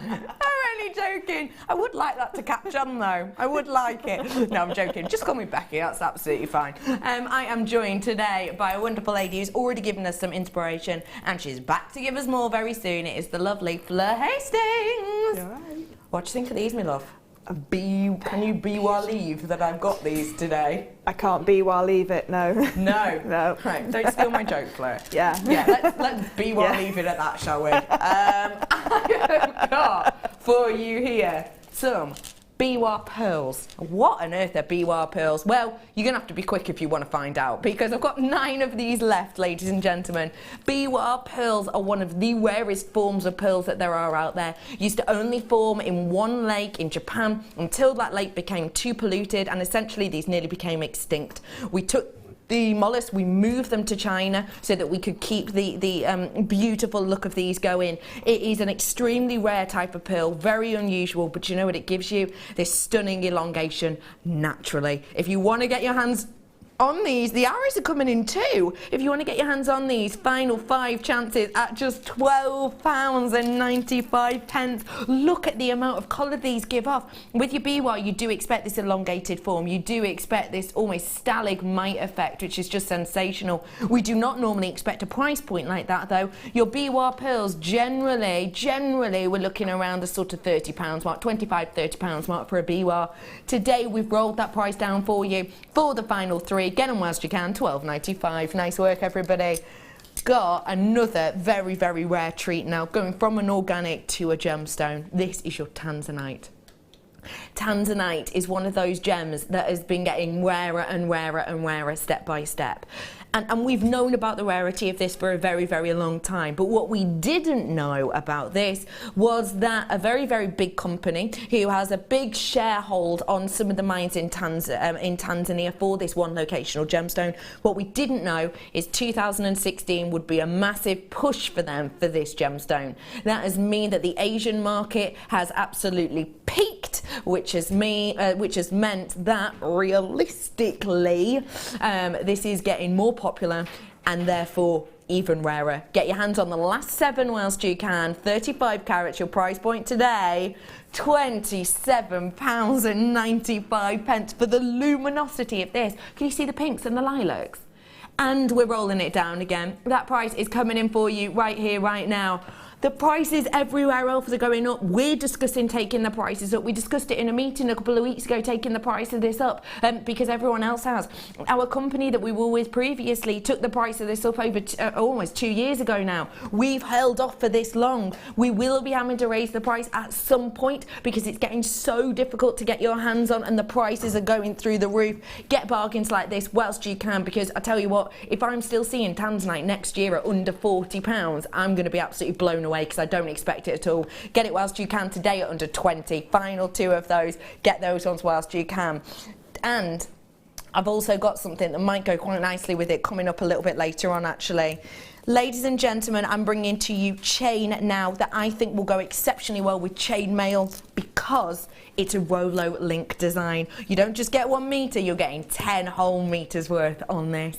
only joking. I would like that to catch on, though. I would like it. No, I'm joking. Just call me Becky. That's absolutely fine. I am joined today by a wonderful lady who's already given us some inspiration, and she's back to give us more very soon. It is the lovely Fleur Hastings. You're right. What do you think of these, my love? Can you believe that I've got these today? I can't be while leave it, no. No. No. Right, don't steal my joke, Fleur. Yeah. Yeah, let's be while leave it at that, shall we? I've got for you here some biwa pearls. What on earth are biwa pearls? Well, you're going to have to be quick if you want to find out, because I've got 9 of these left, ladies and gentlemen. Biwa pearls are one of the rarest forms of pearls that there are out there. Used to only form in one lake in Japan until that lake became too polluted, and essentially these nearly became extinct. We took the mollusks, we moved them to China so that we could keep the beautiful look of these going. It is an extremely rare type of pearl, very unusual, but you know what it gives you? This stunning elongation naturally. If you want to get your hands on these, the arrows are coming in too. If you want to get your hands on these, final 5 chances at just £12.95. Look at the amount of colour these give off. With your biwa, you do expect this elongated form. You do expect this almost stalagmite effect, which is just sensational. We do not normally expect a price point like that though. Your biwa pearls generally we're looking around the sort of £30 mark, £25, £30 mark for a biwa. Today we've rolled that price down for you for the final 3. Get them whilst you can, £12.95. Nice work, everybody. Got another very, very rare treat now, going from an organic to a gemstone. This is your Tanzanite. Tanzanite is one of those gems that has been getting rarer and rarer and rarer step by step. And we've known about the rarity of this for a very, very long time. But what we didn't know about this was that a very, very big company who has a big sharehold on some of the mines in Tanzania for this one locational gemstone, what we didn't know is 2016 would be a massive push for them for this gemstone. That has meant that the Asian market has absolutely peaked, which has meant that realistically this is getting more popular and therefore even rarer. Get your hands on the last 7 whilst you can. 35 carats, your price point today. £27.95 for the luminosity of this. Can you see the pinks and the lilacs? And we're rolling it down again. That price is coming in for you right here, right now. The prices everywhere else are going up. We're discussing taking the prices up. We discussed it in a meeting a couple of weeks ago, taking the price of this up because everyone else has. Our company that we were with previously took the price of this up over almost 2 years ago now. We've held off for this long. We will be having to raise the price at some point because it's getting so difficult to get your hands on and the prices are going through the roof. Get bargains like this whilst you can, because I tell you what, if I'm still seeing Tanzanite next year at under £40, I'm going to be absolutely blown away because I don't expect it at all. Get it whilst you can today at under 20. Final 2 of those. Get those ones whilst you can. And I've also got something that might go quite nicely with it coming up a little bit later on actually. Ladies and gentlemen, I'm bringing to you chain now that I think will go exceptionally well with chainmail because it's a Rolo link design. You don't just get 1 metre, you're getting 10 whole metres worth on this.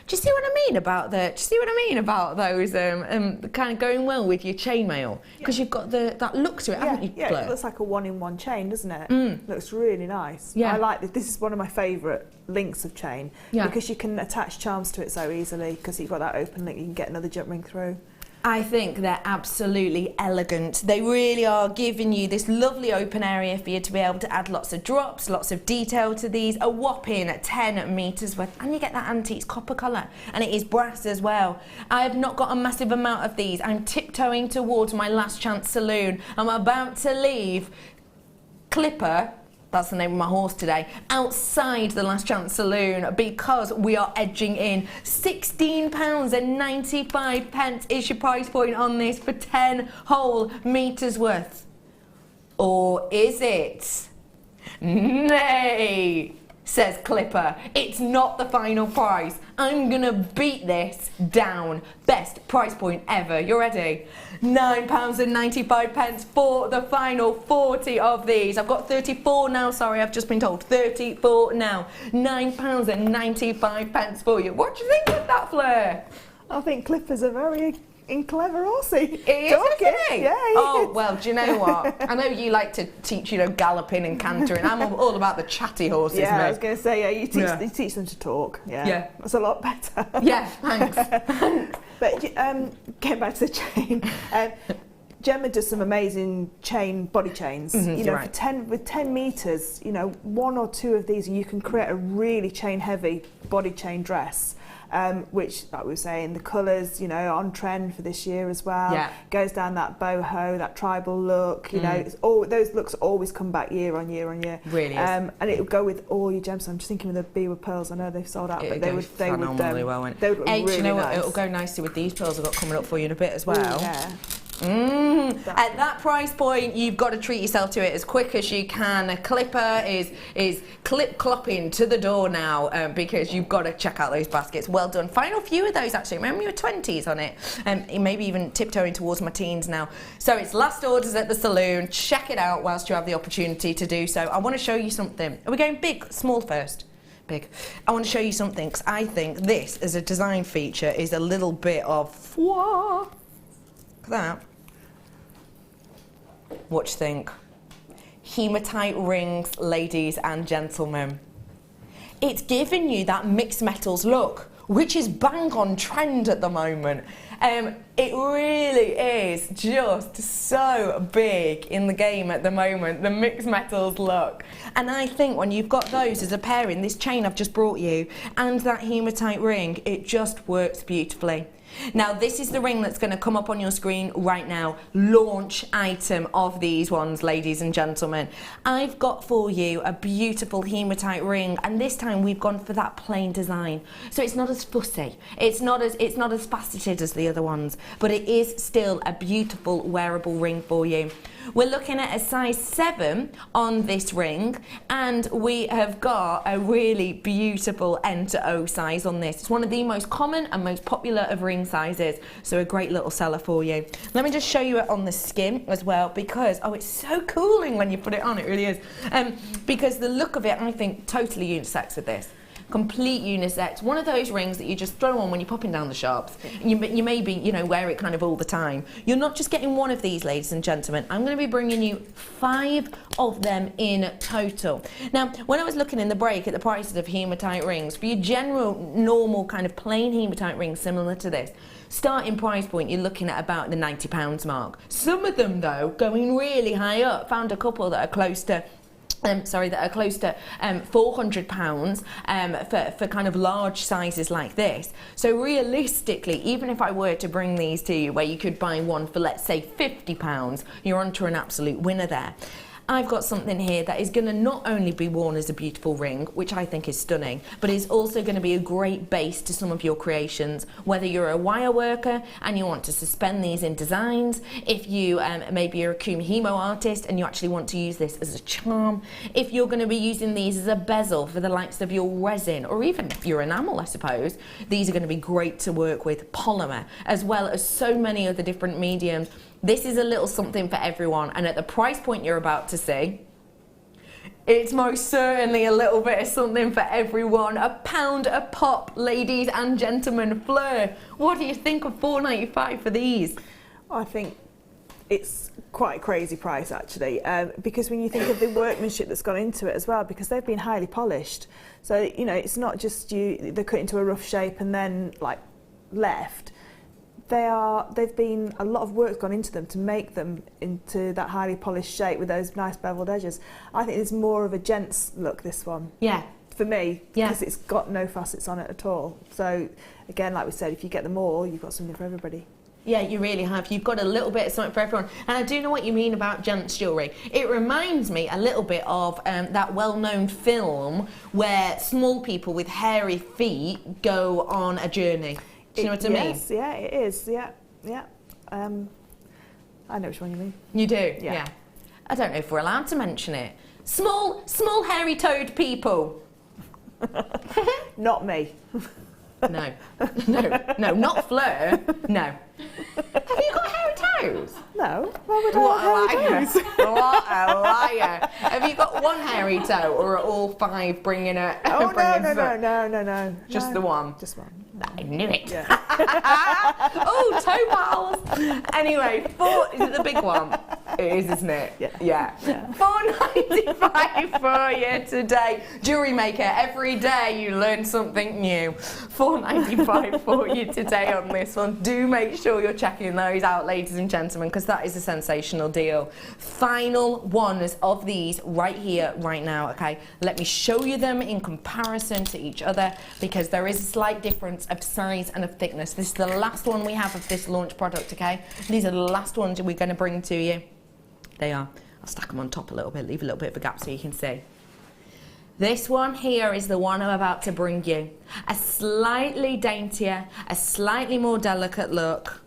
Do you see what I mean about that? Do you see what I mean about those kind of going well with your chainmail? Because you've got that look to it, haven't you, Fleur? Yeah, it looks like a 1-in-1 chain, doesn't it? Looks really nice. Yeah. I like this. This is one of my favourite links of chain because you can attach charms to it so easily because you've got that open link, you can get another jump ring through. I think they're absolutely elegant. They really are giving you this lovely open area for you to be able to add lots of drops, lots of detail to these, a whopping 10 metres worth, and you get that antique copper colour, and it is brass as well. I have not got a massive amount of these. I'm tiptoeing towards my last chance saloon. I'm about to leave Clipper, that's the name of my horse today, outside the Last Chance Saloon because we are edging in. £16.95 is your price point on this for 10 whole metres worth. Or is it? Nay, says Clipper. It's not the final price. I'm gonna beat this down. Best price point ever. You ready? £9.95 for the final 40 of these. I've got 34 now, sorry, I've just been told. 34 now. £9.95 for you. What do you think of that, Fleur? I think Clipper's a very clever horsey. He is, isn't he? Yeah, he oh, is. well, do you know what? I know you like to teach, galloping and cantering. I'm all about the chatty horses, Yeah, mate. I was going to say, you teach them to talk. Yeah. That's a lot better. Yeah, thanks. But getting back to the chain, Gemma does some amazing body chains. You know, right. with 10 meters, you know, 1 or 2 of these, you can create a really chain heavy body chain dress. Which, like we were saying, the colours, you know, on trend for this year as well. Yeah. Goes down that boho, that tribal look. You know, it's those looks always come back year on year on year. Really is. And it would go with all your gemstones. I'm just thinking with the bead pearls. I know they've sold out, but they would phenomenally well. They would look Hey, really you know nice. what? It'll go nicely with these pearls I've got coming up for you in a bit as well. Ooh, yeah. At that price point, you've got to treat yourself to it as quick as you can. A clipper is clip-clopping to the door now because you've got to check out those baskets. Well done. Final few of those, actually. Remember your 20s on it. Maybe even tiptoeing towards my teens now. So it's last orders at the saloon. Check it out whilst you have the opportunity to do so. I want to show you something. Are we going big, small first? Big. I want to show you something because I think this, as a design feature, is a little bit of... Look at that. What do you think? Hematite rings, ladies and gentlemen. It's giving you that mixed metals look, which is bang on trend at the moment. It really is just so big in the game at the moment, the mixed metals look. And I think when you've got those as a pairing, this chain I've just brought you, and that hematite ring, it just works beautifully. Now, this is the ring that's going to come up on your screen right now. Launch item of these ones, ladies and gentlemen. I've got for you a beautiful hematite ring, and this time we've gone for that plain design. So it's not as fussy. It's not as faceted as the other ones, but it is still a beautiful wearable ring for you. We're looking at a size 7 on this ring, and we have got a really beautiful N to O size on this. It's one of the most common and most popular of ring sizes, so a great little seller for you. Let me just show you it on the skin as well, because, oh, it's so cooling when you put it on, it really is. Because the look of it, I think, totally unisex with this. Complete unisex, one of those rings that you just throw on when you're popping down the shops. You maybe, you know, wear it kind of all the time. You're not just getting one of these, ladies and gentlemen. I'm going to be bringing you 5 of them in total. Now, when I was looking in the break at the prices of hematite rings, for your general, normal kind of plain hematite rings similar to this, starting price point, you're looking at about the £90 mark. Some of them, though, going really high up. Found a couple that are close to £400 for kind of large sizes like this. So realistically, even if I were to bring these to you where you could buy one for, let's say, £50, you're onto an absolute winner there. I've got something here that is going to not only be worn as a beautiful ring, which I think is stunning, but is also going to be a great base to some of your creations. Whether you're a wire worker and you want to suspend these in designs, if you maybe you're a kumihimo artist and you actually want to use this as a charm, if you're going to be using these as a bezel for the likes of your resin or even your enamel, I suppose, these are going to be great to work with polymer, as well as so many other different mediums. This is a little something for everyone, and at the price point you're about to see, it's most certainly a little bit of something for everyone. £1 a pop, ladies and gentlemen. Fleur, what do you think of £4.95 for these? I think it's quite a crazy price, actually, because when you think of the workmanship that's gone into it as well, because they've been highly polished. So, you know, it's not just they're cut into a rough shape and then, like, left. They've been a lot of work gone into them to make them into that highly polished shape with those nice beveled edges. I think it's more of a gents look, this one. Yeah. For me, yeah, because it's got no facets on it at all. So again, like we said, if you get them all, you've got something for everybody. Yeah, you really have. You've got a little bit of something for everyone. And I do know what you mean about gents jewellery. It reminds me a little bit of that well-known film where small people with hairy feet go on a journey. Do you know what I mean? Yes, yeah, it is. Yeah. I know which one you mean. You do? Yeah. I don't know if we're allowed to mention it. Small hairy-toed people. Not me. No, not Fleur. No. Have you got hairy toes? No. Why would I have hairy toes? What a liar. Have you got one hairy toe, or are all 5 bringing a... Oh, no. Just the one? Just one. I knew it. Yeah. Oh, toe pals. Anyway, is it the big one? It is, isn't it? Yeah. $4.95 for you today. Jewellery Maker, every day you learn something new. $4.95 for you today on this one. Do make sure you're checking those out, ladies and gentlemen, because that is a sensational deal. Final ones of these right here, right now, okay? Let me show you them in comparison to each other, because there is a slight difference of size and of thickness. This is the last one we have of this launch product, okay? These are the last ones we're going to bring to you. They are. I'll stack them on top a little bit, leave a little bit of a gap so you can see. This one here is the one I'm about to bring you. A slightly daintier, a slightly more delicate look.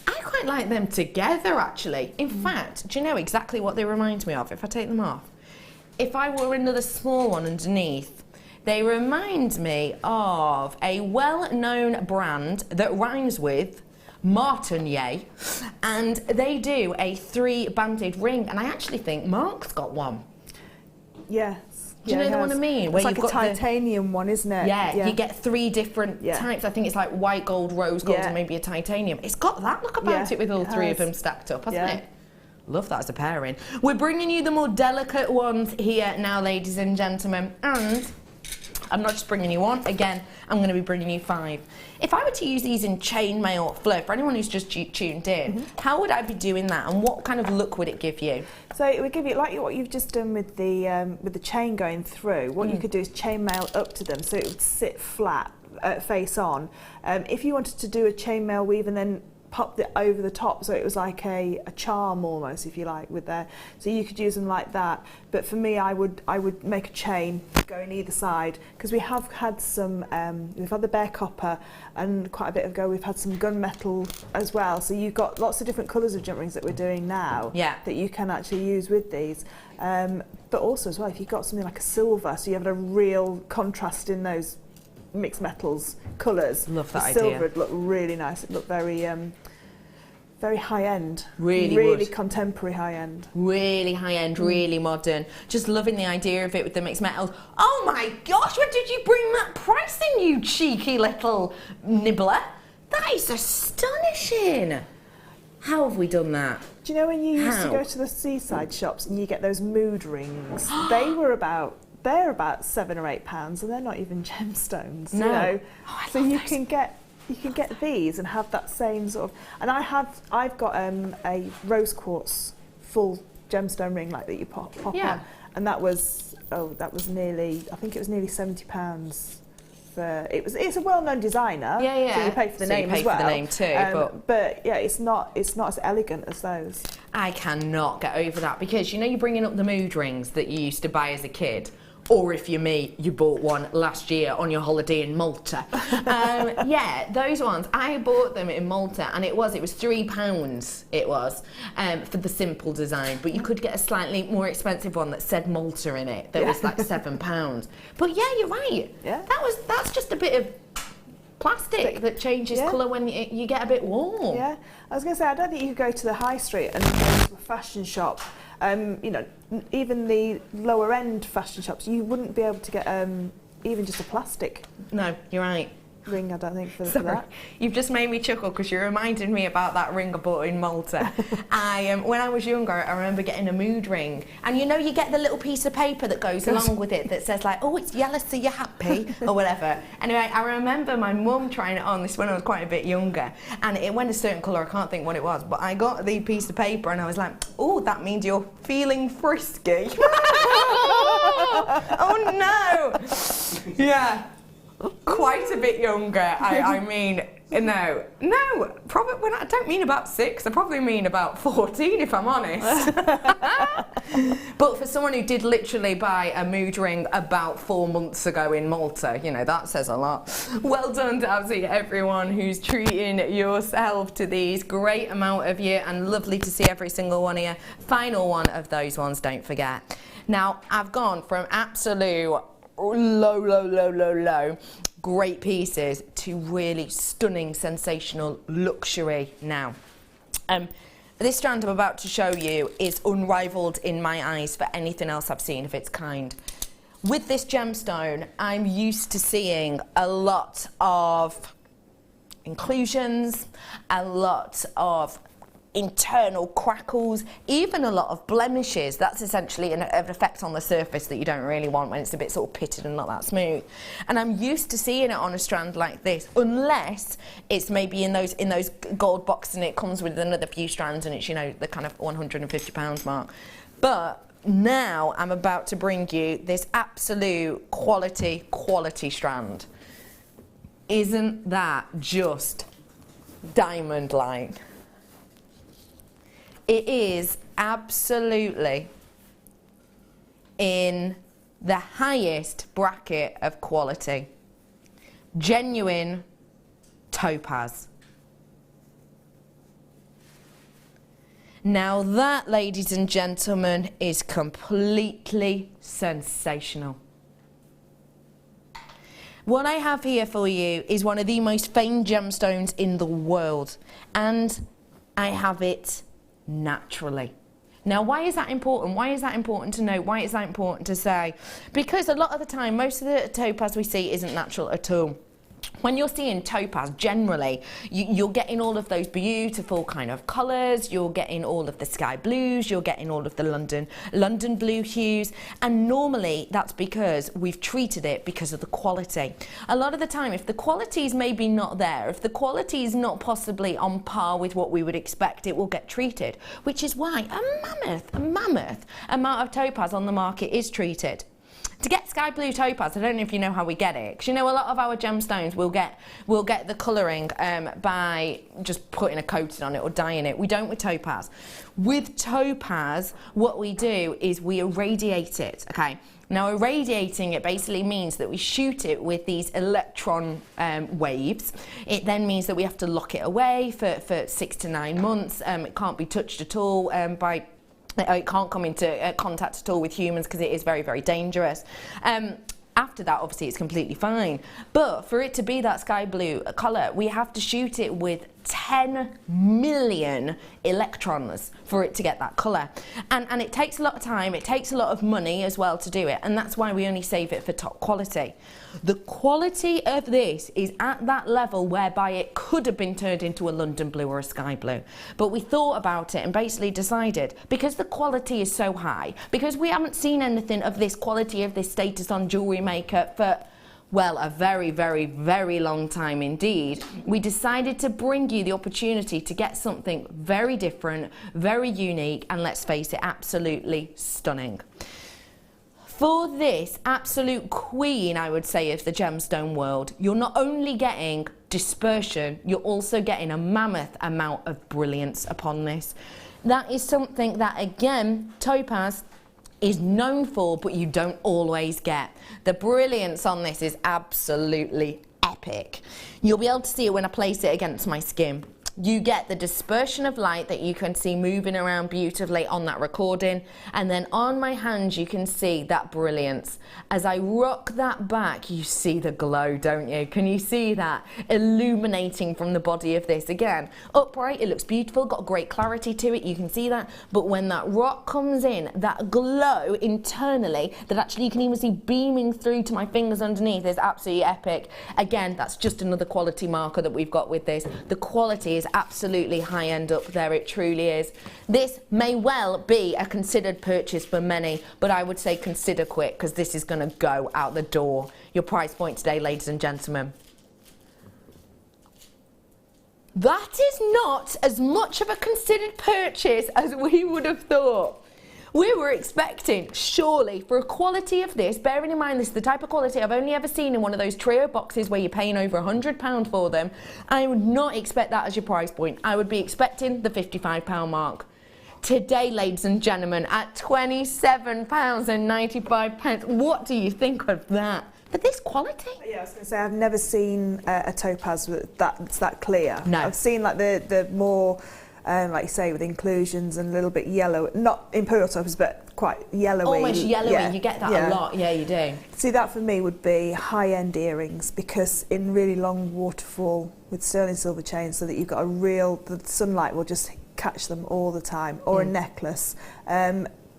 I quite like them together, actually. In fact, do you know exactly what they remind me of if I take them off? If I wore another small one underneath, they remind me of a well-known brand that rhymes with Martinier, and they do a 3-banded ring, and I actually think Mark's got one. Yes. Do you know the one I mean? It's like a titanium one, isn't it? Yeah, you get 3 different types. I think it's like white gold, rose gold, and maybe a titanium. It's got that look about it with all 3 of them stacked up, hasn't it? Love that as a pairing. We're bringing you the more delicate ones here now, ladies and gentlemen, and I'm not just bringing you one. Again, I'm going to be bringing you 5. If I were to use these in chainmail, Fleur, for anyone who's just tuned in, how would I be doing that, and what kind of look would it give you? So it would give you, like what you've just done with the chain going through, what you could do is chainmail up to them so it would sit flat, face on. If you wanted to do a chainmail weave and then popped it over the top, so it was like a charm almost, if you like, with there. So you could use them like that. But for me, I would make a chain going either side, because we have had some, we've had the bare copper, and quite a bit ago we've had some gunmetal as well. So you've got lots of different colours of jump rings that we're doing now that you can actually use with these. But also as well, if you've got something like a silver, so you have a real contrast in those mixed metals colours. Love that idea. Silver would look really nice. It looked very very high end. Really contemporary high end. Really high end, really modern. Just loving the idea of it with the mixed metals. Oh my gosh, where did you bring that price in, you cheeky little nibbler? That is astonishing. How have we done that? Do you know when you used to go to the seaside shops and you get those mood rings? They're about £7 or £8, and they're not even gemstones. No. You know? So you those. can get these and have that same sort of. And I've got a rose quartz full gemstone ring like that you pop on, and that was nearly, I think it was nearly £70. It's a well-known designer. So you pay for the name as well. You pay for the name too, but yeah, it's not as elegant as those. I cannot get over that, because you know you're bringing up the mood rings that you used to buy as a kid. Or if you're me, you bought one last year on your holiday in Malta. Yeah, those ones. I bought them in Malta, and it was £3. It was for the simple design, but you could get a slightly more expensive one that said Malta in it. That was like £7. But yeah, you're right. Yeah. That's just a bit of plastic that changes colour when you get a bit warm. Yeah, I was going to say, I don't think you could go to the high street and go to a fashion shop. You know, even the lower end fashion shops, you wouldn't be able to get even just a plastic. No, you're right. Ring, I don't think, for Sorry. that. You've just made me chuckle because you reminded me about that ring I bought in Malta. When I was younger, I remember getting a mood ring, and you know you get the little piece of paper that goes along with it that says like, oh, it's yellow so you're happy, or whatever. Anyway, I remember my mum trying it on, this when I was quite a bit younger, and it went a certain colour, I can't think what it was, but I got the piece of paper and I was like, oh, that means you're feeling frisky. Oh no! Yeah. Quite a bit younger. I mean, no, probably. I don't mean about 6. I probably mean about 14, if I'm honest. But for someone who did literally buy a mood ring about 4 months ago in Malta, you know, that says a lot. Well done to absolutely everyone who's treating yourself to these. Great amount of you, and lovely to see every single one of you. Final one of those ones, don't forget. Now, I've gone from absolute low, great pieces to really stunning, sensational luxury now. This strand I'm about to show you is unrivaled in my eyes for anything else I've seen of its kind. With this gemstone, I'm used to seeing a lot of inclusions, a lot of internal crackles, even a lot of blemishes. That's essentially an effect on the surface that you don't really want when it's a bit sort of pitted and not that smooth. And I'm used to seeing it on a strand like this, unless it's maybe in those gold boxes and it comes with another few strands and it's, you know, the kind of £150 mark. But now I'm about to bring you this absolute quality strand. Isn't that just diamond-like? It is absolutely in the highest bracket of quality. Genuine topaz. Now that, ladies and gentlemen, is completely sensational. What I have here for you is one of the most famed gemstones in the world, and I have it naturally. Now, why is that important? Why is that important to know? Why is that important to say? Because a lot of the time, most of the topaz we see isn't natural at all. When you're seeing topaz, generally, you're getting all of those beautiful kind of colours, you're getting all of the sky blues, you're getting all of the London blue hues, and normally that's because we've treated it because of the quality. A lot of the time, if the quality is maybe not there, if the quality is not possibly on par with what we would expect, it will get treated, which is why a mammoth amount of topaz on the market is treated. To get sky blue topaz, I don't know if you know how we get it, because you know a lot of our gemstones will get the colouring by just putting a coating on it or dyeing it. We don't with topaz. With topaz, what we do is we irradiate it, okay? Now, irradiating it basically means that we shoot it with these electron waves. It then means that we have to lock it away for 6 to 9 months. It can't be touched at all it can't come into contact at all with humans because it is very, very dangerous. After that, obviously, it's completely fine. But for it to be that sky blue colour, we have to shoot it with 10 million electrons for it to get that colour. And it takes a lot of time, it takes a lot of money as well to do it, and that's why we only save it for top quality. The quality of this is at that level whereby it could have been turned into a London blue or a sky blue. But we thought about it and basically decided, because the quality is so high, because we haven't seen anything of this quality, of this status on Jewellery Maker for, well, a very, very, very long time indeed, we decided to bring you the opportunity to get something very different, very unique, and let's face it, absolutely stunning. For this absolute queen, I would say, of the gemstone world, you're not only getting dispersion, you're also getting a mammoth amount of brilliance upon this. That is something that, again, topaz is known for, but you don't always get. The brilliance on this is absolutely epic. You'll be able to see it when I place it against my skin. You get the dispersion of light that you can see moving around beautifully on that recording, and then on my hands you can see that brilliance. As I rock that back, you see the glow, don't you? Can you see that illuminating from the body of this? Again, upright, it looks beautiful, got great clarity to it, you can see that, but when that rock comes in, that glow internally that actually you can even see beaming through to my fingers underneath is absolutely epic. Again, that's just another quality marker that we've got with this. The quality is absolutely high end up there, it truly is. This may well be a considered purchase for many, but I would say consider quick, because this is going to go out the door. Your price point today, ladies and gentlemen. That is not as much of a considered purchase as we would have thought. We were expecting, surely, for a quality of this, bearing in mind this is the type of quality I've only ever seen in one of those trio boxes where you're paying over £100 for them, I would not expect that as your price point. I would be expecting the £55 mark. Today, ladies and gentlemen, at £27.95, what do you think of that? For this quality? Yeah, I was going to say, I've never seen a topaz that's that clear. No. I've seen like the more... like you say, with inclusions and a little bit yellow, not imperial topaz, but quite yellowy. Almost yellowy, yeah, you get that a lot, yeah, you do. See, that for me would be high-end earrings, because in really long waterfall with sterling silver chains, so that you've got the sunlight will just catch them all the time, or a necklace.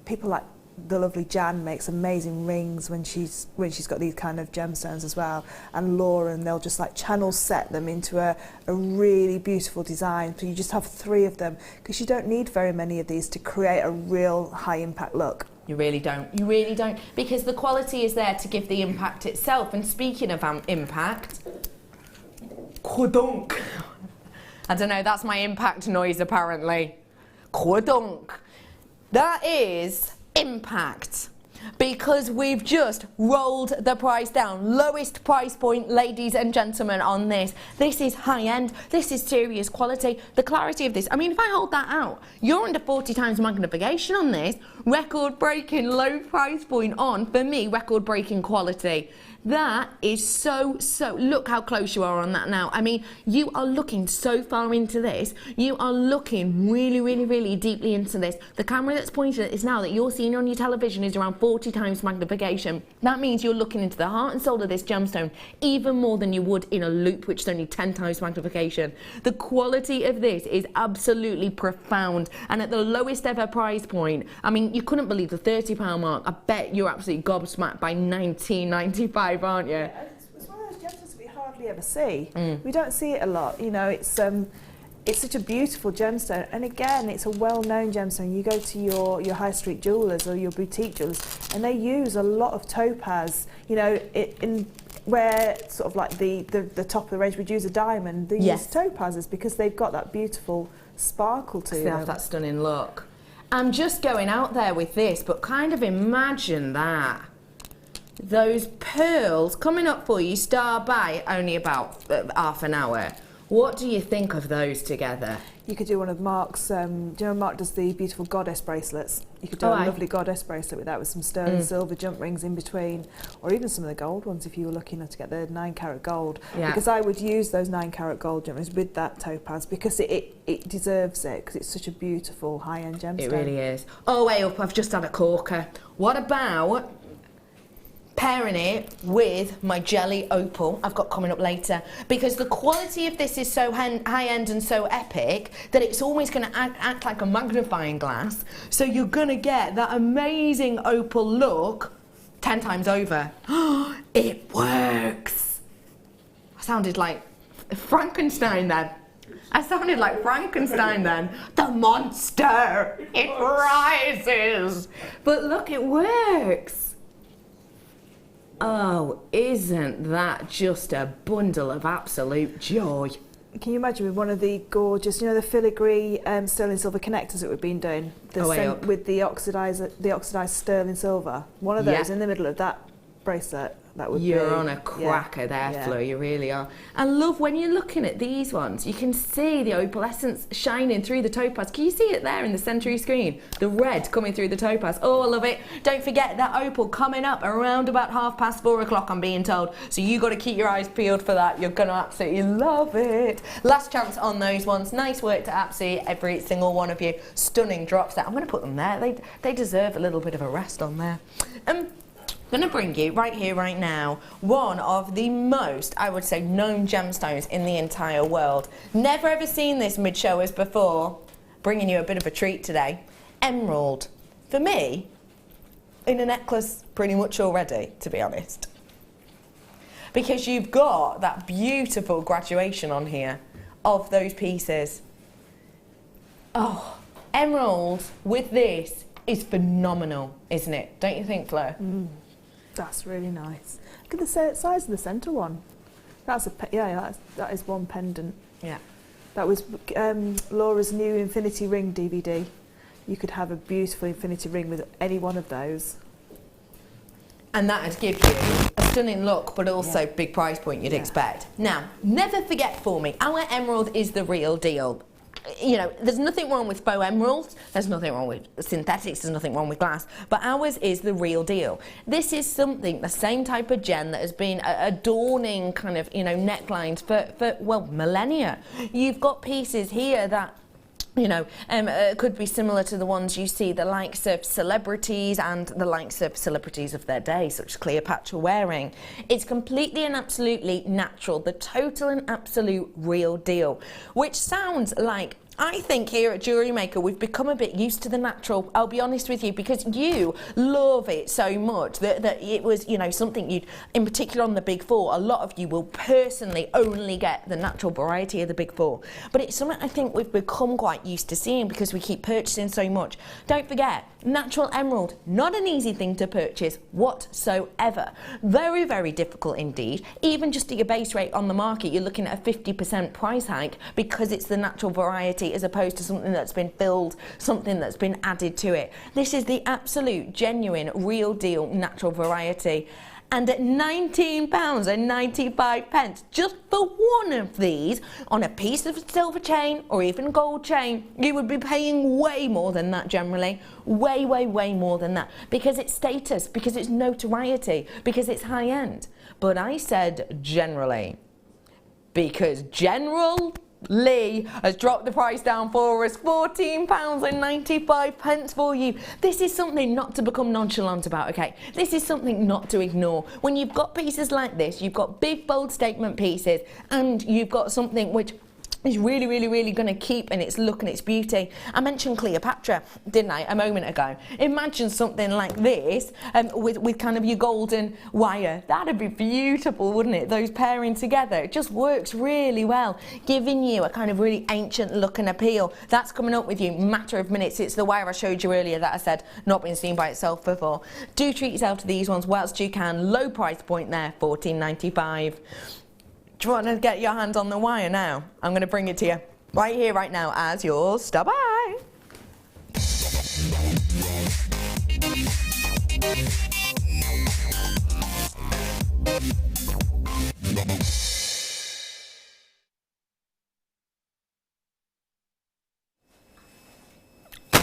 People like the lovely Jan makes amazing rings when she's got these kind of gemstones as well, and Laura, and they'll just like channel set them into a really beautiful design. So you just have 3 of them, because you don't need very many of these to create a real high impact look. You really don't. You really don't. Because the quality is there to give the impact itself. And speaking of impact, quadunk. I don't know, that's my impact noise apparently. Quadunk. That is impact. Because we've just rolled the price down. Lowest price point, ladies and gentlemen, on this. This is high end. This is serious quality. The clarity of this. I mean, if I hold that out, you're under 40 times magnification on this. Record breaking low price point on, for me, record breaking quality. That is so, look how close you are on that now. I mean, you are looking so far into this. You are looking really, really, really deeply into this. The camera that's pointed at this now that you're seeing on your television is around 40 times magnification. That means you're looking into the heart and soul of this gemstone even more than you would in a loop, which is only 10 times magnification. The quality of this is absolutely profound, and at the lowest ever price point, I mean, you couldn't believe the £30 mark. I bet you're absolutely gobsmacked by £19.95. Aren't you? Yeah, it's one of those gemstones we hardly ever see. We don't see it a lot. You know, it's such a beautiful gemstone, and again, it's a well-known gemstone. You go to your high street jewellers or your boutique jewellers, and they use a lot of topaz. You know, in where sort of like the top of the range would use a diamond, they use topazes because they've got that beautiful sparkle to them. They have that stunning look. I'm just going out there with this, but kind of imagine that. Those pearls coming up for you, start by only about half an hour. What do you think of those together? You could do one of Mark's, do you know Mark does the beautiful goddess bracelets? You could do a lovely goddess bracelet with that, with some sterling silver jump rings in between, or even some of the gold ones if you were looking to get the 9-carat gold. Yeah. Because I would use those 9-carat gold jump rings with that topaz, because it deserves it, because it's such a beautiful high-end gemstone. It really is. Oh, wait up, I've just had a corker. What about pairing it with my jelly opal I've got coming up later, because the quality of this is so high-end and so epic that it's always going to act like a magnifying glass, so you're going to get that amazing opal look 10 times over. It works. I sounded like Frankenstein then. I sounded like Frankenstein then. The monster, it rises. But look, it works. Oh, isn't that just a bundle of absolute joy? Can you imagine with one of the gorgeous, you know, the filigree sterling silver connectors that we've been doing, with the oxidized sterling silver, one of those in the middle of that bracelet? That would You're on a cracker there, Fleur, you really are. And love, when you're looking at these ones, you can see the opalescence shining through the topaz. Can you see it there in the centre of your screen? The red coming through the topaz. Oh, I love it. Don't forget that opal coming up around about 4:30, I'm being told. So you got to keep your eyes peeled for that. You're going to absolutely love it. Last chance on those ones. Nice work to absolutely every single one of you. Stunning drops there. I'm going to put them there. They deserve a little bit of a rest on there. I'm going to bring you right here, right now, one of the most, I would say, known gemstones in the entire world. Never ever seen this mid-showers before. Bringing you a bit of a treat today. Emerald. For me, in a necklace pretty much already, to be honest. Because you've got that beautiful graduation on here of those pieces. Oh, emerald with this is phenomenal, isn't it? Don't you think, Fleur? That's really nice. Look at the size of the centre one. That is one pendant. Yeah. That was Laura's new Infinity Ring DVD. You could have a beautiful infinity ring with any one of those. And that would give you a stunning look, but also big price point you'd expect. Now, never forget for me, our emerald is the real deal. You know, there's nothing wrong with faux emeralds, there's nothing wrong with synthetics, there's nothing wrong with glass, but ours is the real deal. This is something, the same type of gem that has been adorning kind of, you know, necklines for well, millennia. You've got pieces here that could be similar to the ones you see the likes of celebrities and the likes of celebrities of their day, such as Cleopatra wearing. It's completely and absolutely natural, the total and absolute real deal, which sounds like, I think here at Jewellery Maker we've become a bit used to the natural, I'll be honest with you, because you love it so much that it was, something you'd, in particular on the Big Four, a lot of you will personally only get the natural variety of the Big Four. But it's something I think we've become quite used to seeing because we keep purchasing so much. Don't forget, natural emerald, not an easy thing to purchase whatsoever. Very, very difficult indeed. Even just at your base rate on the market, you're looking at a 50% price hike because it's the natural variety as opposed to something that's been filled, something that's been added to it. This is the absolute, genuine, real deal natural variety. And at £19.95, just for one of these, on a piece of silver chain or even gold chain, you would be paying way more than that generally. Way, way, way more than that. Because it's status, because it's notoriety, because it's high end. But I said generally, because General Lee has dropped the price down for us, £14.95 for you. This is something not to become nonchalant about, okay? This is something not to ignore. When you've got pieces like this, you've got big, bold statement pieces, and you've got something which is really, really, really going to keep in its look and its beauty. I mentioned Cleopatra, didn't I, a moment ago? Imagine something like this with kind of your golden wire. That'd be beautiful, wouldn't it? Those pairing together. It just works really well, giving you a kind of really ancient look and appeal. That's coming up with you, matter of minutes. It's the wire I showed you earlier that I said not been seen by itself before. Do treat yourself to these ones whilst you can. Low price point there, £14.95. Do you want to get your hand on the wire now? I'm going to bring it to you right here, right now, as your star by.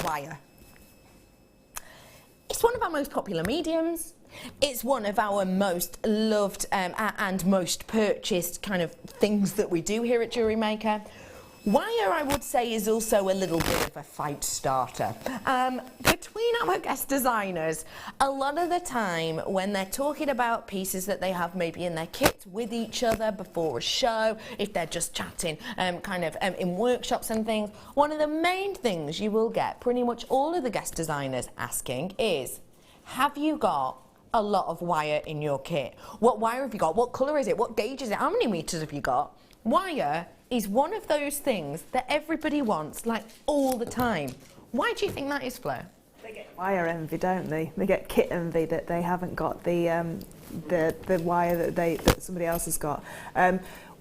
Wire. It's one of our most popular mediums. It's one of our most loved and most purchased kind of things that we do here at Jewellery Maker. Wire, I would say, is also a little bit of a fight starter. Between our guest designers, a lot of the time when they're talking about pieces that they have maybe in their kit with each other before a show, if they're just chatting in workshops and things, one of the main things you will get pretty much all of the guest designers asking is, have you got a lot of wire in your kit? What wire have you got? What colour is it? What gauge is it? How many metres have you got? Wire is one of those things that everybody wants, like, all the time. Why do you think that is, Fleur? They get wire envy, don't they? They get kit envy that they haven't got the wire that somebody else has got.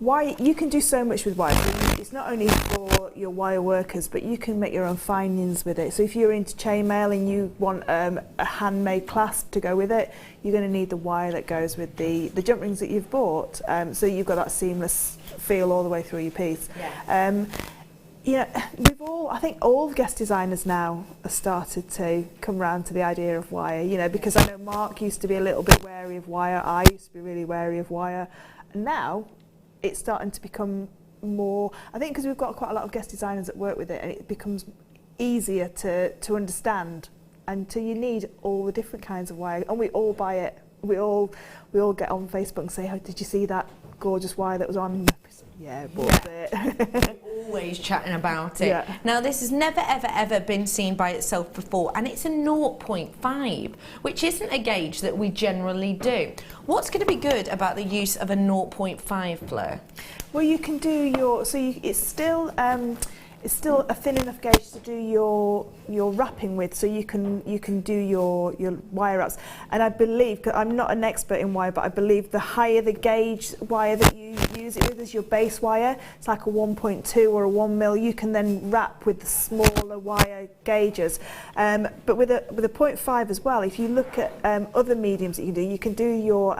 Wire, you can do so much with wire. It's not only for your wire workers, but you can make your own findings with it. So if you're into chainmail and you want a handmade clasp to go with it, you're going to need the wire that goes with the jump rings that you've bought. So you've got that seamless feel all the way through your piece. Yeah. I think all guest designers now have started to come round to the idea of wire, because I know Mark used to be a little bit wary of wire, I used to be really wary of wire, and now it's starting to become more, I think because we've got quite a lot of guest designers that work with it, and it becomes easier to understand, and so you need all the different kinds of wire, and we all buy it. We all get on Facebook and say, oh, did you see that gorgeous wire that was on? Yeah, bought it. Always chatting about it. Yeah. Now, this has never, ever, ever been seen by itself before, and it's a 0.5, which isn't a gauge that we generally do. What's going to be good about the use of a 0.5, Fleur? Well, you can do it's still a thin enough gauge to do your wrapping with, so you can do your wire wraps. And I believe, 'cause I'm not an expert in wire, but I believe the higher the gauge wire that you use it with as your base wire, it's like a 1.2 or a 1 mil, you can then wrap with the smaller wire gauges. But with a 0.5 as well, if you look at other mediums that you can do your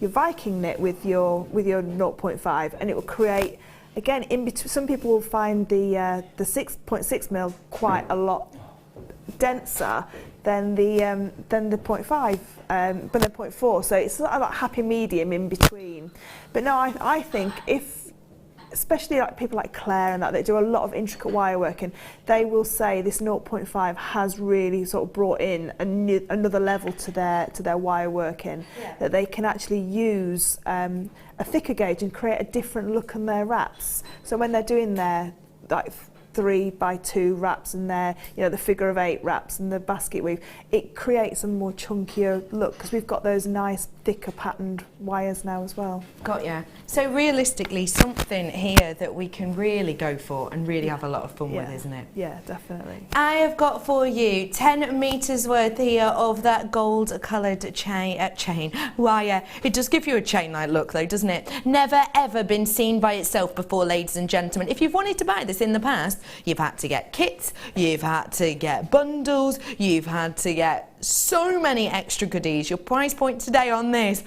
Viking knit with your 0.5, and it will create, again, in between. Some people will find the 6.6 mil quite a lot denser than the 0.5, but the 0.4. So it's sort of like happy medium in between. But no, I think if especially like people like Claire and that, they do a lot of intricate wire work, and they will say this 0.5 has really sort of brought in another level to their wire working, that they can actually use a thicker gauge and create a different look on their wraps. So when they're doing their like 3x2 wraps and their, the figure of 8 wraps and the basket weave, it creates a more chunkier look because we've got those nice thicker patterned wires now as well. Got ya. So realistically, something here that we can really go for and really have a lot of fun with, isn't it? Yeah, definitely. I have got for you 10 metres worth here of that gold coloured chain wire. It does give you a chain-like look though, doesn't it? Never ever been seen by itself before, ladies and gentlemen. If you've wanted to buy this in the past, you've had to get kits, you've had to get bundles, you've had to get so many extra goodies. Your price point today on this,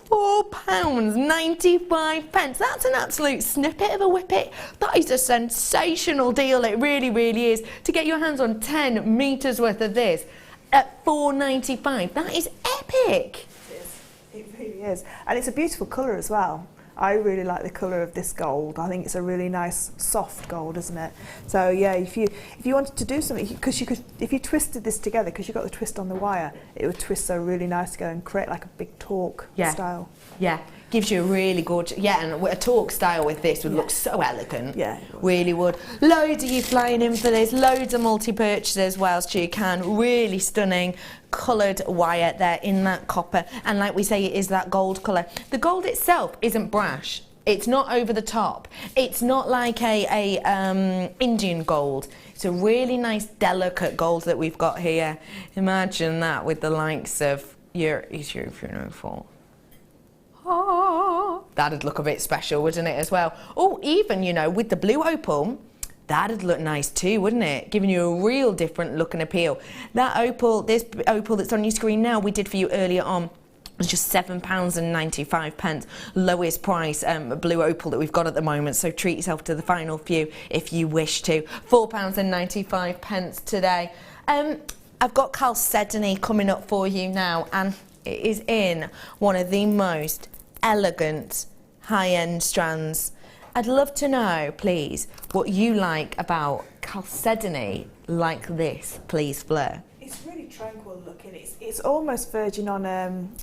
£4.95. That's an absolute snippet of a whippet. That is a sensational deal. It really, really is. To get your hands on 10 metres worth of this at £4.95, that is epic. It really is. And it's a beautiful colour as well. I really like the colour of this gold. I think it's a really nice soft gold, isn't it? So yeah, if you wanted to do something, because you could, if you twisted this together, because you've got the twist on the wire, it would twist so really nice together and create like a big torque style. Yeah, gives you a really gorgeous, and a torque style with this would look so elegant. Yeah, really would. Loads of you flying in for this, loads of multi-purchases whilst you can. Really stunning coloured wire there in that copper, and like we say, it is that gold colour. The gold itself isn't brash. It's not over the top. It's not like a Indian gold. It's a really nice delicate gold that we've got here. Imagine that with the likes of your 04. Oh, that'd look a bit special, wouldn't it, as well? Oh, even, with the blue opal, that'd look nice too, wouldn't it? Giving you a real different look and appeal. That opal, this opal that's on your screen now, we did for you earlier on, was just £7.95, lowest price blue opal that we've got at the moment. So treat yourself to the final few if you wish to. £4.95 today. I've got chalcedony coming up for you now, and it is in one of the most elegant high-end strands. I'd love to know, please, what you like about chalcedony like this, please, Fleur. It's really tranquil looking. It's almost verging on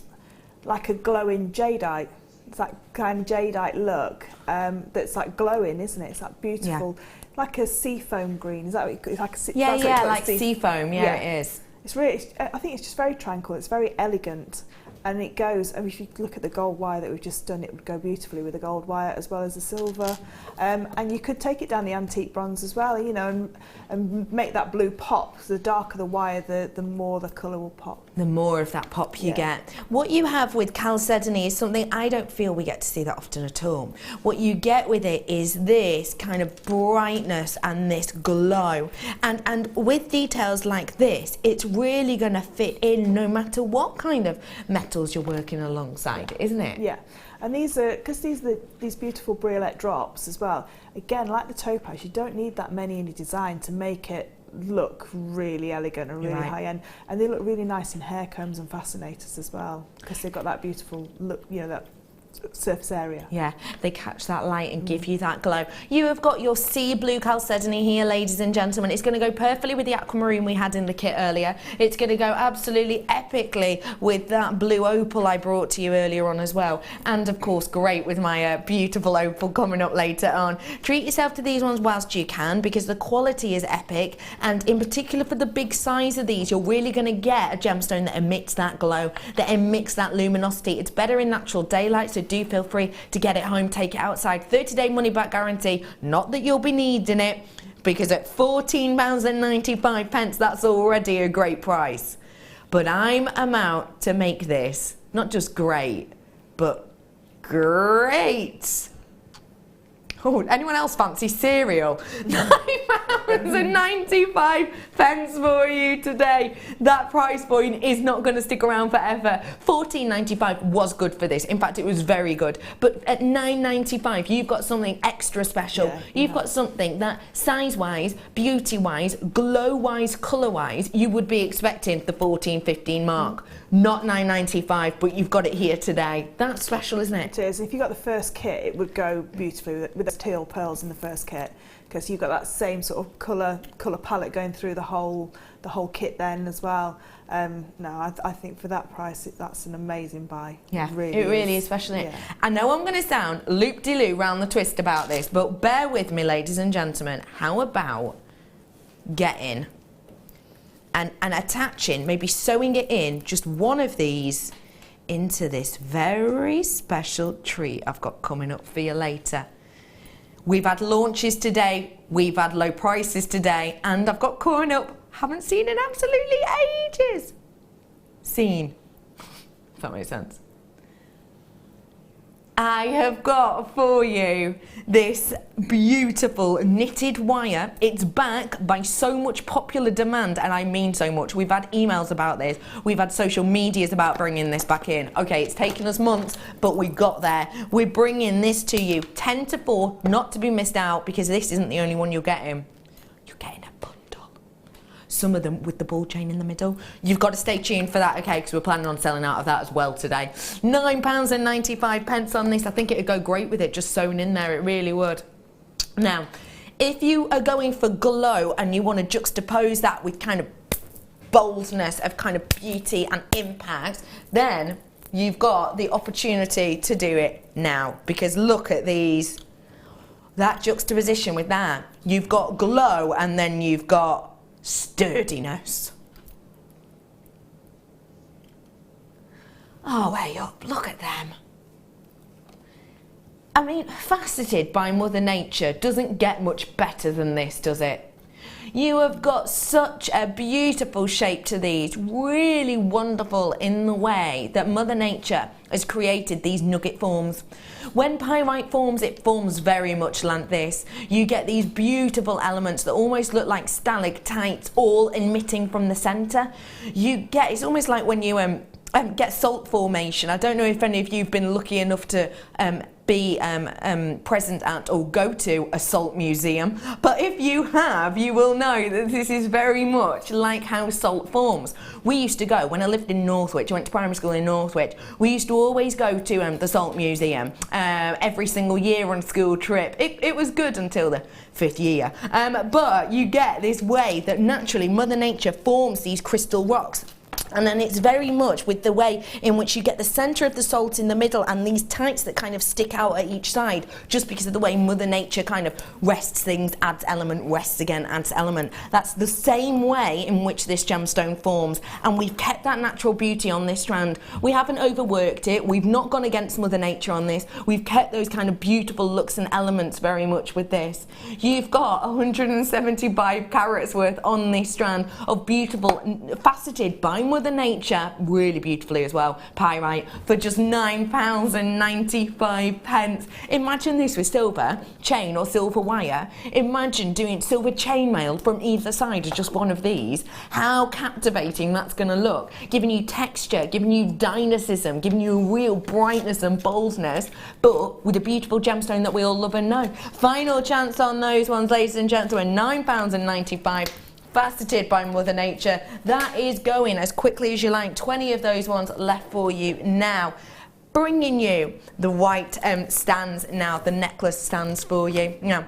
like a glowing jadeite. It's that kind of jadeite look that's like glowing, isn't it? It's that beautiful, like a seafoam green. Is that what it's like? Like seafoam. Yeah, it is. It's really. I think it's just very tranquil. It's very elegant. And it goes, if you look at the gold wire that we've just done, it would go beautifully with the gold wire as well as the silver. And you could take it down the antique bronze as well, and make that blue pop. So the darker the wire, the more the colour will pop. The more of that pop you get. What you have with chalcedony is something I don't feel we get to see that often at all. What you get with it is this kind of brightness and this glow. And with details like this, it's really going to fit in no matter what kind of metals you're working alongside, isn't it? Yeah, and these are, because these beautiful briolette drops as well, again, like the topaz, you don't need that many in your design to make it look really elegant and really high end, and they look really nice in hair combs and fascinators as well, because they've got that beautiful look, that surface area. Yeah, they catch that light and give you that glow. You have got your sea blue chalcedony here, ladies and gentlemen. It's going to go perfectly with the aquamarine we had in the kit earlier. It's going to go absolutely epically with that blue opal I brought to you earlier on as well. And of course, great with my beautiful opal coming up later on. Treat yourself to these ones whilst you can, because the quality is epic. And in particular for the big size of these, you're really going to get a gemstone that emits that glow, that emits that luminosity. It's better in natural daylight, so do feel free to get it home, take it outside. 30-day money-back guarantee. Not that you'll be needing it, because at £14.95, that's already a great price. But I'm about to make this not just great, but great. Oh, anyone else fancy cereal? £9.95. £14.95 for you today. That price point is not going to stick around forever. £14.95 was good for this. In fact, it was very good. But at £9.95, you've got something extra special. Yeah, you've got something that size-wise, beauty-wise, glow-wise, colour-wise, you would be expecting the 14, 15 mark. Not £9.95, but you've got it here today. That's special, isn't it? It is. If you got the first kit, it would go beautifully with the teal pearls in the first kit, because you've got that same sort of colour palette going through the whole kit then as well. No, I think for that price, that's an amazing buy. Yeah, it really is special. Yeah. I know I'm going to sound loop-de-loo round the twist about this, but bear with me, ladies and gentlemen. How about getting and attaching, maybe sewing it in, just one of these into this very special treat I've got coming up for you later. We've had launches today, we've had low prices today, and I've got coming up, haven't seen in absolutely ages. Seen. If that makes sense. I have got for you this beautiful knitted wire. It's back by so much popular demand, and I mean so much. We've had emails about this. We've had social medias about bringing this back in. Okay, it's taken us months, but we got there. We're bringing this to you 10 to 4, not to be missed out, because this isn't the only one you're getting. You're getting a bundle. Some of them with the ball chain in the middle. You've got to stay tuned for that, okay, because we're planning on selling out of that as well today. £9.95 on this. I think it would go great with it just sewn in there. It really would. Now, if you are going for glow and you want to juxtapose that with kind of boldness of kind of beauty and impact, then you've got the opportunity to do it now, because look at these. That juxtaposition with that. You've got glow and then you've got sturdiness. Oh, way up, look at them. I mean, faceted by Mother Nature doesn't get much better than this, does it? You have got such a beautiful shape to these, really wonderful in the way that Mother Nature has created these nugget forms. When pyrite forms, it forms very much like this. You get these beautiful elements that almost look like stalactites, all emitting from the centre. It's almost like when you get salt formation. I don't know if any of you have been lucky enough to be present at or go to a salt museum, but if you have, you will know that this is very much like how salt forms. We used to go, when I lived in Northwich, I went to primary school in Northwich, we used to always go to the salt museum every single year on a school trip. It was good until the 5th year, but you get this way that naturally Mother Nature forms these crystal rocks. And then it's very much with the way in which you get the centre of the salt in the middle and these tights that kind of stick out at each side, just because of the way Mother Nature kind of rests things, adds element, rests again, adds element. That's the same way in which this gemstone forms, and we've kept that natural beauty on this strand. We haven't overworked it, we've not gone against Mother Nature on this, we've kept those kind of beautiful looks and elements very much with this. You've got 175 carats worth on this strand of beautiful, faceted by Mother Nature, really beautifully as well, pyrite, for just £9.95. Imagine this with silver chain or silver wire. Imagine doing silver chainmail from either side of just one of these. How captivating that's going to look, giving you texture, giving you dynamism, giving you a real brightness and boldness, but with a beautiful gemstone that we all love and know. Final chance on those ones, ladies and gentlemen, £9.95. Faceted by Mother Nature. That is going as quickly as you like. 20 of those ones left for you now. Bringing you the white stands now, the necklace stands for you. Now,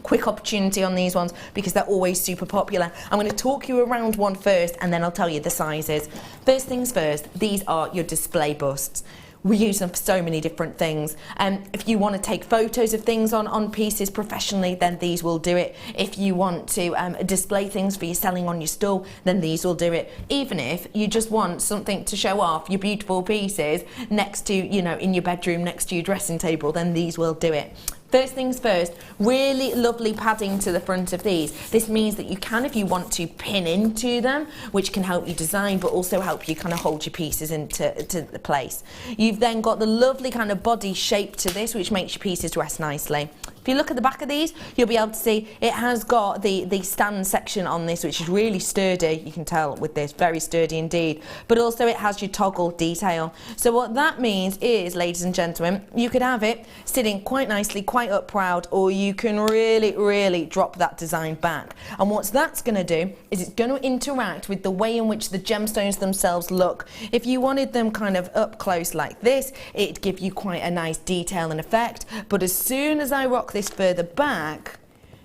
quick opportunity on these ones because they're always super popular. I'm going to talk you around one first and then I'll tell you the sizes. First things first, these are your display busts. We use them for so many different things. If you want to take photos of things on pieces professionally, then these will do it. If you want to display things for your selling on your stall, then these will do it. Even if you just want something to show off your beautiful pieces next to, in your bedroom, next to your dressing table, then these will do it. First things first, really lovely padding to the front of these. This means that you can, if you want to, pin into them, which can help you design, but also help you kind of hold your pieces into the place. You've then got the lovely kind of body shape to this, which makes your pieces rest nicely. If you look at the back of these, you'll be able to see it has got the stand section on this, which is really sturdy. You can tell with this, very sturdy indeed. But also it has your toggle detail. So what that means is, ladies and gentlemen, you could have it sitting quite nicely, quite up proud, or you can really drop that design back. And what that's going to do is it's going to interact with the way in which the gemstones themselves look. If you wanted them kind of up close like this, it'd give you quite a nice detail and effect. But as soon as I rock this further back,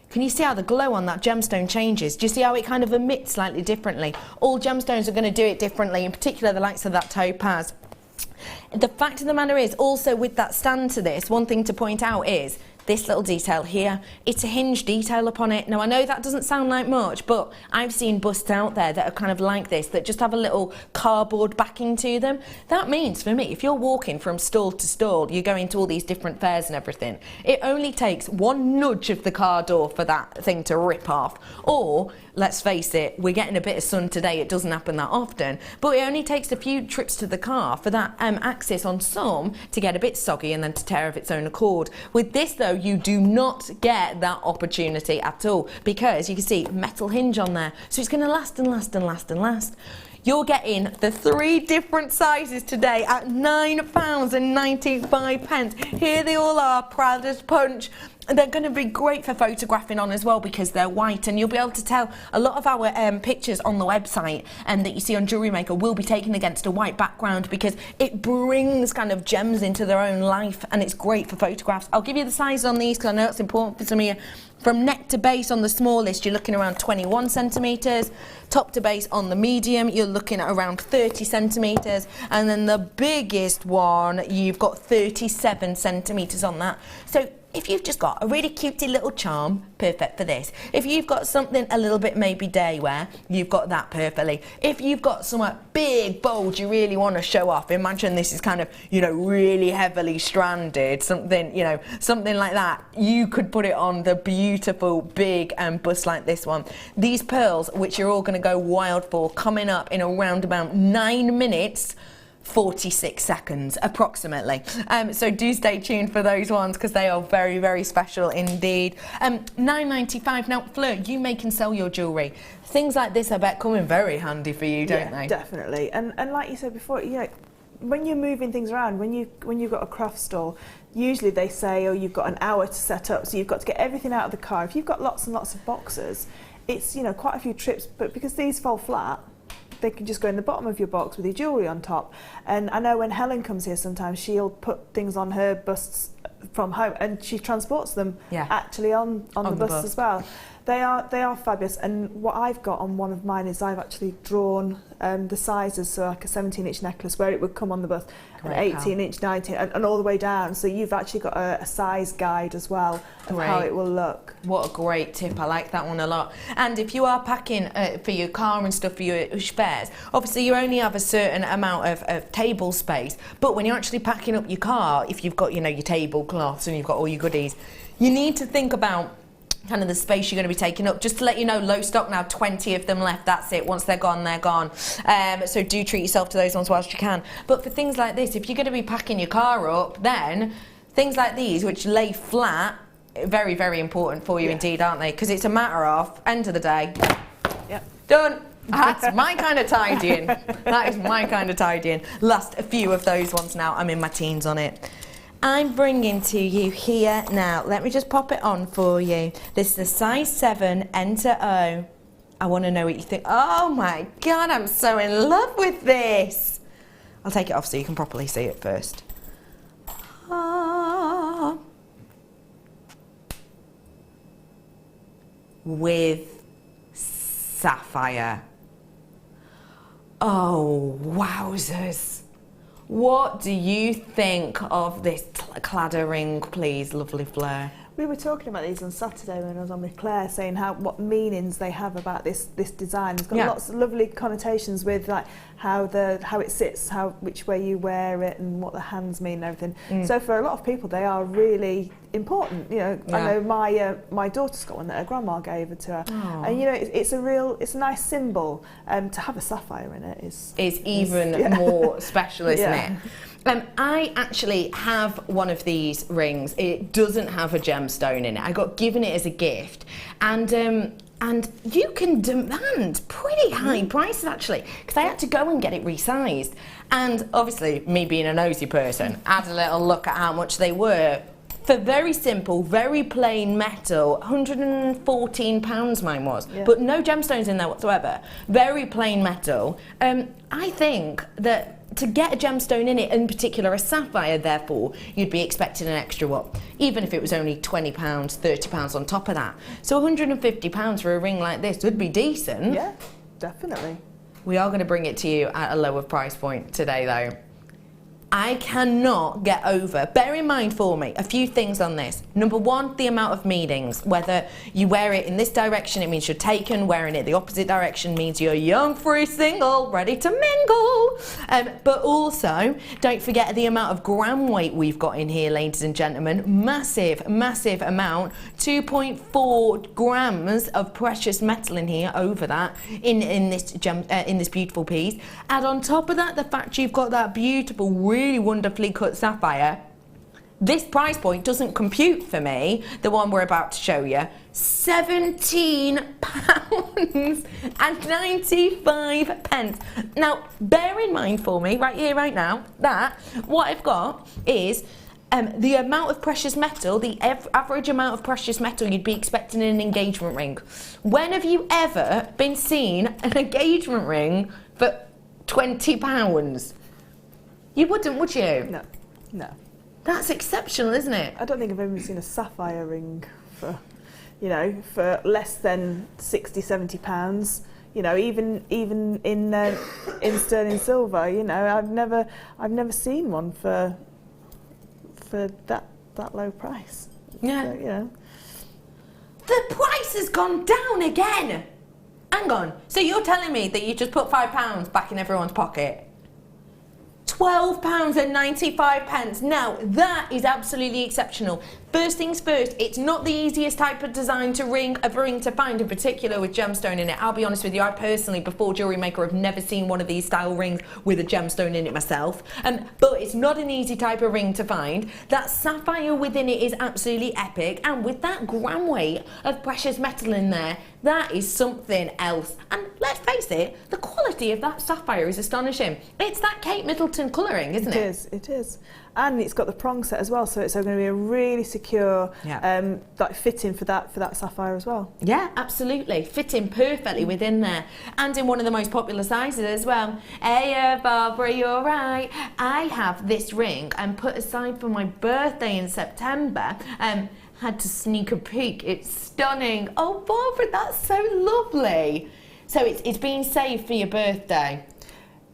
can you see how the glow on that gemstone changes? Do you see how it kind of emits slightly differently? All gemstones are going to do it differently, in particular the likes of that topaz. The fact of the matter is, also with that stand to this, one thing to point out is this little detail here, it's a hinge detail upon it. Now I know that doesn't sound like much, but I've seen busts out there that are kind of like this, that just have a little cardboard backing to them. That means for me, if you're walking from stall to stall, you're going to all these different fairs and everything, it only takes one nudge of the car door for that thing to rip off. Or, let's face it, we're getting a bit of sun today, it doesn't happen that often, but it only takes a few trips to the car for that axis on some to get a bit soggy and then to tear of its own accord. With this though, you do not get that opportunity at all, because you can see metal hinge on there, so it's going to last and last and last and last. You're getting the 3 different sizes today at £9.95. Here they all are, proud as punch. They're going to be great for photographing on as well, because they're white, and you'll be able to tell a lot of our pictures on the website that you see on Jewellery Maker will be taken against a white background, because it brings kind of gems into their own life, and it's great for photographs. I'll give you the size on these because I know it's important for some of you. From neck to base on the smallest, you're looking around 21 centimetres. Top to base on the medium, you're looking at around 30 centimetres. And then the biggest one, you've got 37 centimetres on that. So if you've just got a really cutesy little charm, perfect for this. If you've got something a little bit maybe day wear, you've got that perfectly. If you've got somewhat big, bold, you really want to show off, imagine this is kind of, you know, really heavily stranded, something, you know, something like that. You could put it on the beautiful big bust like this one. These pearls, which you're all going to go wild for, coming up in around about 9 minutes, 46 seconds approximately. So do stay tuned for those ones, because they are very, very special indeed. £9.95. Now Fleur, you make and sell your jewellery. Things like this I bet come in very handy for you, don't they? Definitely. And like you said before, you know, when you're moving things around, when you've got a craft store, usually they say, oh, you've got an hour to set up, so you've got to get everything out of the car. If you've got lots and lots of boxes, it's, you know, quite a few trips, but because these fall flat, they can just go in the bottom of your box with your jewellery on top. And I know when Helen comes here sometimes, she'll put things on her busts from home, and she transports them actually on the bust as well. They are fabulous, and what I've got on one of mine is I've actually drawn the sizes, so like a 17-inch necklace where it would come on the bust, an 18-inch, 19, and all the way down. So you've actually got a size guide as well of how it will look. What a great tip, I like that one a lot. And if you are packing for your car and stuff for your fairs, obviously you only have a certain amount of table space, but when you're actually packing up your car, if you've got, you know, your tablecloths and you've got all your goodies, you need to think about kind of the space you're going to be taking up. Just to let you know, low stock now, 20 of them left, that's it. Once they're gone, they're gone. So do treat yourself to those ones whilst you can. But for things like this, if you're going to be packing your car up, then things like these, which lay flat, very, very important for you indeed, aren't they? Because it's a matter of, end of the day, done. That's my kind of tidying. That is my kind of tidying. Last a few of those ones now. I'm in my teens on it. I'm bringing to you here now, let me just pop it on for you. This is a size 7, enter O. I want to know what you think. Oh my God, I'm so in love with this. I'll take it off so you can properly see it first. Ah. With sapphire. Oh, wowzers. What do you think of this claddering, please, lovely Fleur? We were talking about these on Saturday when I was on with Claire, saying what meanings they have about this design. It's got lots of lovely connotations with like how it sits, which way you wear it, and what the hands mean and everything. So for a lot of people, they are really important. You know, I know my daughter's got one that her grandma gave her to her, and you know, it's a nice symbol. To have a sapphire in it is even more special, isn't it? I actually have one of these rings. It doesn't have a gemstone in it. I got given it as a gift, and you can demand pretty high prices actually, because I had to go and get it resized. And obviously, me being a nosy person, I had a little look at how much they were. For very simple, very plain metal, £114 mine was, but no gemstones in there whatsoever. Very plain metal. I think that to get a gemstone in it, in particular a sapphire, therefore, you'd be expecting an extra what? Even if it was only £20, £30 on top of that. So £150 for a ring like this would be decent. Yeah, definitely. We are going to bring it to you at a lower price point today though. I cannot get over, bear in mind for me, a few things on this. Number one, the amount of meanings. Whether you wear it in this direction, it means you're taken. Wearing it the opposite direction means you're young, free, single, ready to mingle. But also, don't forget the amount of gram weight we've got in here, ladies and gentlemen. Massive, massive amount. 2.4 grams of precious metal in here, over that, in this beautiful piece. And on top of that, the fact you've got that beautiful, really wonderfully cut sapphire. This price point doesn't compute for me, the one we're about to show you. £17.95. Now, bear in mind for me, right here, right now, that what I've got is the amount of precious metal, the average amount of precious metal you'd be expecting in an engagement ring. When have you ever been seen an engagement ring for £20? You wouldn't, would you? No, no. That's exceptional, isn't it? I don't think I've ever seen a sapphire ring for, you know, for less than £60–70. You know, even in sterling silver. You know, I've never seen one for that low price. Yeah. So, you know. The price has gone down again. Hang on. So you're telling me that you just put £5 back in everyone's pocket? £12.95. Now that is absolutely exceptional. First things first, it's not the easiest type of design to ring to find, in particular with gemstone in it. I'll be honest with you, I personally, before Jewellery Maker, have never seen one of these style rings with a gemstone in it myself. But it's not an easy type of ring to find. That sapphire within it is absolutely epic, and with that gram weight of precious metal in there, that is something else. And let's face it, the quality of that sapphire is astonishing. It's that Kate Middleton colouring, isn't it? It is, it is. And it's got the prong set as well, so it's going to be a really secure like fitting for that sapphire as well. Yeah, absolutely. Fitting perfectly within there. And in one of the most popular sizes as well. Hey, Barbara, you're right. I have this ring and put aside for my birthday in September. Had to sneak a peek. It's stunning. Oh, Barbara, that's so lovely. So it's been saved for your birthday.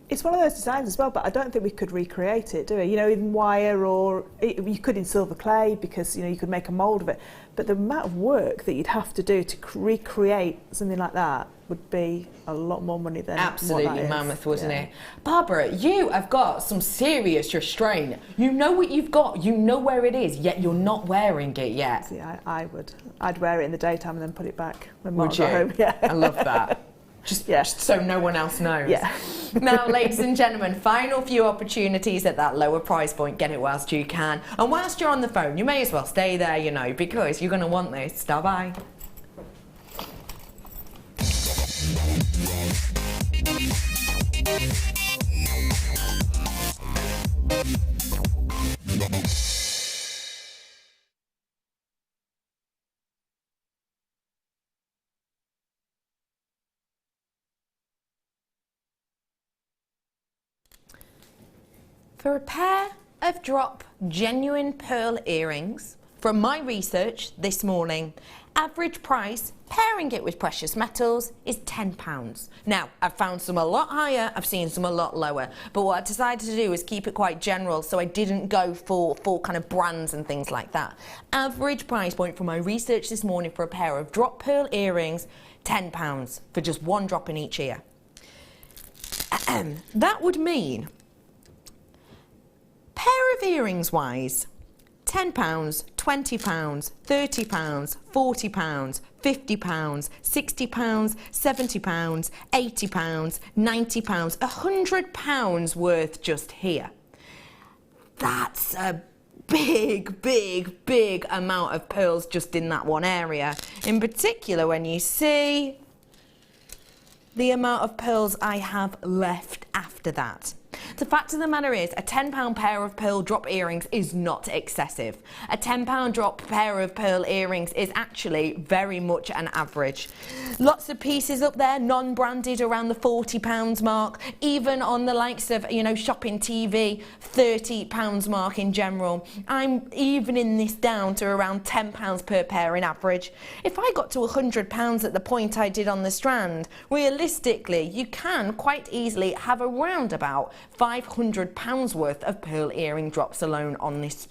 It's one of those designs as well, but I don't think we could recreate it, do we? You know, in wire, or you could in silver clay, because, you know, you could make a mould of it. But the amount of work that you'd have to do to recreate something like that would be a lot more money than absolutely what that is. Mammoth, wasn't it? Barbara, you have got some serious restraint. You know what you've got, you know where it is, yet you're not wearing it yet. See, I would. I'd wear it in the daytime and then put it back when Would Mark you? got home. Yeah. I love that. Just so no one else knows. Yeah. Now, ladies and gentlemen, final few opportunities at that lower price point. Get it whilst you can. And whilst you're on the phone, you may as well stay there, you know, because you're going to want this. Stop by. For a pair of drop genuine pearl earrings, from my research this morning, average price pairing it with precious metals is £10. Now, I've found some a lot higher, I've seen some a lot lower, but what I decided to do is keep it quite general, so I didn't go for kind of brands and things like that. Average price point from my research this morning for a pair of drop pearl earrings, £10 for just one drop in each ear. That would mean, pair of earrings wise, £10, £20, £30, £40, £50, £60, £70, £80, £90, £100 worth just here. That's a big amount of pearls just in that one area. In particular, when you see the amount of pearls I have left after that. The fact of the matter is, a £10 pair of pearl drop earrings is not excessive. A £10 drop pair of pearl earrings is actually very much an average. Lots of pieces up there, non-branded, around the £40 mark. Even on the likes of, you know, shopping TV, £30 mark in general. I'm evening this down to around £10 per pair in average. If I got to £100 at the point I did on the strand, realistically, you can quite easily have around about £500 worth of pearl earring drops alone on this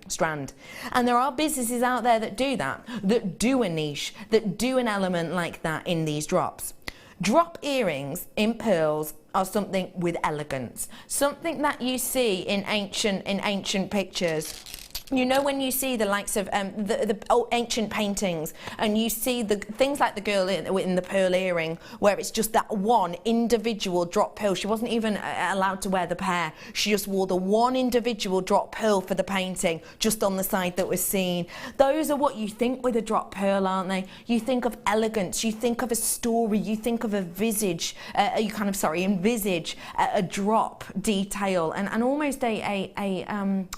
strand. And there are businesses out there that do that, that do a niche, that do an element like that in these drops. Drop earrings in pearls are something with elegance, something that you see in ancient pictures. You know, when you see the likes of the old ancient paintings, and you see the things like the girl in the pearl earring, where it's just that one individual drop pearl. She wasn't even allowed to wear the pair. She just wore the one individual drop pearl for the painting, just on the side that was seen. Those are what you think with a drop pearl, aren't they? You think of elegance, you think of a story, you think of a visage, envisage a drop detail and almost a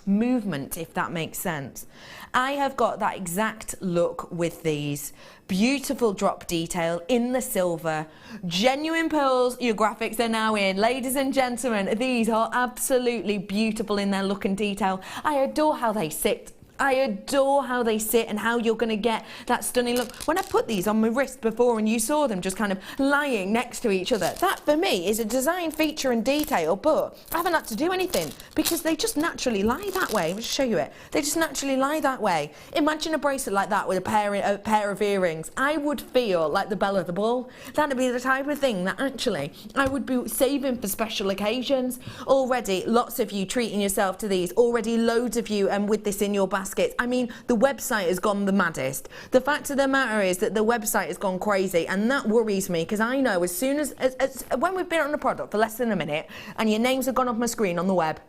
movement, if that makes sense. I have got that exact look with these. Beautiful drop detail in the silver. Genuine pearls, your graphics are now in. Ladies and gentlemen, these are absolutely beautiful in their look and detail. I adore how they sit. I adore how they sit and how you're going to get that stunning look. When I put these on my wrist before and you saw them just kind of lying next to each other, that for me is a design feature and detail, but I haven't had to do anything because they just naturally lie that way. I'll just show you it. They just naturally lie that way. Imagine a bracelet like that with a pair of earrings. I would feel like the belle of the ball. That'd be the type of thing that actually I would be saving for special occasions. Already, lots of you treating yourself to these. Already loads of you with this in your basket. I mean, the website has gone the maddest. The fact of the matter is that the website has gone crazy, and that worries me because I know as soon as when we've been on the product for less than a minute and your names have gone off my screen on the web,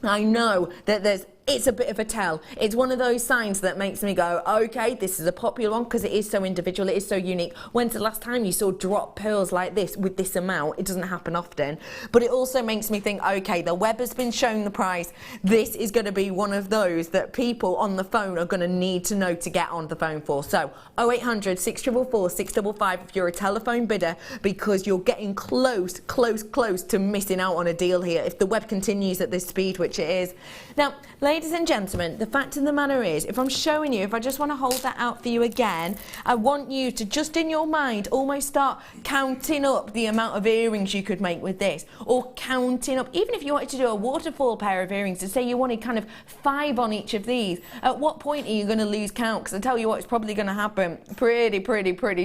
I know that it's a bit of a tell. It's one of those signs that makes me go, okay, this is a popular one because it is so individual, it is so unique. When's the last time you saw drop pearls like this with this amount? It doesn't happen often. But it also makes me think, okay, the web has been shown the price. This is going to be one of those that people on the phone are going to need to know to get on the phone for. So 0800 644 655 if you're a telephone bidder, because you're getting close to missing out on a deal here if the web continues at this speed, which it is. Now, ladies and gentlemen, the fact of the matter is, if I'm showing you, if I just want to hold that out for you again, I want you to just in your mind almost start counting up the amount of earrings you could make with this, or counting up, even if you wanted to do a waterfall pair of earrings, to say you wanted kind of 5 on each of these, at what point are you going to lose count? Because I tell you what, it's probably going to happen pretty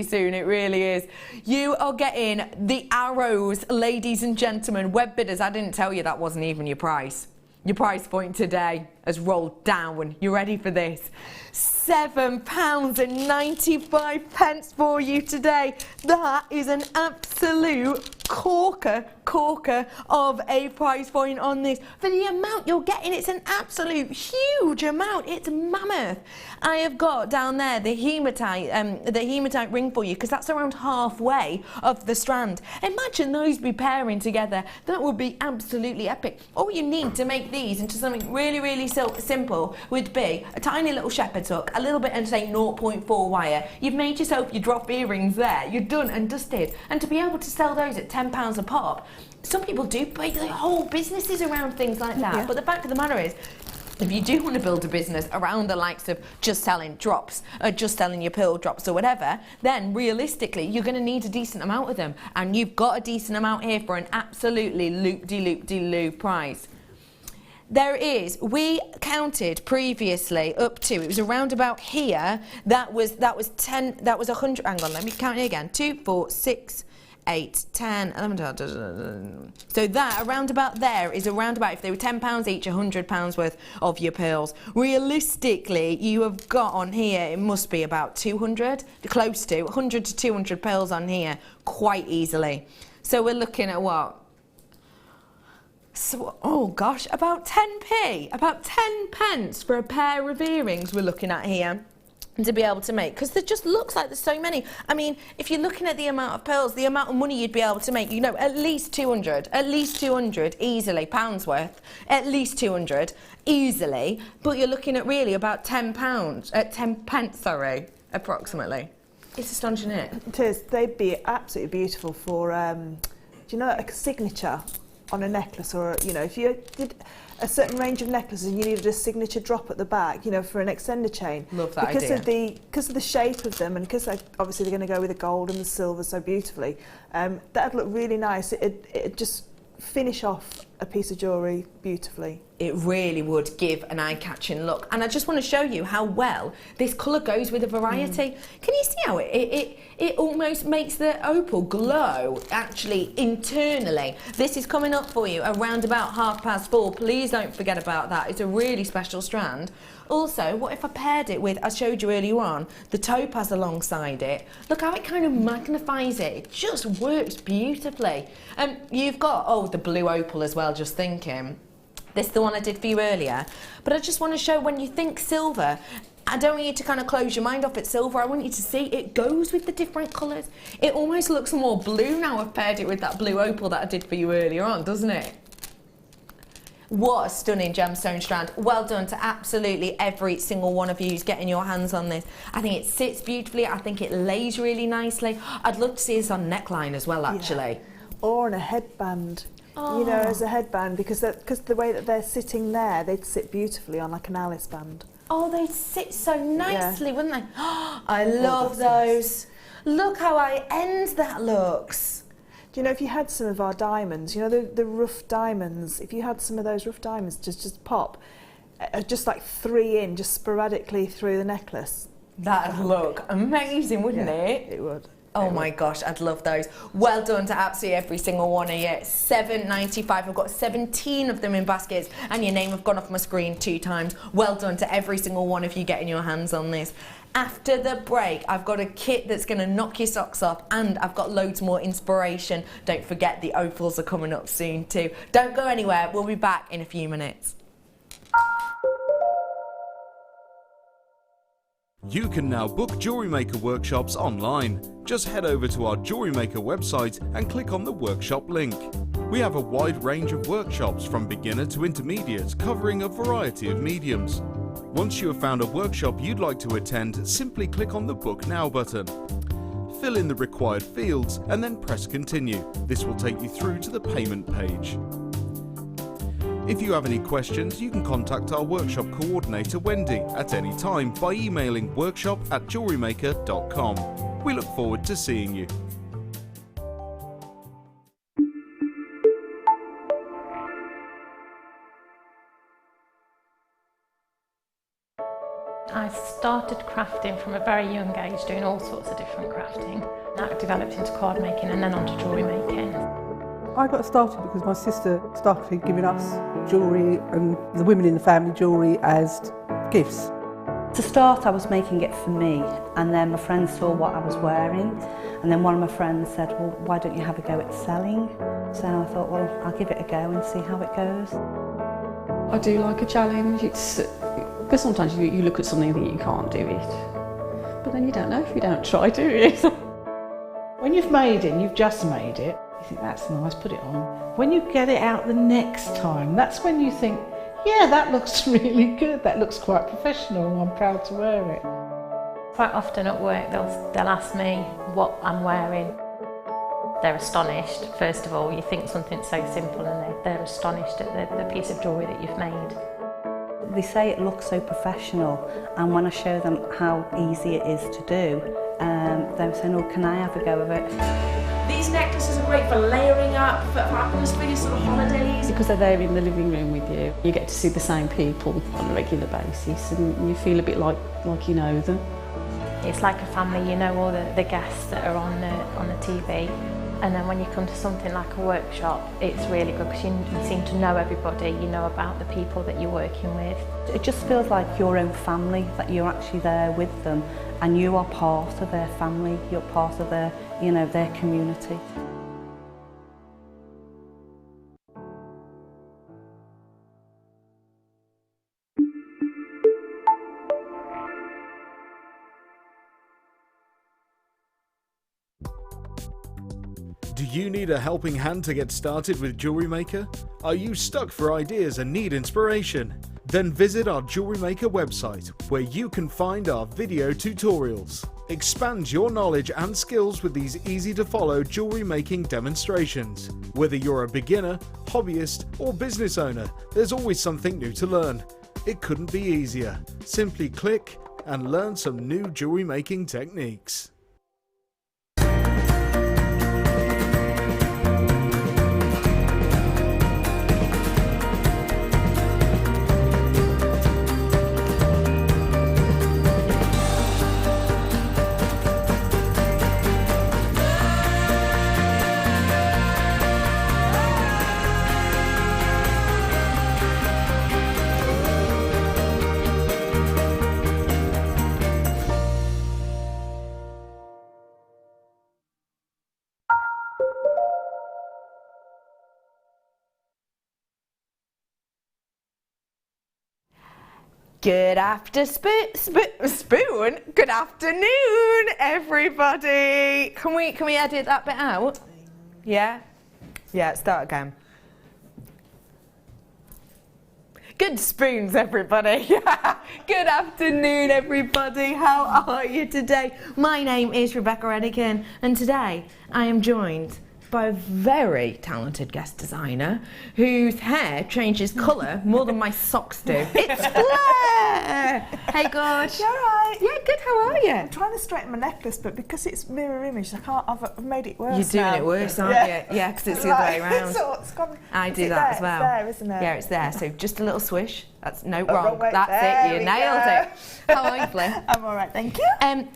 soon. It really is. You are getting the arrows, ladies and gentlemen. Web bidders, I didn't tell you that wasn't even your price. Your price point today has rolled down. You ready for this? £7.95 for you today. That is an absolute corker of a price point on this. For the amount you're getting, it's an absolute huge amount. It's mammoth. I have got down there the hematite ring for you, because that's around halfway of the strand. Imagine those be pairing together. That would be absolutely epic. All you need to make these into something really simple would be a tiny little shepherd's hook, a little bit and say 0.4 wire. You've made yourself your drop earrings there. You're done and dusted. And to be able to sell those at £10 a pop, some people do build whole businesses around things like that. Yeah. But the fact of the matter is, if you do want to build a business around the likes of just selling drops, or just selling your pearl drops or whatever, then realistically you're going to need a decent amount of them. And you've got a decent amount here for an absolutely loop-de-loop-de-loo price. We counted previously up to, it was around about here, that was 100, hang on, let me count it again, 2, 4, 6, 8, 10, 11, so that around about there is around about, if they were £10 each, £100 worth of your pearls. Realistically, you have got on here, it must be about 200, close to 100 to 200 pearls on here quite easily. So we're looking at what? So, oh gosh, about 10p, about 10 pence for a pair of earrings we're looking at here to be able to make, because it just looks like there's so many. I mean, if you're looking at the amount of pearls, the amount of money you'd be able to make, you know, at least 200 easily, pounds worth, at least 200 easily, but you're looking at really about £10, 10 pence, sorry, approximately. It's astonishing, isn't it? It is. They'd be absolutely beautiful for, do you know, like a signature on a necklace, or, you know, if you did a certain range of necklaces and you needed a signature drop at the back, you know, for an extender chain. Love that because idea. Because of the shape of them, and because obviously they're going to go with the gold and the silver so beautifully, that'd look really nice. It'd just finish off a piece of jewellery beautifully. It really would give an eye-catching look, and I just want to show you how well this colour goes with a variety. Can you see how it almost makes the opal glow actually internally? This is coming up for you around about 4:30. Please don't forget about that. It's a really special strand. Also, what if I paired it with, I showed you earlier on, the topaz alongside it? Look how it kind of magnifies it. It just works beautifully. You've got, oh, the blue opal as well, just thinking. This is the one I did for you earlier. But I just want to show, when you think silver, I don't want you to kind of close your mind off at silver. I want you to see it goes with the different colours. It almost looks more blue now I've paired it with that blue opal that I did for you earlier on, doesn't it? What a stunning gemstone strand. Well done to absolutely every single one of you who's getting your hands on this. I think it sits beautifully. I think it lays really nicely. I'd love to see this on neckline as well, actually. Yeah. Or on a headband. Oh. You know, as a headband, because the way that they're sitting there, they'd sit beautifully on like an Alice band. Oh, they'd sit so nicely, wouldn't they? I Oh, love those. Look how high-end that looks. Do you know, if you had some of our diamonds, you know, the rough diamonds, if you had some of those rough diamonds just pop, just like 3 in, just sporadically through the necklace. That'd look amazing, wouldn't it? It would. Oh my gosh, I'd love those. Well done to absolutely every single one of you. £7.95. I've got 17 of them in baskets, and your name have gone off my screen 2 times. Well done to every single one of you getting your hands on this. After the break, I've got a kit that's going to knock your socks off, and I've got loads more inspiration. Don't forget the opals are coming up soon too. Don't go anywhere. We'll be back in a few minutes. You can now book Jewellery Maker workshops online. Just head over to our Jewellery Maker website and click on the workshop link. We have a wide range of workshops from beginner to intermediate, covering a variety of mediums. Once you have found a workshop you'd like to attend, simply click on the Book Now button. Fill in the required fields and then press Continue. This will take you through to the payment page. If you have any questions, you can contact our workshop coordinator Wendy at any time by emailing workshop@jewellerymaker.com. We look forward to seeing you. I started crafting from a very young age, doing all sorts of different crafting. That developed into card making and then onto jewellery making. I got started because my sister started giving us jewellery and the women in the family jewellery as gifts. To start, I was making it for me, and then my friends saw what I was wearing, and then one of my friends said, well, why don't you have a go at selling? So I thought, well, I'll give it a go and see how it goes. I do like a challenge. Because sometimes you look at something and think you can't do it, but then you don't know if you don't try, do you? When you've made it and you've just made it, you think that's nice, put it on. When you get it out the next time, that's when you think, yeah, that looks really good, that looks quite professional, I'm proud to wear it. Quite often at work they'll ask me what I'm wearing. They're astonished. First of all, you think something so simple and they're astonished at the piece of jewellery that you've made. They say it looks so professional, and when I show them how easy it is to do, they're saying, oh, can I have a go of it? These necklaces are great for layering up, for happens for your sort of holidays. Because they're there in the living room with you, you get to see the same people on a regular basis and you feel a bit like you know them. It's like a family, you know all the guests that are on the TV. And then when you come to something like a workshop, it's really good because you seem to know everybody, you know about the people that you're working with. It just feels like your own family, that you're actually there with them and you are part of their family, you're part of their, you know, their community. Do you need a helping hand to get started with Jewellery Maker? Are you stuck for ideas and need inspiration? Then visit our Jewellery Maker website, where you can find our video tutorials. Expand your knowledge and skills with these easy-to-follow jewellery making demonstrations. Whether you're a beginner, hobbyist, or business owner, there's always something new to learn. It couldn't be easier. Simply click and learn some new jewellery making techniques. Good spoon. Good afternoon, everybody. Can we edit that bit out? Yeah? Yeah, start again. Good spoons, everybody. Good afternoon, everybody. How are you today? My name is Rebecca Redican, and today I am joined by a very talented guest designer whose hair changes colour more than my socks do. It's Fleur! Hey, good. You all right? Yeah, good. How are you? I'm trying to straighten my necklace, but because it's mirror image, I've made it worse. You're doing now. it worse, aren't you? Yeah, because it's the other way around. So it's gone, I do that as well. It's there, isn't it? Yeah, it's there. So just a little swish. That's wrong. wrong way. That's There it. You we nailed go. it. How are you, Fleur? I'm all right, thank you.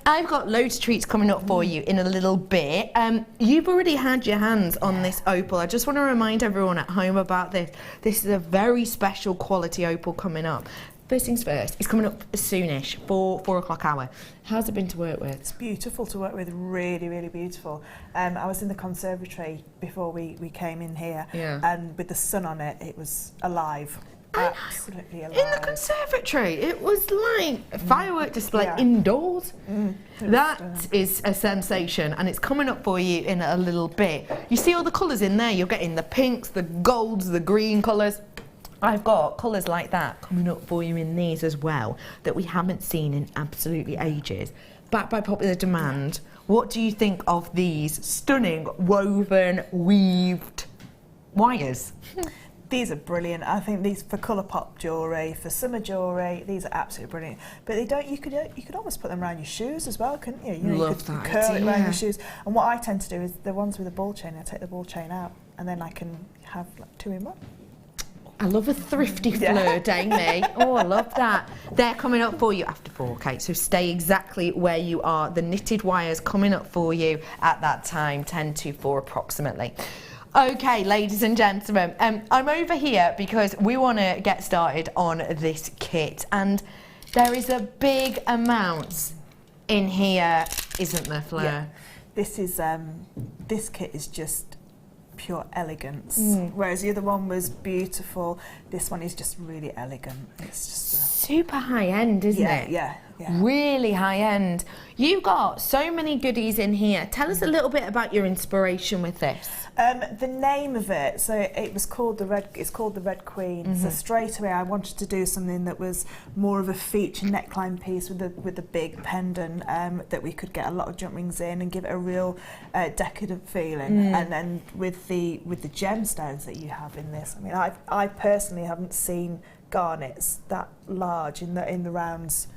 I've got loads of treats coming up for you in a little bit. You've already had your hands on this opal. I just want to remind everyone at home about this. This is a very special quality opal coming up. First things first, it's coming up soonish, 4 o'clock hour. How's it been to work with? It's beautiful to work with, really, really beautiful. I was in the conservatory before we came in here, and with the sun on it, it was alive. Absolutely alive. In the conservatory, it was like a firework display indoors. That is a sensation, and it's coming up for you in a little bit. You see all the colours in there. You're getting the pinks, the golds, the green colours. I've got colours like that coming up for you in these as well that we haven't seen in absolutely ages. Backed by popular demand, what do you think of these stunning woven, weaved wires? These are brilliant. I think these for colour pop jewellery, for summer jewellery, these are absolutely brilliant. But they don't. You could almost put them around your shoes as well, couldn't you? You Love could that curl idea. it around your shoes. And what I tend to do is the ones with the ball chain. I take the ball chain out, and then I can have like 2 in 1. I love a thrifty Fleur, don't me? Oh, I love that. They're coming up for you after 4, Kate, so stay exactly where you are. The knitted wires coming up for you at that time, 10 to 4 approximately. Okay, ladies and gentlemen, I'm over here because we want to get started on this kit, and there is a big amount in here, isn't there, Fleur? Yeah. This kit is just pure elegance. Whereas the other one was beautiful, this one is just really elegant. It's just super high end, isn't it? Yeah. Really high end. You got so many goodies in here. Tell us a little bit about your inspiration with this. The name of it, so it was called the Red. It's called the Red Queen. So straight away, I wanted to do something that was more of a feature neckline piece with the big pendant that we could get a lot of jump rings in and give it a real decadent feeling. And then with the gemstones that you have in this, I mean, I personally haven't seen garnets that large in the rounds.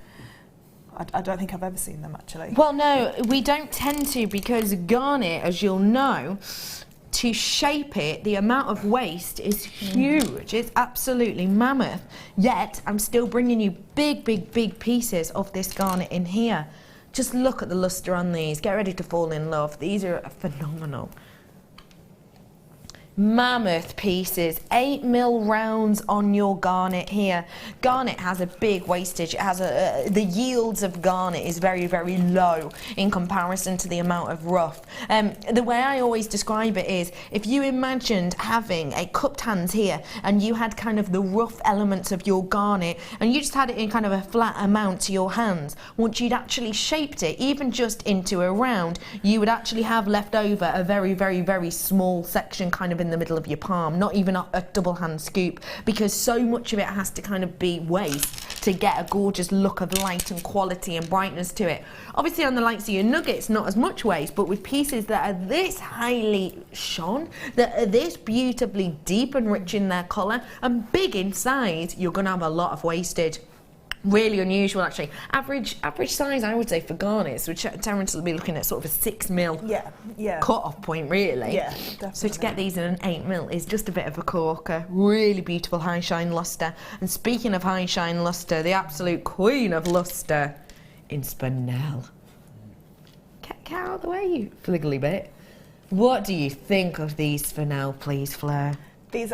I don't think I've ever seen them actually. Well, no, we don't tend to, because garnet, as you'll know, to shape it, the amount of waste is huge. It's absolutely mammoth. Yet, I'm still bringing you big pieces of this garnet in here. Just look at the lustre on these. Get ready to fall in love. These are phenomenal. mammoth pieces, 8mm rounds on your garnet here. Garnet has a big wastage. It has the yields of garnet is very, very low in comparison to the amount of rough. The way I always describe it is, if you imagined having a cupped hands here and you had kind of the rough elements of your garnet and you just had it in kind of a flat amount to your hands, once you'd actually shaped it, even just into a round, you would actually have left over a very, very, very small section kind of in the middle of your palm, not even a double hand scoop, because so much of it has to kind of be waste to get a gorgeous look of light and quality and brightness to it. Obviously on the likes of your nuggets, not as much waste, but with pieces that are this highly shone, that are this beautifully deep and rich in their colour and big in size, you're going to have a lot of wastage. Really unusual, actually. Average size, I would say, for garnets, which Terence will be looking at sort of a 6mm cut-off point, really. Yeah, definitely. So to get these in an 8mm is just a bit of a corker. Really beautiful high shine lustre. And speaking of high shine lustre, the absolute queen of lustre, inspirational. Get out of the way, you fliggly bit. What do you think of these for now, please, Fleur? These,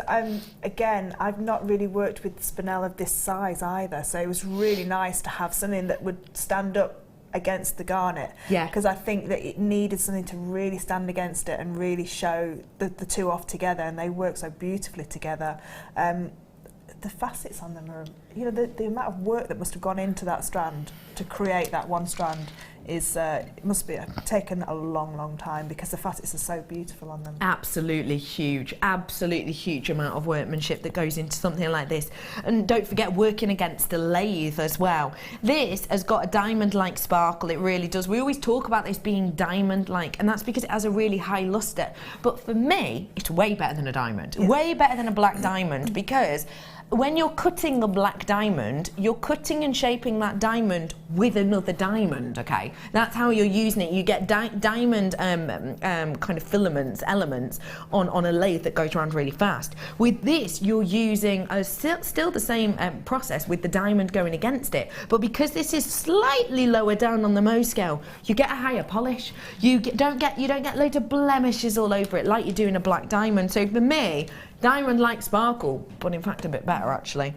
again, I've not really worked with spinel of this size either, so it was really nice to have something that would stand up against the garnet. Yeah. Because I think that it needed something to really stand against it and really show the two off together, and they work so beautifully together. The facets on them are, you know, the amount of work that must have gone into that strand to create that one strand is, it must be taken a long, long time, because the facets are so beautiful on them. Absolutely huge amount of workmanship that goes into something like this. And don't forget, working against the lathe as well. This has got a diamond-like sparkle, it really does. We always talk about this being diamond-like, and that's because it has a really high lustre. But for me, it's way better than a diamond, way better than a black diamond, because when you're cutting a black diamond, you're cutting and shaping that diamond with another diamond, okay? That's how you're using it. You get diamond kind of filaments, elements on a lathe that goes around really fast. With this, you're using still the same process with the diamond going against it, but because this is slightly lower down on the Mohs scale, you get a higher polish. You don't get loads of blemishes all over it like you do in a black diamond. So for me, diamond-like sparkle, but in fact a bit better actually.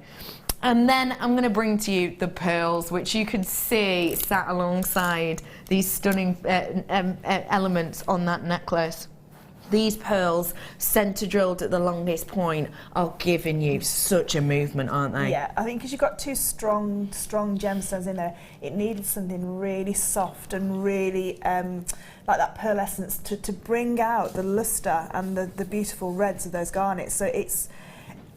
And then I'm going to bring to you the pearls, which you can see sat alongside these stunning elements on that necklace. These pearls, centre drilled at the longest point, are giving you such a movement, aren't they? Yeah, I think because you've got two strong gemstones in there, it needed something really soft and really like that pearl essence to bring out the lustre and the beautiful reds of those garnets. So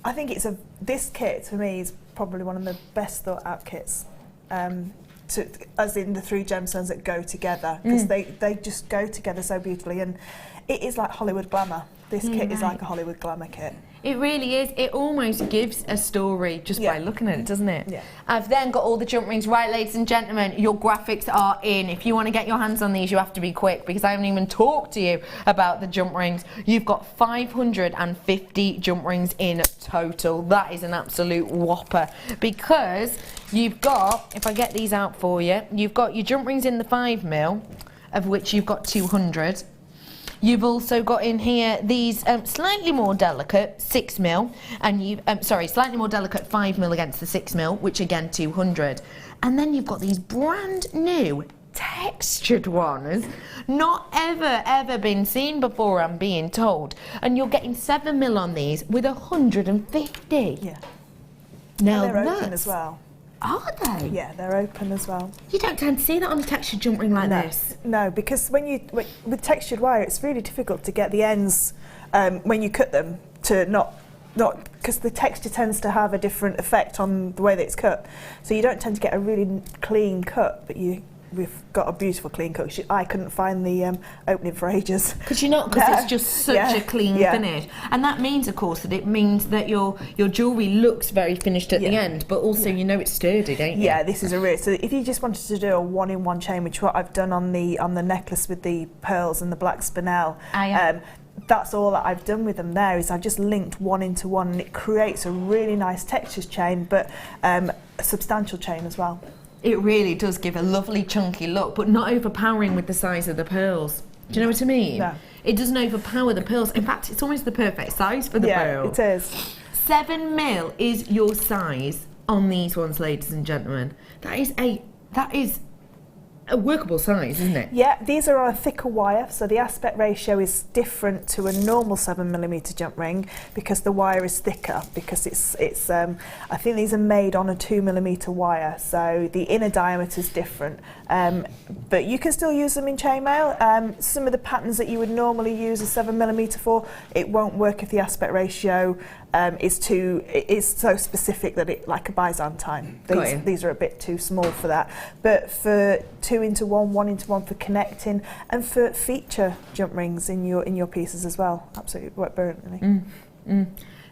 I think this kit for me is probably one of the best thought out kits. As in the three gemstones that go together, because they just go together so beautifully, and it is like Hollywood glamour. This kit is like a Hollywood glamour kit. It really is. It almost gives a story just by looking at it, doesn't it? Yeah. I've then got all the jump rings. Right, ladies and gentlemen, your graphics are in. If you want to get your hands on these, you have to be quick, because I haven't even talked to you about the jump rings. You've got 550 jump rings in total. That is an absolute whopper, because you've got, if I get these out for you, you've got your jump rings in the 5mm, of which you've got 200. You've also got in here these slightly more delicate 6mm, and you've slightly more delicate 5mm against the 6mm, which again 200. And then you've got these brand new textured ones, not ever been seen before, I'm being told. And you're getting 7mm on these with 150. Yeah. Now and they're open as well. Are they? Yeah, they're open as well. You don't tend to see that on a textured jump ring like this. No, because with textured wire, it's really difficult to get the ends when you cut them to not because the texture tends to have a different effect on the way that it's cut. So you don't tend to get a really clean cut, but we've got a beautiful clean cut. I couldn't find the opening for ages. Because it's just such a clean finish. And that means, of course, that your jewellery looks very finished at the end, but also you know it's sturdy, don't you? Yeah, this is a real. So if you just wanted to do a one-in-one chain, which is what I've done on the necklace with the pearls and the black spinel, that's all that I've done with them there, is I've just linked one into one, and it creates a really nice textures chain, but a substantial chain as well. It really does give a lovely chunky look, but not overpowering with the size of the pearls. Do you know what I mean? No. It doesn't overpower the pearls. In fact, it's almost the perfect size for the pearl. It is. 7mm is your size on these ones, ladies and gentlemen. That is a workable size, isn't it? Yeah, these are on a thicker wire, so the aspect ratio is different to a normal 7mm jump ring because the wire is thicker. Because it's I think these are made on a 2mm wire, so the inner diameter is different. But you can still use them in chainmail. Some of the patterns that you would normally use a 7mm for, it won't work if the aspect ratio is so specific that it like a Byzantine. These are a bit too small for that. But for 2-into-1, 1-into-1 for connecting, and for feature jump rings in your pieces as well, absolutely work brilliantly.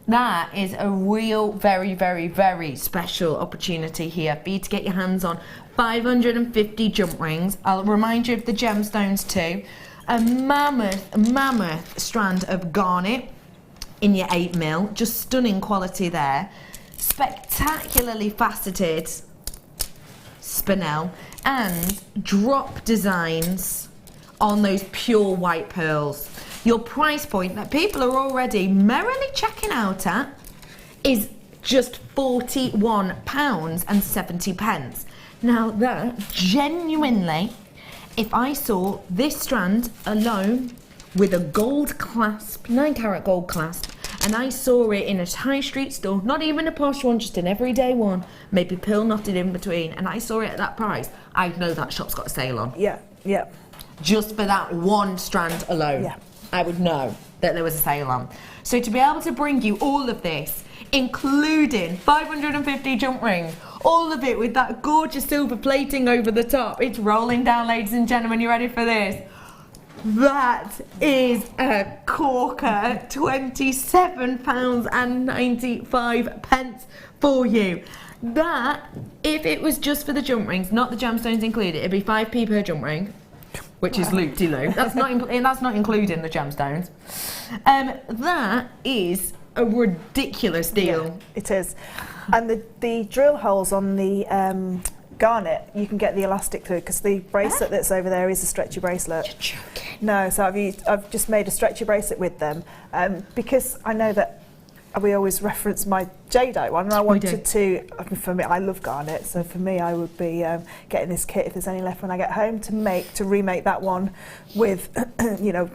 That is a real, very, very, very special opportunity here for you to get your hands on 550 jump rings. I'll remind you of the gemstones too. A mammoth strand of garnet in your 8mm, just stunning quality there. Spectacularly faceted spinel and drop designs on those pure white pearls. Your price point that people are already merrily checking out at is just £41.70. Now that, genuinely, if I saw this strand alone with a gold clasp, 9-carat gold clasp, and I saw it in a high street store, not even a posh one, just an everyday one, maybe pearl knotted in between, and I saw it at that price, I'd know that shop's got a sale on. Yeah. Just for that one strand alone. Yeah. I would know that there was a sale on. So to be able to bring you all of this, including 550 jump rings, all of it with that gorgeous silver plating over the top, it's rolling down, ladies and gentlemen, you ready for this? That is a corker, £27.95 for you. That, if it was just for the jump rings, not the gemstones included, it'd be 5p per jump ring, which is loop-de-loop. That's not including the gemstones. That is a ridiculous deal. Yeah, it is. And the drill holes on the garnet, you can get the elastic through because the bracelet that's over there is a stretchy bracelet. You're joking. No, so I've just made a stretchy bracelet with them because I know that we always reference my jadeite one, and I wanted to. For me, I love garnet, so for me, I would be getting this kit if there's any left when I get home to remake that one with,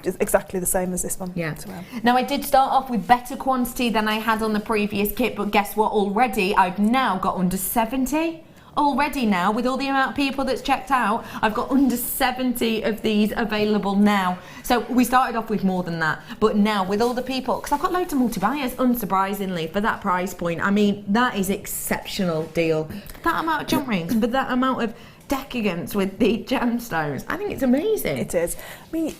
just exactly the same as this one. Yeah. Now I did start off with better quantity than I had on the previous kit, but guess what? Already I've now got under 70. Already now, with all the amount of people that's checked out, I've got under 70 of these available now. So we started off with more than that, but now with all the people, because I've got loads of multi-buyers, unsurprisingly, for that price point. I mean, that is exceptional deal. That amount of jump rings, but that amount of decadence with the gemstones, I think it's amazing. It is. I mean,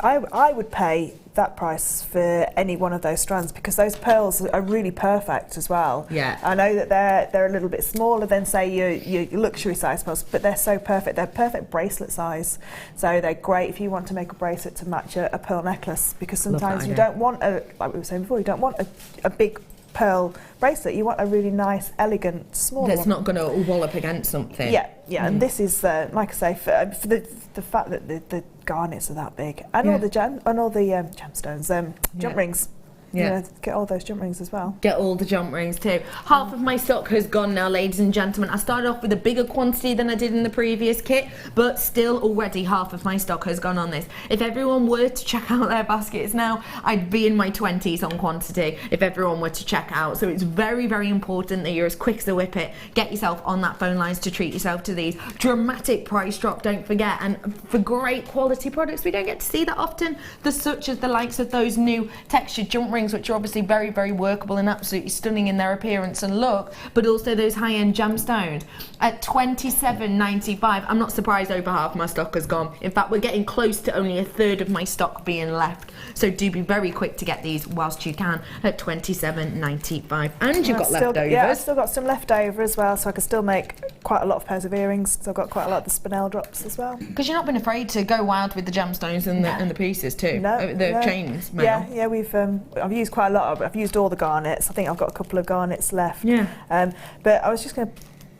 I would pay that price for any one of those strands because those pearls are really perfect as well. Yeah. I know that they're a little bit smaller than say your luxury size pearls, but they're so perfect. They're perfect bracelet size, so they're great if you want to make a bracelet to match a pearl necklace because sometimes you don't want like we were saying before, you don't want a big pearl bracelet. You want a really nice, elegant, small that's one. not going to wallop against something. Yeah. And this is like I say for the fact that the garnets are that big, and all the gemstones, jump rings. Yeah, get all those jump rings as well. Get all the jump rings too. Half of my stock has gone now, ladies and gentlemen. I started off with a bigger quantity than I did in the previous kit, but still already half of my stock has gone on this. If everyone were to check out their baskets now, I'd be in my 20s on quantity if everyone were to check out. So it's very, very important that you're as quick as a whippet. Get yourself on that phone lines to treat yourself to these. Dramatic price drop, don't forget. And for great quality products, we don't get to see that often. Such as the likes of those new textured jump rings, which are obviously very, very workable and absolutely stunning in their appearance and look, but also those high-end gemstones at £27.95. I'm not surprised over half my stock has gone. In fact, we're getting close to only a third of my stock being left. So do be very quick to get these whilst you can at £27.95. And you've got leftovers. Yeah, I've still got some left over as well, so I can still make quite a lot of pairs of earrings because I've got quite a lot of the spinel drops as well. Because you're not been afraid to go wild with the gemstones and the pieces too. The chains. Yeah, we've I've used quite a lot. I've used all the garnets. I think I've got a couple of garnets left. Yeah. But I was just going to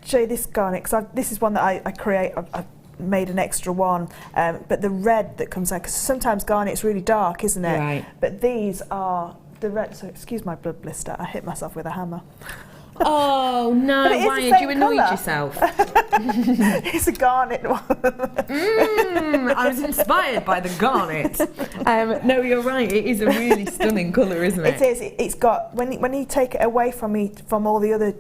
show you this garnet because this is one that I create. I made an extra one, but the red that comes out, because sometimes garnet's really dark, isn't it? Right. But these are the red. So excuse my blood blister. I hit myself with a hammer. Oh no, But it is the Ryan, same you annoyed colour. yourself. It's a garnet one. I was inspired by the garnet. No, you're right, it is a really stunning colour, isn't it? It is. It's got, when you take it away from all the other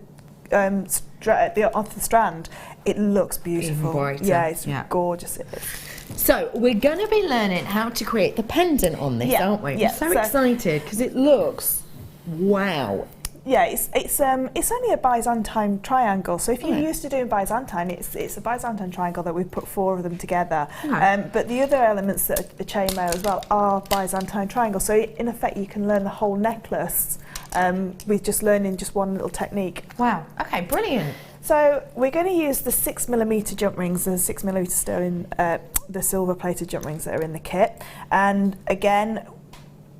off the strand, it looks beautiful. Even brighter. Yeah, it's Yeah. gorgeous. It is. So we're going to be learning how to create the pendant on this, Yeah, aren't we? yeah, I'm so so- excited because it looks wow. Yeah, it's only a Byzantine triangle. So if you're used to doing Byzantine, it's a Byzantine triangle that we've put 4 of them together. Right. But the other elements that are chainmail as well are Byzantine triangles. So in effect, you can learn the whole necklace with just learning just one little technique. Wow. Okay, brilliant. So we're going to use the 6mm jump rings, the 6mm sterling, the silver-plated jump rings that are in the kit. And again,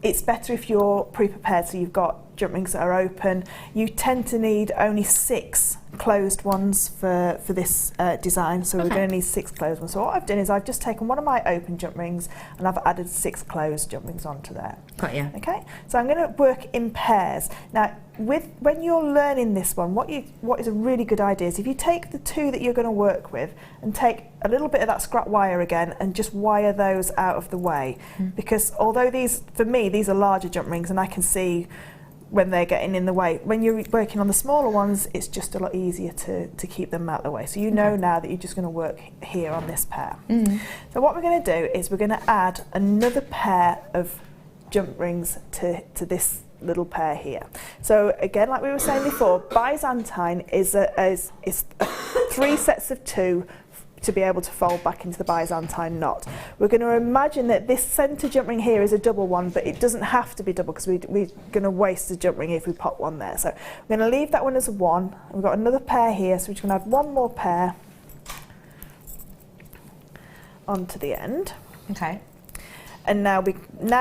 it's better if you're pre-prepared, so you've got jump rings that are open. You tend to need only 6 closed ones for this design, so we're going to need 6 closed ones. So what I've done is I've just taken one of my open jump rings and I've added 6 closed jump rings onto there. Got you. Okay, so I'm going to work in pairs. Now, when you're learning this one, what is a really good idea is if you take the 2 that you're going to work with and take a little bit of that scrap wire again and just wire those out of the way, because although for me these are larger jump rings and I can see when they're getting in the way, when you're working on the smaller ones, it's just a lot easier to keep them out of the way. So you know now that you're just going to work here on this pair. So what we're going to do is we're going to add another pair of jump rings to this little pair here. So again, like we were saying before, Byzantine is 3 sets of 2 to be able to fold back into the Byzantine knot. We're going to imagine that this centre jump ring here is a double one, but it doesn't have to be double because we're going to waste the jump ring if we pop one there. So we're going to leave that one as a 1. We've got another pair here, so we're just going to add one more pair onto the end. Okay. And now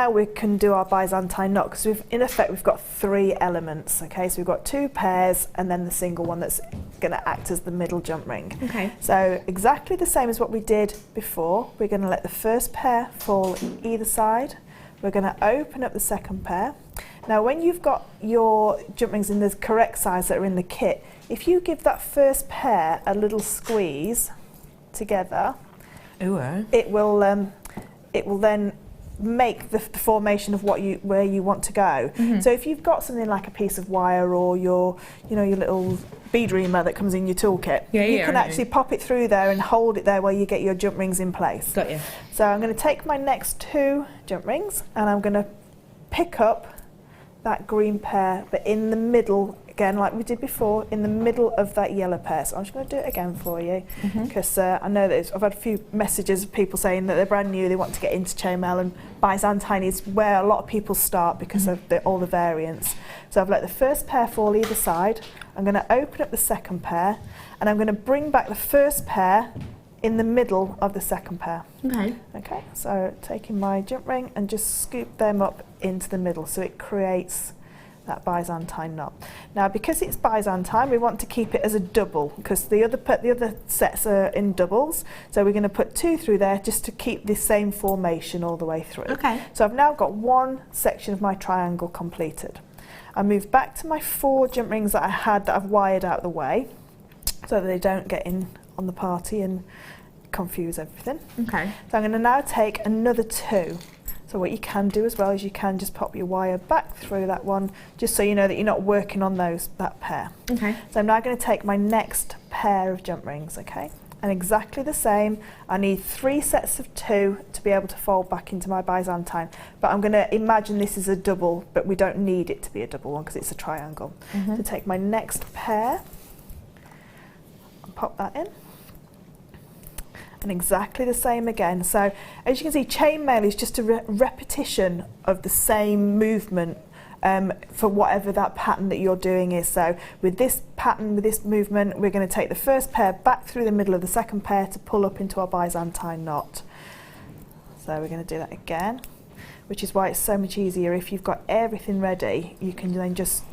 we can do our Byzantine knot, because in effect we've got 3 elements. Okay, so we've got 2 pairs and then the single one that's going to act as the middle jump ring. Okay. So exactly the same as what we did before. We're going to let the first pair fall either side. We're going to open up the second pair. Now when you've got your jump rings in the correct size that are in the kit, if you give that first pair a little squeeze together, it will then make the formation of where you want to go. So if you've got something like a piece of wire or your little bead reamer that comes in your toolkit, you can actually pop it through there and hold it there while you get your jump rings in place. Got you. So I'm going to take my next 2 jump rings and I'm going to pick up that green pair, but in the middle, again like we did before, in the middle of that yellow pair. So I'm just going to do it again for you, because I know that I've had a few messages of people saying that they're brand new, they want to get into chainmail, and Byzantine is where a lot of people start because of all the variants. So I've let the first pair fall either side. I'm going to open up the second pair and I'm going to bring back the first pair in the middle of the second pair. Okay, so taking my jump ring and just scoop them up into the middle so it creates that Byzantine knot. Now because it's Byzantine, we want to keep it as a double because the other sets are in doubles, so we're going to put 2 through there just to keep the same formation all the way through. Okay. So I've now got one section of my triangle completed. I move back to my 4 jump rings that I had that I've wired out the way so that they don't get in on the party and confuse everything. Okay. So I'm going to now take another 2. So what you can do as well is you can just pop your wire back through that one, just so you know that you're not working on that pair. Okay. So I'm now going to take my next pair of jump rings, okay? And exactly the same, I need 3 sets of 2 to be able to fold back into my Byzantine. But I'm going to imagine this is a double, but we don't need it to be a double one because it's a triangle. So take my next pair and pop that in. And exactly the same again. So as you can see, chainmail is just a repetition of the same movement for whatever that pattern that you're doing is. So with this pattern, with this movement, we're going to take the first pair back through the middle of the second pair to pull up into our Byzantine knot. So we're going to do that again, which is why it's so much easier. If you've got everything ready, you can then just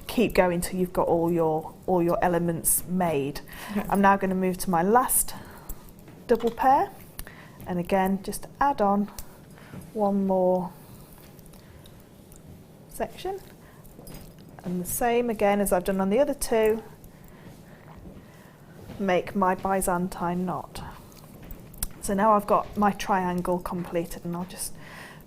keep going till you've got all your elements made. I'm now going to move to my last double pair, and again just add on one more section, and the same again as I've done on the other two, make my Byzantine knot. So now I've got my triangle completed, and I'll just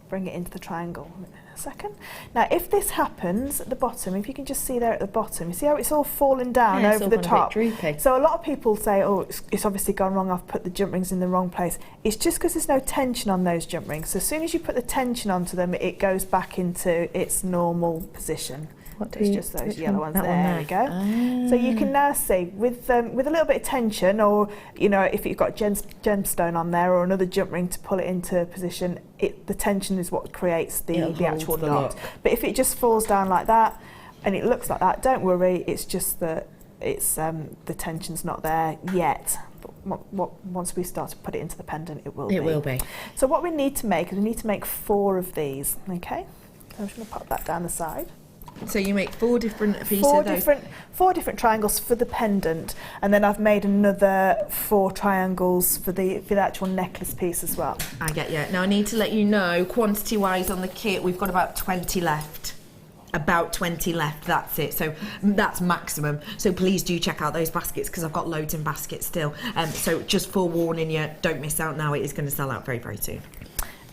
bring it into the triangle in a second. Now if this happens at the bottom, if you can just see there at the bottom, you see how it's all falling down over the top? So a lot of people say, oh, it's obviously gone wrong, I've put the jump rings in the wrong place. It's just because there's no tension on those jump rings. So as soon as you put the tension onto them, it goes back into its normal position. It's just those yellow ones. There we go. So you can now see with a little bit of tension, or if you've got gemstone on there or another jump ring to pull it into position, the tension is what creates the actual knot. But if it just falls down like that and it looks like that, don't worry. It's just that it's the tension's not there yet. But once we start to put it into the pendant, it will be. It will be. So what we need to make is we need to make 4 of these. Okay. So I'm just going to pop that down the side. So you make 4 different pieces four different triangles for the pendant, and then I've made another 4 triangles for the actual necklace piece as well. I get you. Now I need to let you know, quantity wise on the kit, we've got about 20 left. About 20 left, that's it. So that's maximum. So please do check out those baskets, because I've got loads in baskets still. So just forewarning you, don't miss out now. It is going to sell out very, very soon.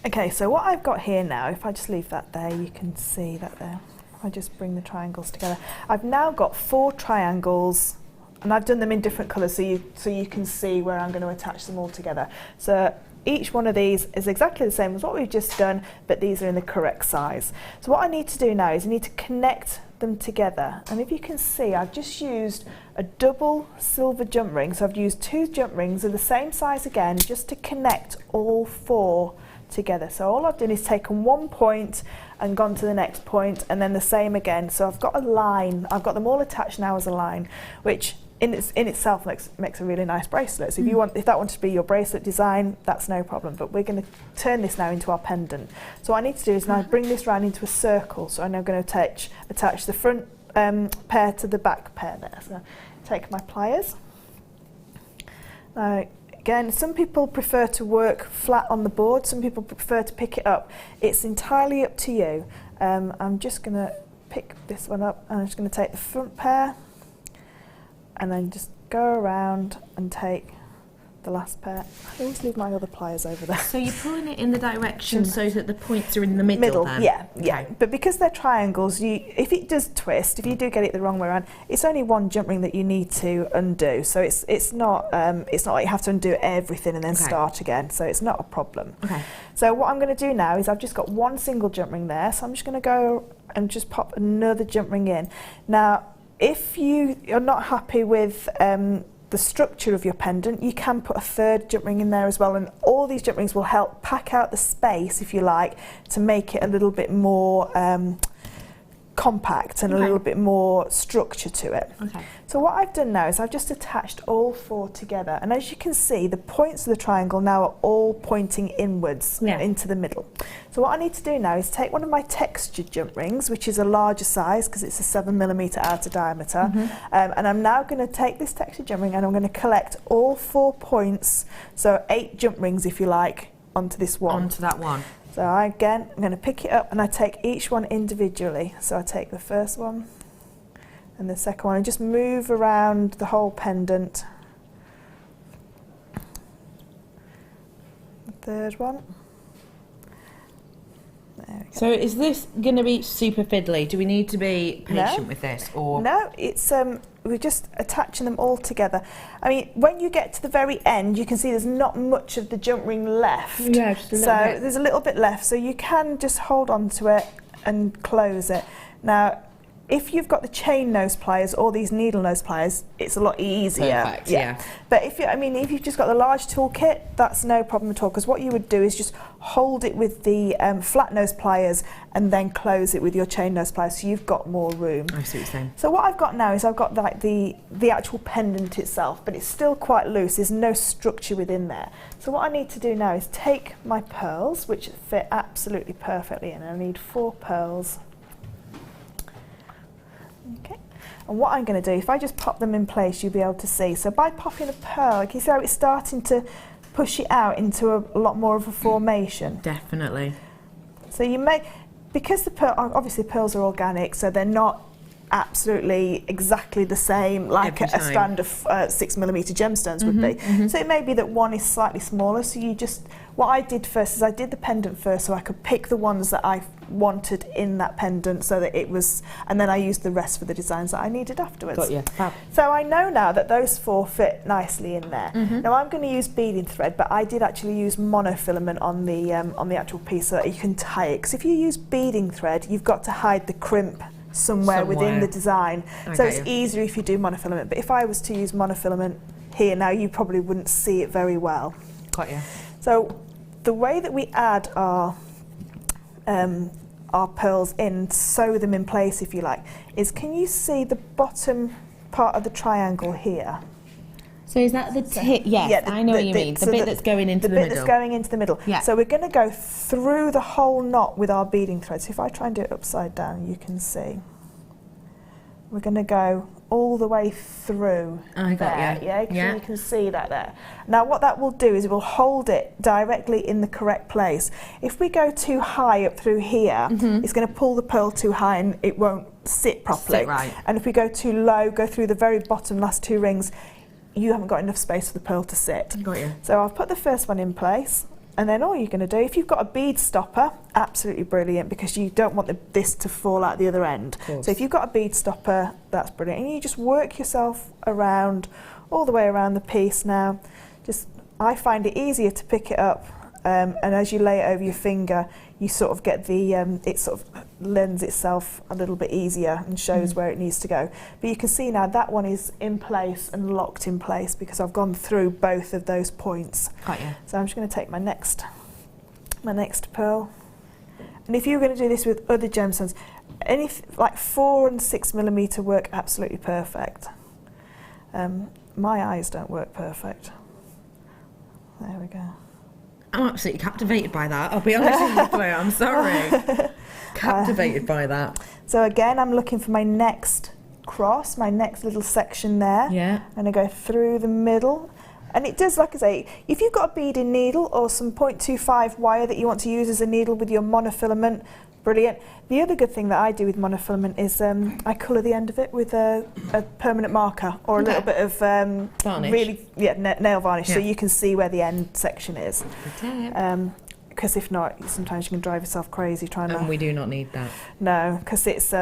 Okay, so what I've got here now, if I just leave that there, you can see that there. I just bring the triangles together. I've now got 4 triangles, and I've done them in different colours so you can see where I'm going to attach them all together. So each one of these is exactly the same as what we've just done, but these are in the correct size. So what I need to do now is I need to connect them together, and if you can see, I've just used a double silver jump ring. So I've used 2 jump rings of the same size again, just to connect all 4 together. So all I've done is taken 1 point and gone to the next point, and then the same again. So I've got a line, I've got them all attached now as a line, which in itself makes a really nice bracelet. So if that wanted to be your bracelet design, that's no problem, but we're going to turn this now into our pendant. So what I need to do is now bring this round into a circle. So I'm now going to attach the front pair to the back pair there. So take my pliers. Now again, some people prefer to work flat on the board, some people prefer to pick it up. It's entirely up to you. I'm just going to pick this one up, and I'm just going to take the front pair and then just go around and take the last pair. I always leave my other pliers over there. So you're pulling it in the direction so that the points are in the middle then? Yeah. But because they're triangles, if it does twist, if you do get it the wrong way around, it's only 1 jump ring that you need to undo. So it's not like you have to undo everything and then start again. So it's not a problem. Okay. So what I'm going to do now is I've just got 1 single jump ring there. So I'm just going to go and just pop another jump ring in. Now, if you are not happy with the structure of your pendant, you can put a 3rd jump ring in there as well, and all these jump rings will help pack out the space, if you like, to make it a little bit more compact and a little bit more structure to it. Okay. So what I've done now is I've just attached all 4 together, and as you can see, the points of the triangle now are all pointing inwards into the middle. So what I need to do now is take one of my textured jump rings, which is a larger size because it's a 7mm outer diameter, and I'm now going to take this textured jump ring and I'm going to collect all 4 points, so 8 jump rings if you like, onto this one. Onto that one. So I'm going to pick it up and I take each one individually. So I take the first one and the second one and just move around the whole pendant. The third one. There we go. So is this going to be super fiddly? Do we need to be patient with this? Or no, it's we're just attaching them all together. I mean, when you get to the very end, you can see there's not much of the jump ring left. Yeah, just a little bit. There's a little bit left, so you can just hold on to it and close it. Now, if you've got the chain nose pliers or these needle nose pliers, it's a lot easier. Perfect, yeah. But if you've just got the large toolkit, that's no problem at all, because what you would do is just hold it with the flat nose pliers and then close it with your chain nose pliers, so you've got more room. I see what you're saying. So what I've got now is I've got like the actual pendant itself, but it's still quite loose. There's no structure within there. So what I need to do now is take my pearls, which fit absolutely perfectly in. I need 4 pearls. Okay, and what I'm going to do, if I just pop them in place, you'll be able to see. So by popping a pearl, you can see how it's starting to push it out into a lot more of a formation. Definitely. So you may, because the obviously pearls are organic, so they're not absolutely exactly the same like a strand of 6mm gemstones would be. So it may be that one is slightly smaller, so you just, what I did first is I did the pendant first so I could pick the ones that I wanted in that pendant so that it was, and then I used the rest for the designs that I needed afterwards. Got you. Fab. So I know now that those 4 fit nicely in there. Now I'm going to use beading thread, but I did actually use monofilament on the actual piece so that you can tie it, because if you use beading thread you've got to hide the crimp somewhere within the design. So it's easier if you do monofilament, but if I was to use monofilament here now, you probably wouldn't see it very well. Got you. So the way that we add our pearls in, sew them in place if you like, is, can you see the bottom part of the triangle here? So is that the tip? Yes, yeah, I know what you mean. The bit that's going into the middle. The bit that's going into the middle. Yeah. So we're going to go through the whole knot with our beading thread. So if I try and do it upside down, you can see. We're going to go all the way through I got there. you. Yeah, because you can see that there. Now what that will do is it will hold it directly in the correct place. If we go too high up through here, it's going to pull the pearl too high and it won't sit properly. Sit right. And if we go too low, go through the very bottom last 2 rings, you haven't got enough space for the pearl to sit. Got you. So I've put the first one in place, and then all you're going to do, if you've got a bead stopper, absolutely brilliant, because you don't want this to fall out the other end. So if you've got a bead stopper, that's brilliant. And you just work yourself around, all the way around the piece now. I find it easier to pick it up, and as you lay it over your finger, you sort of get the, it sort of lends itself a little bit easier and shows where it needs to go. But you can see now that one is in place and locked in place because I've gone through both of those points. Got you. So I'm just going to take my next pearl. And if you were going to do this with other gemstones, like 4 and 6mm work absolutely perfect. My eyes don't work perfect. There we go. I'm absolutely captivated by that. I'll be honest with you, Fleur. I'm sorry. Captivated by that. So again, I'm looking for my next cross, my next little section there. Yeah. And I go through the middle. And it does, like I say, if you've got a beading needle or some 0.25 wire that you want to use as a needle with your monofilament, brilliant. The other good thing that I do with monofilament is I colour the end of it with a permanent marker or a little bit of varnish. Nail varnish, so you can see where the end section is. Because if not, sometimes you can drive yourself crazy trying to... And we do not need that. No, because it's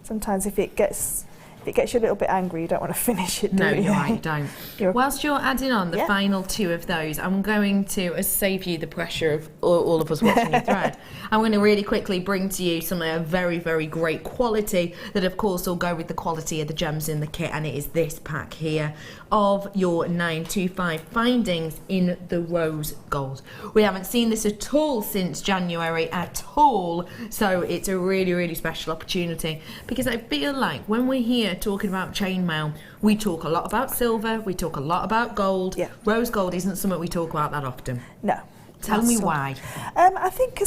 sometimes if it gets you a little bit angry, you don't want to finish it, do you? No, you're right, don't. Whilst you're adding on the final 2 of those, I'm going to save you the pressure of all of us watching your thread. I'm going to really quickly bring to you some very, very great quality that, of course, will go with the quality of the gems in the kit, and it is this pack here of your 925 findings in the rose gold. We haven't seen this at all since January at all, so it's a really, really special opportunity, because I feel like when we're here talking about chainmail, we talk a lot about silver, we talk a lot about gold. Rose gold isn't something we talk about that often. No. Tell me why. I think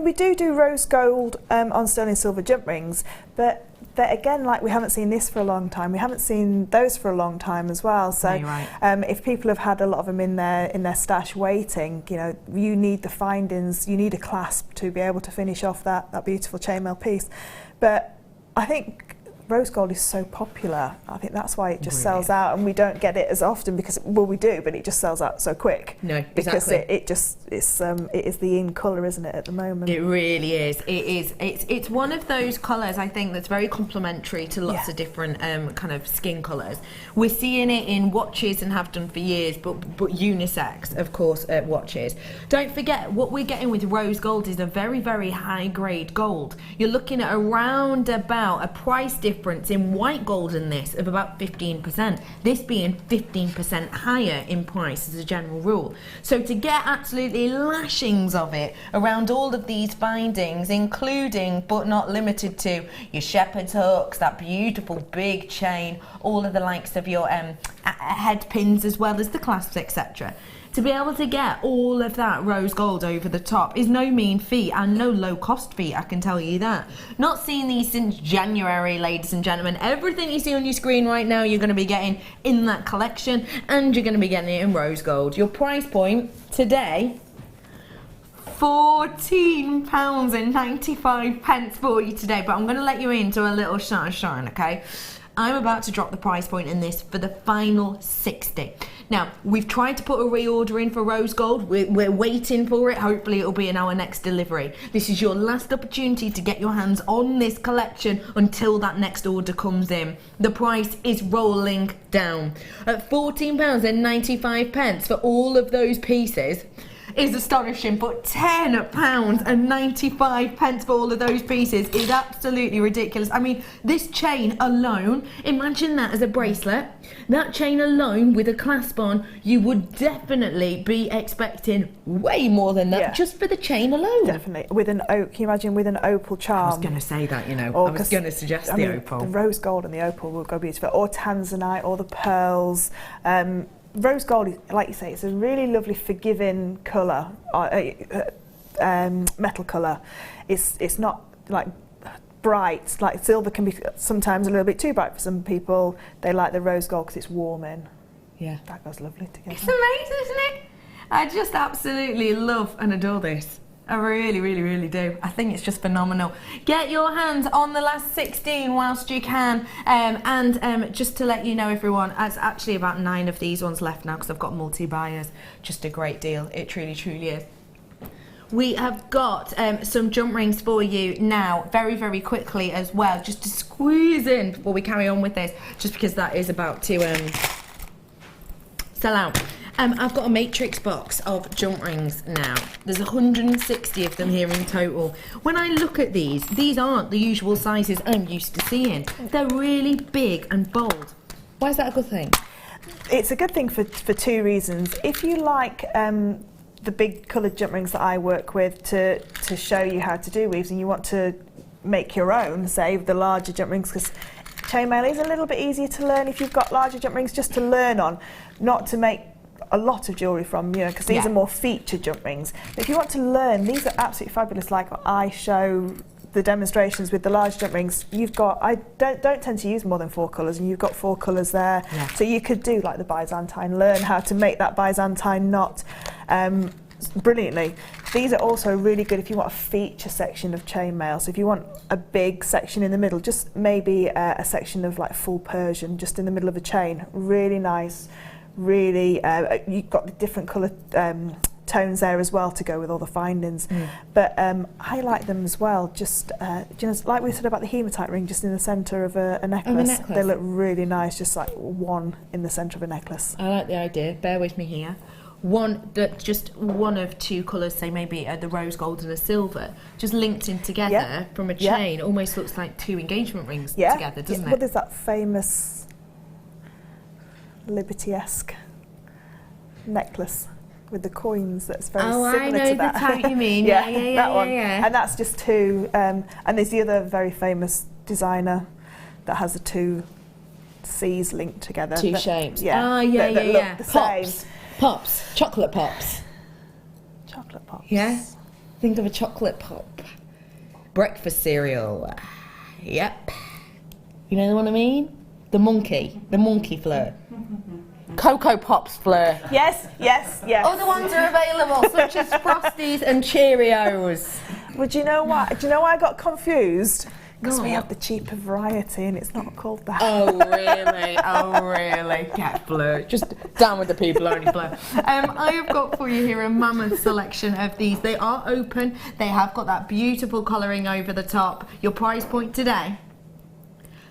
we do rose gold on sterling silver jump rings, but again, like, we haven't seen this for a long time. We haven't seen those for a long time as well. So if people have had a lot of them in their stash waiting, you need the findings, you need a clasp to be able to finish off that beautiful chainmail piece. But I think rose gold is so popular. I think that's why it just sells out, and we don't get it as often because, well, we do, but it just sells out so quick. No, because exactly. it is the in colour, isn't it, at the moment? It really is. It is. It's one of those colours, I think, that's very complementary to lots of different kind of skin colours. We're seeing it in watches and have done for years, but unisex, of course, watches. Don't forget, what we're getting with rose gold is a very, very high grade gold. You're looking at around about a price difference in white gold in this of about 15%, this being 15% higher in price as a general rule. So to get absolutely lashings of it around all of these findings, including but not limited to your shepherd's hooks, that beautiful big chain, all of the likes of your head pins as well as the clasps, etc. to be able to get all of that rose gold over the top is no mean feat, and no low cost feat, I can tell you that. Not seen these since January, ladies and gentlemen. Everything you see on your screen right now, you're going to be getting in that collection, and you're going to be getting it in rose gold. Your price point today, £14.95 for you today, but I'm going to let you into a little shine, okay? I'm about to drop the price point in this for the final 60. Now, we've tried to put a reorder in for rose gold. We're waiting for it. Hopefully it'll be in our next delivery. This is your last opportunity to get your hands on this collection until that next order comes in. The price is rolling down. At £14.95 for all of those pieces is astonishing, but £10.95 for all of those pieces is absolutely ridiculous. I mean, this chain alone, imagine that as a bracelet. That chain alone with a clasp on, you would definitely be expecting way more than that, just for the chain alone. Definitely. With an can you imagine with an opal charm? I was going to say that, you know. I was going to suggest the opal. The rose gold and the opal will go beautiful. Or Tanzanite, or the pearls. Rose gold, like you say, it's a really lovely, forgiving colour, metal colour. It's not like bright, like silver can be sometimes a little bit too bright for some people. They like the rose gold because it's warming. Yeah. That goes lovely together. It's amazing, isn't it? I just absolutely love and adore this. I really, really, really do. I think it's just phenomenal. Get your hands on the last 16 whilst you can. And just to let you know, everyone, it's actually about 9 of these ones left now because I've got multi-buyers. Just a great deal. It truly, truly is. We have got some jump rings for you now, very, very quickly as well, just to squeeze in before we carry on with this, just because that is about to sell out. I've got a matrix box of jump rings now. There's 160 of them here in total. When I look at these aren't the usual sizes I'm used to seeing. They're really big and bold. Why is that a good thing? It's a good thing for 2 reasons. If you like the big coloured jump rings that I work with to show you how to do weaves, and you want to make your own, say the larger jump rings, because chainmail is a little bit easier to learn if you've got larger jump rings, just to learn on, not to make a lot of jewellery from, you know, because these are more featured jump rings. But if you want to learn, these are absolutely fabulous. Like I show the demonstrations with the large jump rings, you've got, I don't tend to use more than 4 colours, and you've got 4 colours there. Yeah. So you could do like the Byzantine, learn how to make that Byzantine knot brilliantly. These are also really good if you want a feature section of chainmail. So if you want a big section in the middle, just maybe a section of like full Persian just in the middle of a chain, really nice. Really, you've got the different colour tones there as well to go with all the findings. But I like them as well, just you know, like we said about the hematite ring, just in the centre of a necklace. They look really nice, just like one in the centre of a necklace. I like the idea. Bear with me here. Just one of 2 colours, say maybe the rose gold and a silver, just linked in together from a chain. Almost looks like 2 engagement rings together, doesn't it? Well, there's that famous Liberty-esque necklace with the coins that's very similar to that. I know the type you mean. that one. And that's just 2. And there's the other very famous designer that has the 2 C's linked together. 2 shapes. Yeah. Look the same. Pops. Chocolate pops. Chocolate pops. Yeah. Think of a chocolate pop. Breakfast cereal. Yep. You know what I mean? The monkey Fleur. Cocoa Pops Fleur. Yes. Other ones are available, such as Frosties and Cheerios. Well, do you know why I got confused? Because we have the cheaper variety and it's not called that. Oh, really? Get Fleur. Just down with the people, only Fleur. I have got for you here a mammoth selection of these. They are open. They have got that beautiful colouring over the top. Your price point today?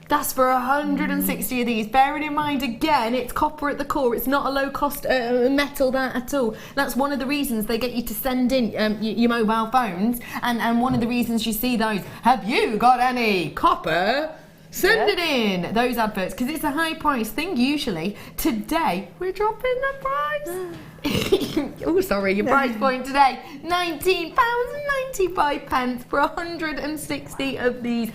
That's for 160 of these. Bearing in mind, again, it's copper at the core. It's not a low-cost metal that at all. That's one of the reasons they get you to send in your mobile phones. And one of the reasons you see those, have you got any copper? Send it in, those adverts, because it's a high-price thing usually. Today, we're dropping the price. Oh, sorry, your price point today, £19.95 for 160 of these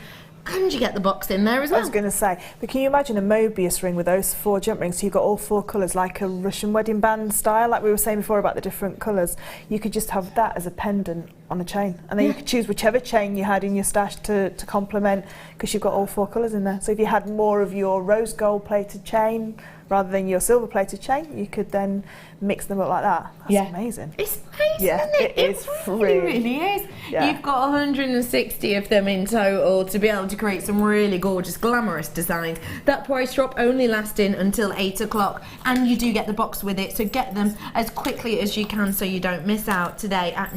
and you get the box in there as well. I was going to say, but can you imagine a Mobius ring with those 4 jump rings? So you've got all 4 colours, like a Russian wedding band style, like we were saying before about the different colours. You could just have that as a pendant on a chain, and then you could choose whichever chain you had in your stash to complement, because you've got all 4 colours in there. So if you had more of your rose gold plated chain rather than your silver plated chain, you could then mix them up like that. That's amazing. It's amazing, yeah, isn't it? It is really is. Yeah. You've got 160 of them in total to be able to create some really gorgeous, glamorous designs. That price drop only lasting until 8 o'clock, and you do get the box with it, so get them as quickly as you can so you don't miss out today at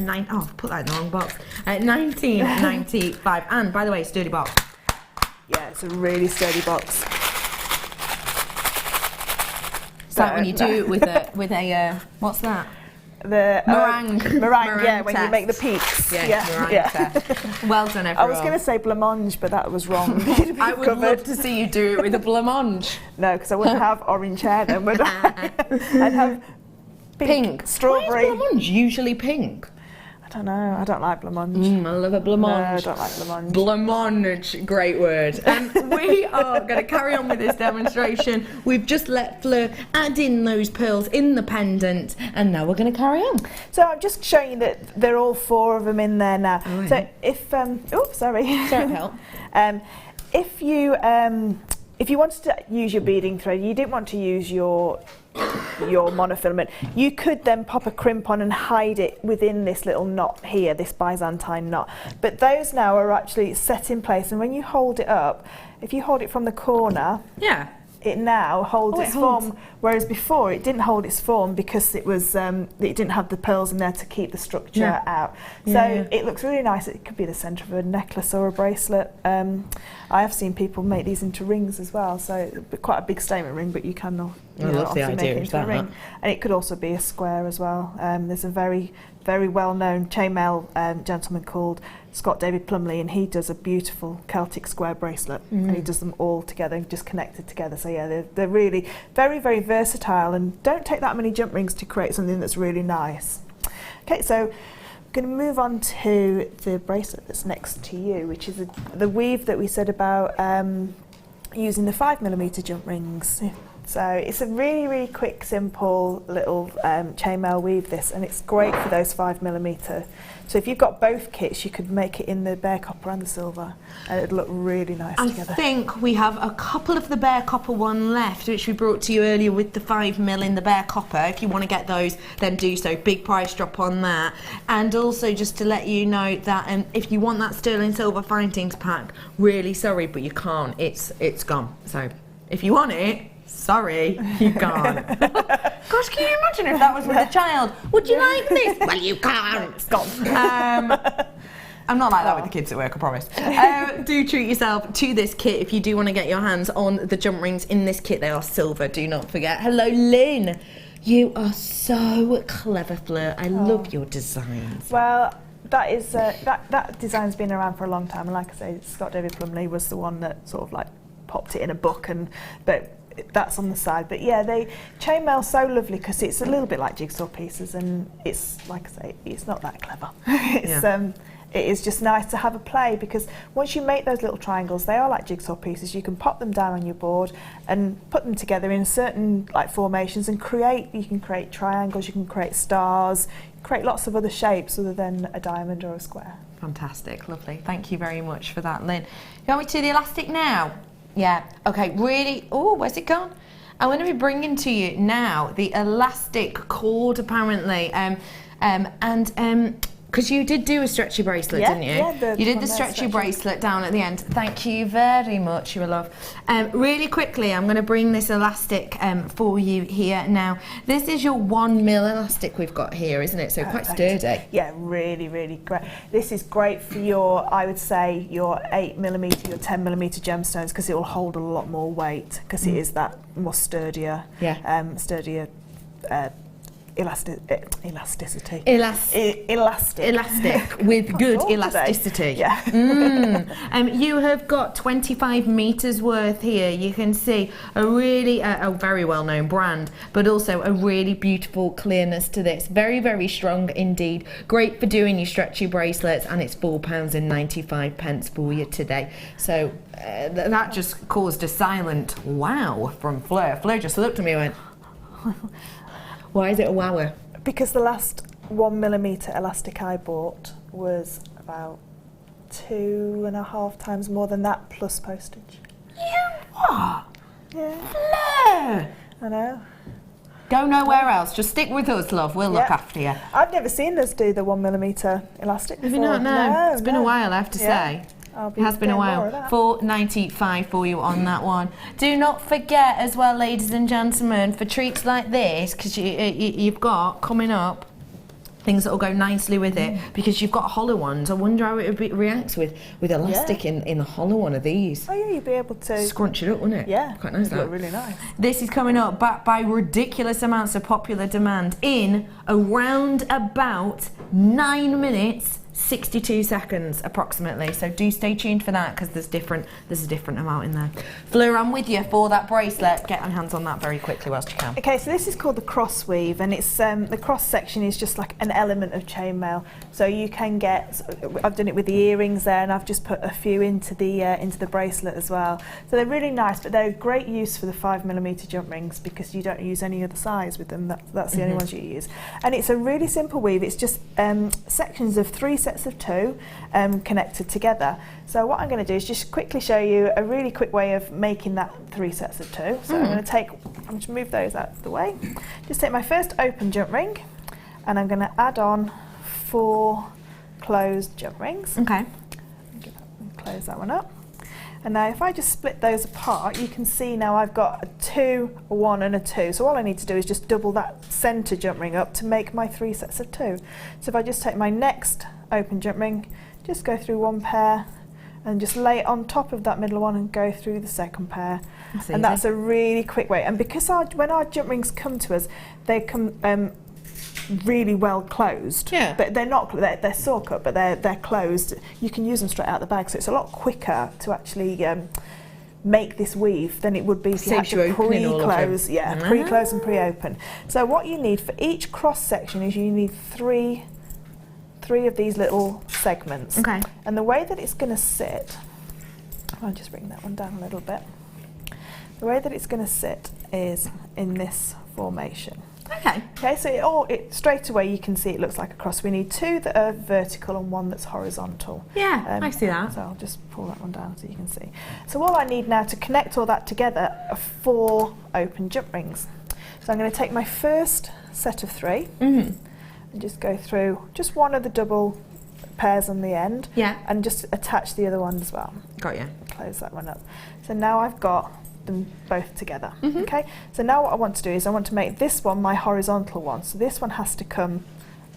put that in the wrong box, at $19.95. And by the way, sturdy box. Yeah, it's a really sturdy box. It's like when you do it with a what's that? The meringue, yeah, when you test. make the peaks. Meringue test. Well done, everyone. I was going to say blancmange, but that was wrong. I would love to see you do it with a blancmange. No, because I wouldn't have orange hair then, would I? I'd have pink strawberry. Why is blancmange usually pink? I don't know. I don't like blancmange. I love a blancmange. No, I don't like blancmange. Blancmange, great word. And we are going to carry on with this demonstration. We've just let Fleur add in those pearls in the pendant, and now we're going to carry on. So I'm just showing you that there are all 4 of them in there now. Oh, yeah. So if sorry help. If you wanted to use your beading thread, you didn't want to use your monofilament, you could then pop a crimp on and hide it within this little knot here, this Byzantine knot. But those now are actually set in place, and when you hold it up, if you hold it from the corner, it now holds its form, whereas before it didn't hold its form because it was it didn't have the pearls in there to keep the structure out. So it looks really nice. It could be the centre of a necklace or a bracelet. I have seen people make these into rings as well, so it's quite a big statement ring, but you can I love the idea make it of into that. a ring. And it could also be a square as well. There's a very, very well-known chainmail gentleman called Scott David Plumley, and he does a beautiful Celtic square bracelet, and he does them all together, just connected together. So yeah, they're really very, very versatile, and don't take that many jump rings to create something that's really nice. Okay, so I'm going to move on to the bracelet that's next to you, which is the weave that we said about using the 5mm jump rings. So it's a really, really quick, simple little chainmail weave this, and it's great for those 5mm. So if you've got both kits, you could make it in the bare copper and the silver, and it'd look really nice together. I think we have a couple of the bare copper one left, which we brought to you earlier with the 5mm in the bare copper. If you want to get those, then do so. Big price drop on that. And also just to let you know that if you want that sterling silver findings pack, really sorry, but you can't. It's gone. So if you want it, sorry, you can't. Gosh, can you imagine if that was with a child? Would you like this? Well, you can't. It's gone. I'm not like that with the kids at work, I promise. Do treat yourself to this kit if you do want to get your hands on the jump rings in this kit. They are silver, do not forget. Hello, Lynn. You are so clever, Fleur. I love your designs. Well, that is that design's been around for a long time, and like I say, Scott David Plumley was the one that sort of like popped it in a book, but that's on the side. But yeah, they chainmail so lovely because it's a little bit like jigsaw pieces, and it's like I say, it's not that clever. It is just nice to have a play, because once you make those little triangles, they are like jigsaw pieces. You can pop them down on your board and put them together in certain like formations and you can create triangles, you can create stars, you can create lots of other shapes other than a diamond or a square. Fantastic, lovely. Thank you very much for that, Lynn. You want me to do the elastic now? Yeah, okay, really, where's it gone? I'm going to be bringing to you now the elastic cord, apparently, because you did do a stretchy bracelet, didn't you? Yeah, you did the stretchy bracelet down at the end. Thank you very much, your love. Really quickly, I'm going to bring this elastic for you here now. This is your 1mm elastic we've got here, isn't it? So quite sturdy. Yeah, really, really great. This is great for your, I would say, your 8mm, your 10mm gemstones, because it will hold a lot more weight, because it is that more sturdier, elasticity. Elastic with good elasticity. Yeah. You have got 25 metres worth here. You can see a really, a very well-known brand, but also a really beautiful clearness to this. Very, very strong indeed. Great for doing your stretchy bracelets, and it's £4.95 for you today. So that just caused a silent wow from Fleur. Fleur just looked at me and went, why is it a wower? Because the last 1mm elastic I bought was about 2.5 times more than that, plus postage. What? Yeah. Fleur! I know. Go nowhere else. Just stick with us, love. We'll look after you. I've never seen us do the 1mm elastic before. Have you not? No. It's been a while, I have to say. It has been a while. £4.95 for you on that one. Do not forget as well, ladies and gentlemen, for treats like this, because you've got coming up things that will go nicely with it, because you've got hollow ones. I wonder how it reacts with elastic in the hollow one of these. Oh yeah, you'd be able to scrunch it up, wouldn't it? Yeah, quite nice. It'd look really nice. This is coming up backed by ridiculous amounts of popular demand in around about 9 minutes 62 seconds approximately, so do stay tuned for that, because there's a different amount in there. Fleur, I'm with you for that bracelet. Get your hands on that very quickly whilst you can. Okay, so this is called the cross weave, and it's the cross section is just like an element of chainmail. So you can get, I've done it with the earrings there, and I've just put a few into the bracelet as well. So they're really nice, but they're great use for the 5mm jump rings, because you don't use any other size with them. That's the only ones you use. And it's a really simple weave. It's just sections of 3 sets of 2 connected together. So what I'm going to do is just quickly show you a really quick way of making that 3 sets of 2. So I'm going to move those out of the way. Just take my first open jump ring, and I'm going to add on 4 closed jump rings. Okay. Close that one up. And now if I just split those apart, you can see now I've got a 2, a 1 and a 2. So all I need to do is just double that centre jump ring up to make my 3 sets of 2. So if I just take my next open jump ring, just go through 1 pair and just lay it on top of that middle one and go through the second pair. And that's a really quick way. And because when our jump rings come to us, they come really well closed. Yeah. But they're saw cut, but they're closed. You can use them straight out the bag, so it's a lot quicker to actually make this weave than it would be if you had to pre-close. Yeah, pre-close and pre-open. So what you need for each cross section is you need three of these little segments. Okay. And the way that it's going to sit, I'll just bring that one down a little bit. The way that it's going to sit is in this formation. Okay, so straight away you can see it looks like a cross. We need 2 that are vertical and 1 that's horizontal. Yeah, I see that. So I'll just pull that one down so you can see. So all I need now to connect all that together are 4 open jump rings. So I'm going to take my first set of 3 and just go through just 1 of the double pairs on the end, and just attach the other one as well. Got you. Close that one up. So now I've got them both together. Okay, so now what I want to do is I want to make this one my horizontal one. So this one has to come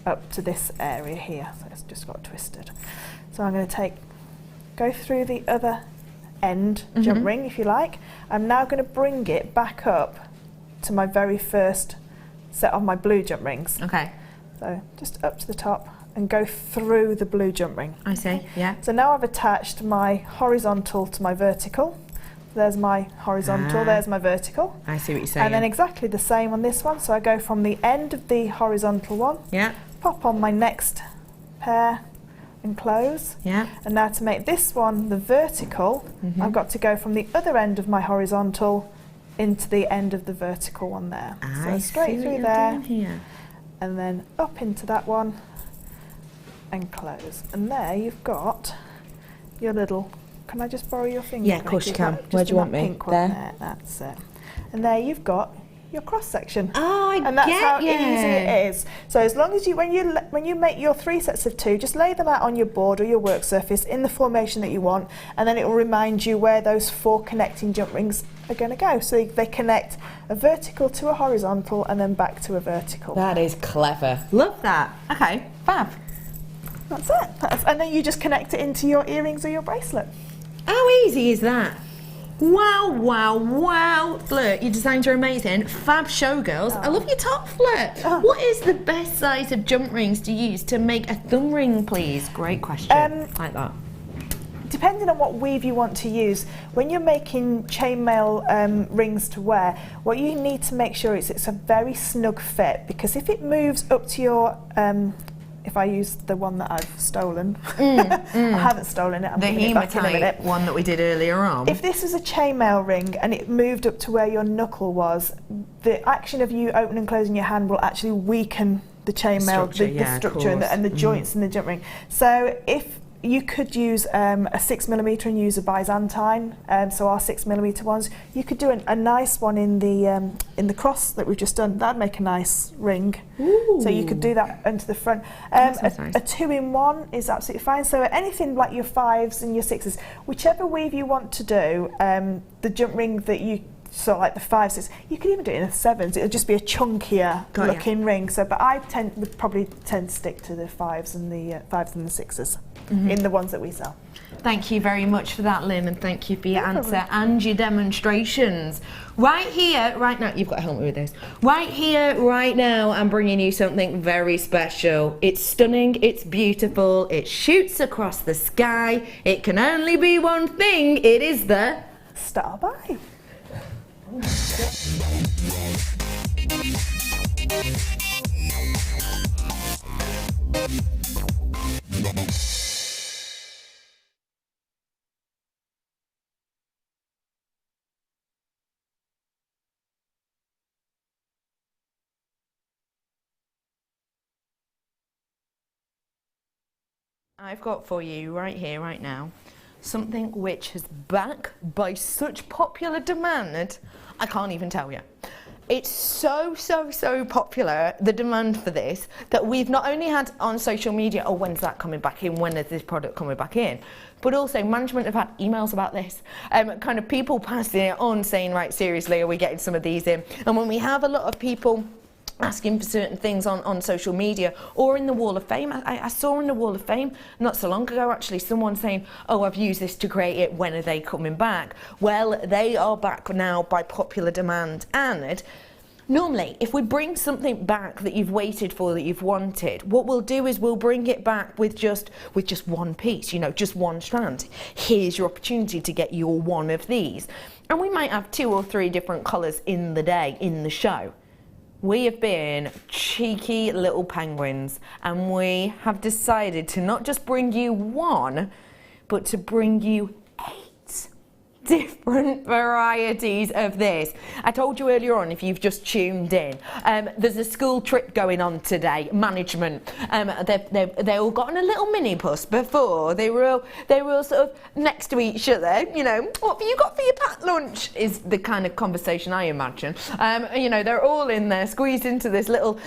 up to this area here. So it's just got twisted. So I'm going to go through the other end jump ring, if you like. I'm now going to bring it back up to my very first set of my blue jump rings. Okay. So just up to the top and go through the blue jump ring. I see. Yeah. So now I've attached my horizontal to my vertical. There's my horizontal, there's my vertical. I see what you're saying. And then exactly the same on this one. So I go from the end of the horizontal one, pop on my next pair and close. Yeah. And now to make this one the vertical, I've got to go from the other end of my horizontal into the end of the vertical one there. So straight through there, and then up into that one and close. And there you've got your little... Can I just borrow your finger? Yeah, of course you can. Where do you want me? Pink one there. That's it. And there you've got your cross section. Oh, and that's how easy it is. So as long as when you make your 3 sets of 2, just lay them out on your board or your work surface in the formation that you want, and then it will remind you where those 4 connecting jump rings are going to go. So they connect a vertical to a horizontal and then back to a vertical. That is clever. Love that. Okay, fab. That's it. And then you just connect it into your earrings or your bracelet. How easy is that? Wow, wow, wow. Fleur, your designs are amazing. Fab showgirls. I love your top, Fleur. What is the best size of jump rings to use to make a thumb ring, please? Great question. Like that. Depending on what weave you want to use, when you're making chainmail rings to wear, what you need to make sure is it's a very snug fit, because if it moves up to your, if I use the one that I've stolen, I haven't stolen it, I'm putting it back in a minute. One that we did earlier on. If this was a chainmail ring and it moved up to where your knuckle was, the action of you opening and closing your hand will actually weaken the chainmail, the structure and the joints in the jump ring. So if you could use a 6mm and use a Byzantine, so our 6mm ones. You could do a nice one in the cross that we've just done. That'd make a nice ring. Ooh. So you could do that into the front. A 2-in-1 is absolutely fine. So anything like your 5s and your 6s, whichever weave you want to do, the jump ring that you sort of like the 5s, 6s, you could even do it in the 7s. It'll just be a chunkier looking ring. So, but I would probably tend to stick to the 5s and the 6s. In the ones that we sell. Thank you very much for that, Lynn, and thank you for your answer and your demonstrations. Right here, right now, you've got to help me with this. Right here, right now, I'm bringing you something very special. It's stunning, it's beautiful, it shoots across the sky. It can only be one thing. It is the Star By. I've got for you right here, right now, something which is back by such popular demand, I can't even tell you. It's so popular, the demand for this, that we've not only had on social media, oh, when's that coming back in, when is this product coming back in, but also management have had emails about this, kind of people passing it on saying, right, seriously, are we getting some of these in? And when we have a lot of people asking for certain things on social media or in the Wall of Fame. I saw in the Wall of Fame not so long ago actually someone saying, oh, I've used this to create it, when are they coming back? Well, they are back now by popular demand. And normally, if we bring something back that you've waited for, that you've wanted, what we'll do is we'll bring it back with just one piece, you know, just one strand. Here's your opportunity to get your one of these. And we might have 2 or 3 different colours in the day, in the show. We have been cheeky little penguins, and we have decided to not just bring you one, but to bring you 8 different varieties of this. I told you earlier on, if you've just tuned in, there's a school trip going on today. Management, they all got on a little mini bus before. They were all sort of next to each other. You know, what have you got for your packed lunch? Is the kind of conversation I imagine. You know, they're all in there, squeezed into this little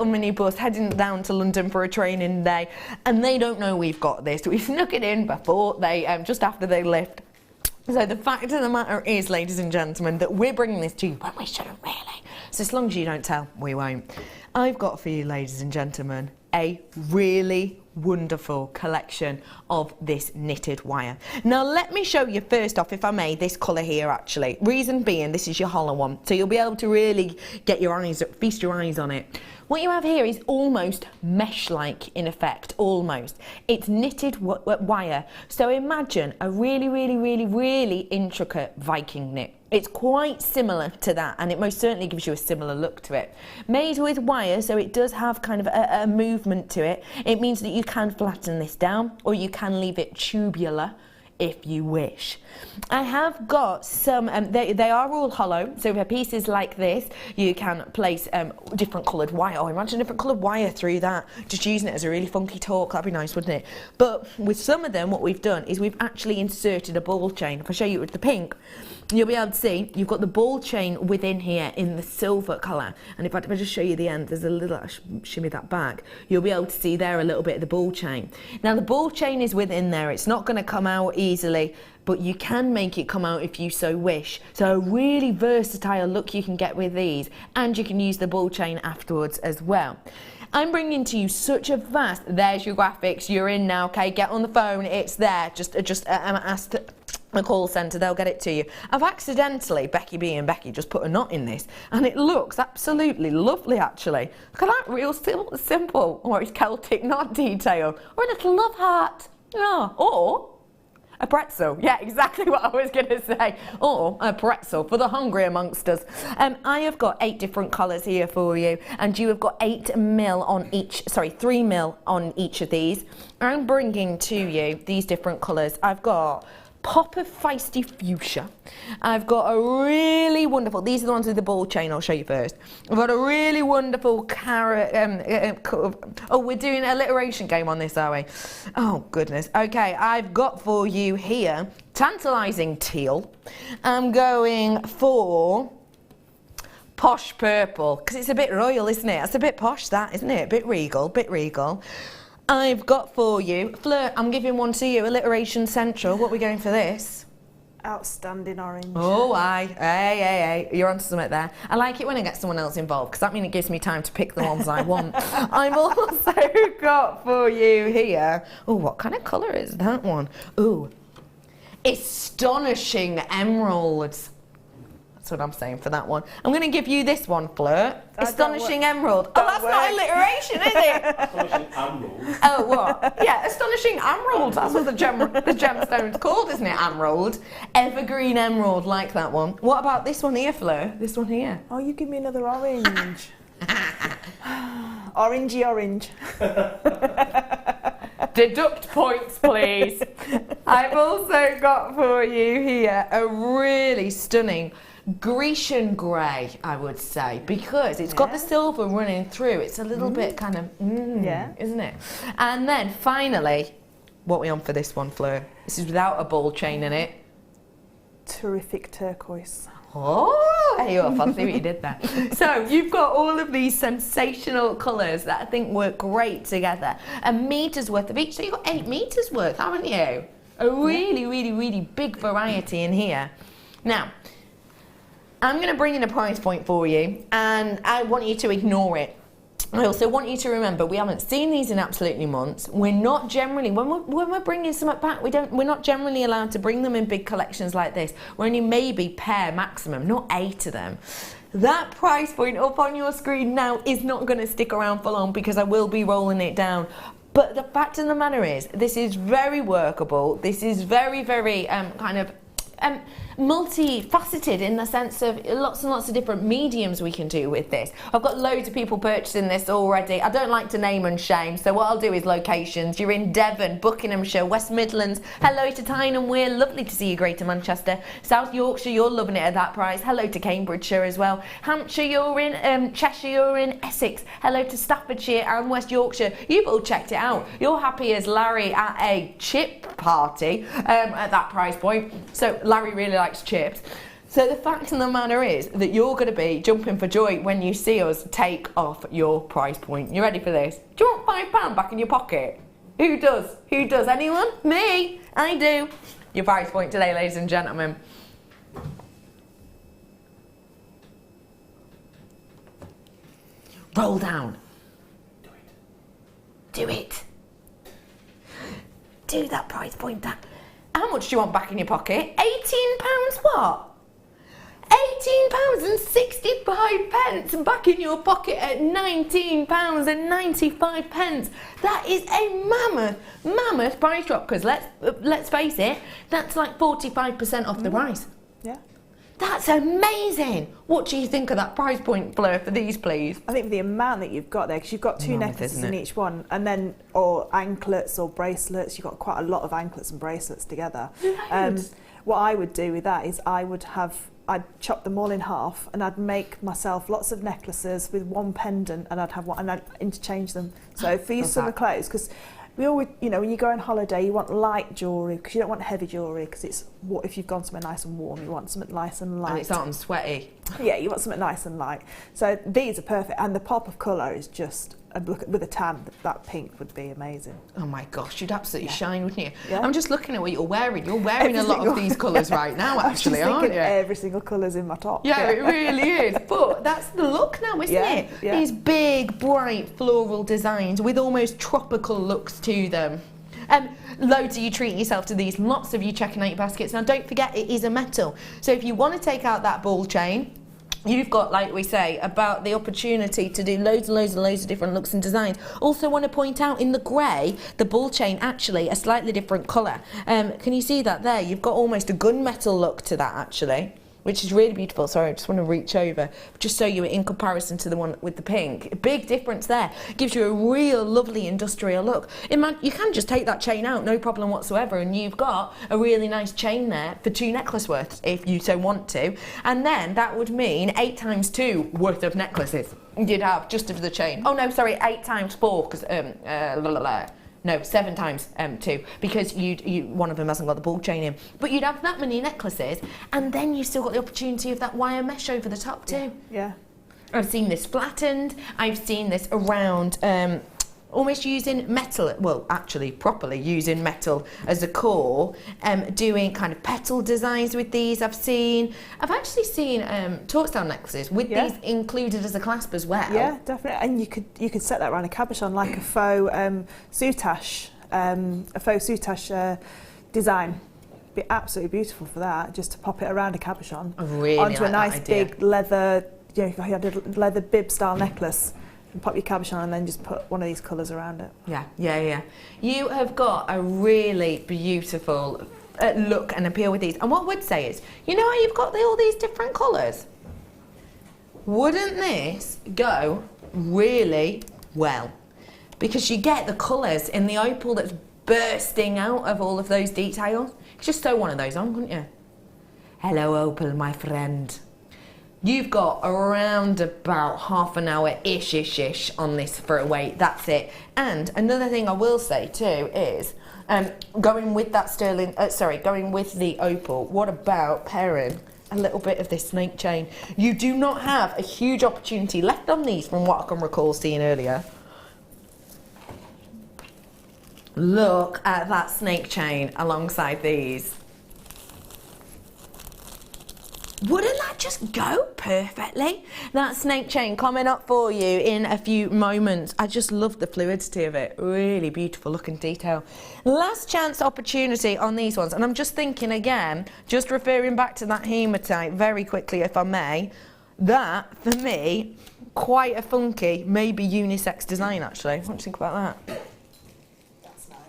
mini bus, heading down to London for a training day, and they don't know we've got this. We snuck it in before they, just after they left. So the fact of the matter is, ladies and gentlemen, that we're bringing this to you when we shouldn't really. So as long as you don't tell, we won't. I've got for you, ladies and gentlemen, a really wonderful collection of this knitted wire. Now let me show you first off, if I may, this colour here actually. Reason being, this is your hollow one, so you'll be able to really get your eyes, feast your eyes on it. What you have here is almost mesh-like in effect, almost. It's knitted wire, so imagine a really intricate Viking knit. It's quite similar to that, and it most certainly gives you a similar look to it. Made with wire, so it does have kind of a movement to it. It means that you can flatten this down, or you can leave it tubular if you wish. I have got some, they are all hollow, so for pieces like this, you can place different coloured wire. Oh, imagine different coloured wire through that. Just using it as a really funky talk, that'd be nice, wouldn't it? But with some of them, what we've done is we've actually inserted a ball chain. If I show you with the pink, you'll be able to see you've got the ball chain within here in the silver colour. And if I just show you the end, there's a little, shimmy that back, you'll be able to see there a little bit of the ball chain. Now the ball chain is within there, it's not going to come out easily, but you can make it come out if you so wish. So a really versatile look you can get with these, and you can use the ball chain afterwards as well. I'm bringing to you such a vast, there's your graphics, you're in now, okay, get on the phone, it's there, just asked the call centre, they'll get it to you. I've accidentally, Becky being Becky, just put a knot in this, and it looks absolutely lovely actually. Look at that real simple or Celtic knot detail, or a little love heart, or a pretzel. Yeah, exactly what I was going to say. Or a pretzel for the hungry amongst us. I have got 8 different colours here for you, and you have got 3 mil on each of these. I'm bringing to you these different colours. I've got pop of feisty fuchsia. I've got a really wonderful, these are the ones with the ball chain, I'll show you first. I've got a really wonderful carrot, oh, we're doing an alliteration game on this, are we? Oh goodness. Okay, I've got for you here tantalising teal. I'm going for posh purple, because it's a bit royal, isn't it? It's a bit posh, that, isn't it? A bit regal, bit regal. I've got for you, Fleur, I'm giving one to you, alliteration central. What are we going for this? Outstanding orange. Oh, aye. Hey, you're onto something there. I like it when I get someone else involved, because that means it gives me time to pick the ones I want. I've also got for you here, oh, what kind of colour is that one? Oh, astonishing emeralds. That's what I'm saying for that one. I'm going to give you this one, Fleur. Astonishing emerald. Oh, that's not alliteration, is it? Astonishing emerald. Oh, what? Yeah, astonishing emerald. That's what the gemstone's called, isn't it? Emerald. Evergreen emerald, like that one. What about this one here, Fleur? This one here. Oh, you give me another orange. Orangey orange. Deduct points, please. I've also got for you here a really stunning Grecian grey, I would say, because it's got the silver running through. It's a little bit kind of, isn't it? And then finally, what are we on for this one, Fleur? This is without a ball chain in it. Terrific turquoise. Oh, hey, I see what you did there. So you've got all of these sensational colours that I think work great together. A metre's worth of each. So you've got 8 meters worth, haven't you? A really, really, really big variety in here. Now, I'm going to bring in a price point for you, and I want you to ignore it. I also want you to remember we haven't seen these in absolutely months. We're not generally, when we're bringing something back, we're not generally allowed to bring them in big collections like this. We're only maybe pair maximum, not 8 of them. That price point up on your screen now is not going to stick around for long, because I will be rolling it down. But the fact of the matter is, this is very workable. This is very, very kind of multifaceted in the sense of lots and lots of different mediums we can do with this. I've got loads of people purchasing this already. I don't like to name and shame, so what I'll do is locations. You're in Devon, Buckinghamshire, West Midlands. Hello to Tyne Weir, lovely to see you, Greater Manchester. South Yorkshire, you're loving it at that price. Hello to Cambridgeshire as well. Hampshire, you're in, Cheshire, you're in Essex. Hello to Staffordshire and West Yorkshire. You've all checked it out. You're happy as Larry at a chip party at that price point. So Larry really likes chips. So the fact of the matter is that you're going to be jumping for joy when you see us take off your price point. You ready for this? Do you want £5 back in your pocket? Who does? Who does? Anyone? Me? I do. Your price point today, ladies and gentlemen. Roll down. Do it. Do it. Do that price point down. How much do you want back in your pocket? £18 what? £18.65 back in your pocket at £19.95. That is a mammoth price drop, because let's face it, that's like 45% off the price. Yeah. That's amazing. What do you think of that price point, Fleur, for these, please? I think for the amount that you've got there, because you've got 2 necklaces in each one, and then, or anklets or bracelets, you've got quite a lot of anklets and bracelets together. What I would do with that is I'd chop them all in half, and I'd make myself lots of necklaces with one pendant, and I'd have one, and I'd interchange them. So for your summer clothes, because we always, you know, when you go on holiday, you want light jewellery, because you don't want heavy jewellery, because it's what if you've gone somewhere nice and warm, you want something nice and light. And it's not and sweaty. Yeah, you want something nice and light. So these are perfect, and the pop of colour is just, with a tan, that pink would be amazing. Oh my gosh, you'd absolutely shine, wouldn't you? Yeah. I'm just looking at what you're wearing. You're wearing a lot of these colours right now, actually, aren't you? Every single colour's in my top. Yeah, it really is. But that's the look now, isn't it? Yeah. These big, bright floral designs with almost tropical looks to them. Loads of you treating yourself to these, lots of you checking out your baskets. Now don't forget, it is a metal. So if you want to take out that ball chain, you've got, like we say, about the opportunity to do loads and loads and loads of different looks and designs. Also want to point out, in the grey, the ball chain actually a slightly different colour. Can you see that there? You've got almost a gunmetal look to that actually, which is really beautiful. Sorry, I just want to reach over, just so you in comparison to the one with the pink. A big difference there. Gives you a real lovely industrial look. You can just take that chain out, no problem whatsoever, and you've got a really nice chain there for 2 necklace worths, if you so want to. And then that would mean 8 times 2 worth of necklaces you'd have just of the chain. Oh no, sorry, 8 times 4, because no, 7 times 2, because one of them hasn't got the ball chain in. But you'd have that many necklaces, and then you've still got the opportunity of that wire mesh over the top too. Yeah. I've seen this flattened. I've seen this around almost using metal, well, actually properly using metal as a core, doing kind of petal designs with these. I've actually seen torch-style necklaces with these included as a clasp as well. Yeah, definitely. And you could set that around a cabochon like a faux soutache, design. Be absolutely beautiful for that, just to pop it around a cabochon. I really onto like a nice that idea. big leather, if you had a leather bib style necklace, and pop your cabochon and then just put one of these colours around it. Yeah. You have got a really beautiful look and appeal with these. And what I would say is, you know how you've got all these different colours? Wouldn't this go really well? Because you get the colours in the opal that's bursting out of all of those details. You could just sew one of those on, couldn't you? Hello, Opal, my friend. You've got around about half an hour-ish on this for a wait. That's it. And another thing I will say too is, going with that going with the opal, what about pairing a little bit of this snake chain? You do not have a huge opportunity left on these from what I can recall seeing earlier. Look at that snake chain alongside these. Wouldn't that just go perfectly? That snake chain coming up for you in a few moments. I just love the fluidity of it. Really beautiful looking detail. Last chance opportunity on these ones. And I'm just thinking again, just referring back to that hematite very quickly, if I may. That, for me, quite a funky, maybe unisex design actually. What do you think about that? That's nice.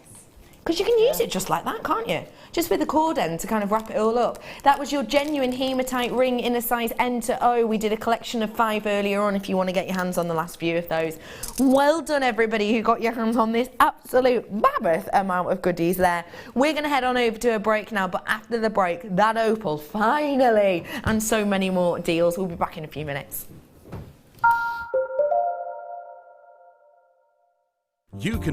Because you can use it just like that, can't you? Just with the cord end to kind of wrap it all up. That was your genuine hematite ring in a size N to O. We did a collection of 5 earlier on if you want to get your hands on the last few of those. Well done everybody who got your hands on this absolute mammoth amount of goodies there. We're going to head on over to a break now, but after the break, that opal, finally, and so many more deals. We'll be back in a few minutes. You can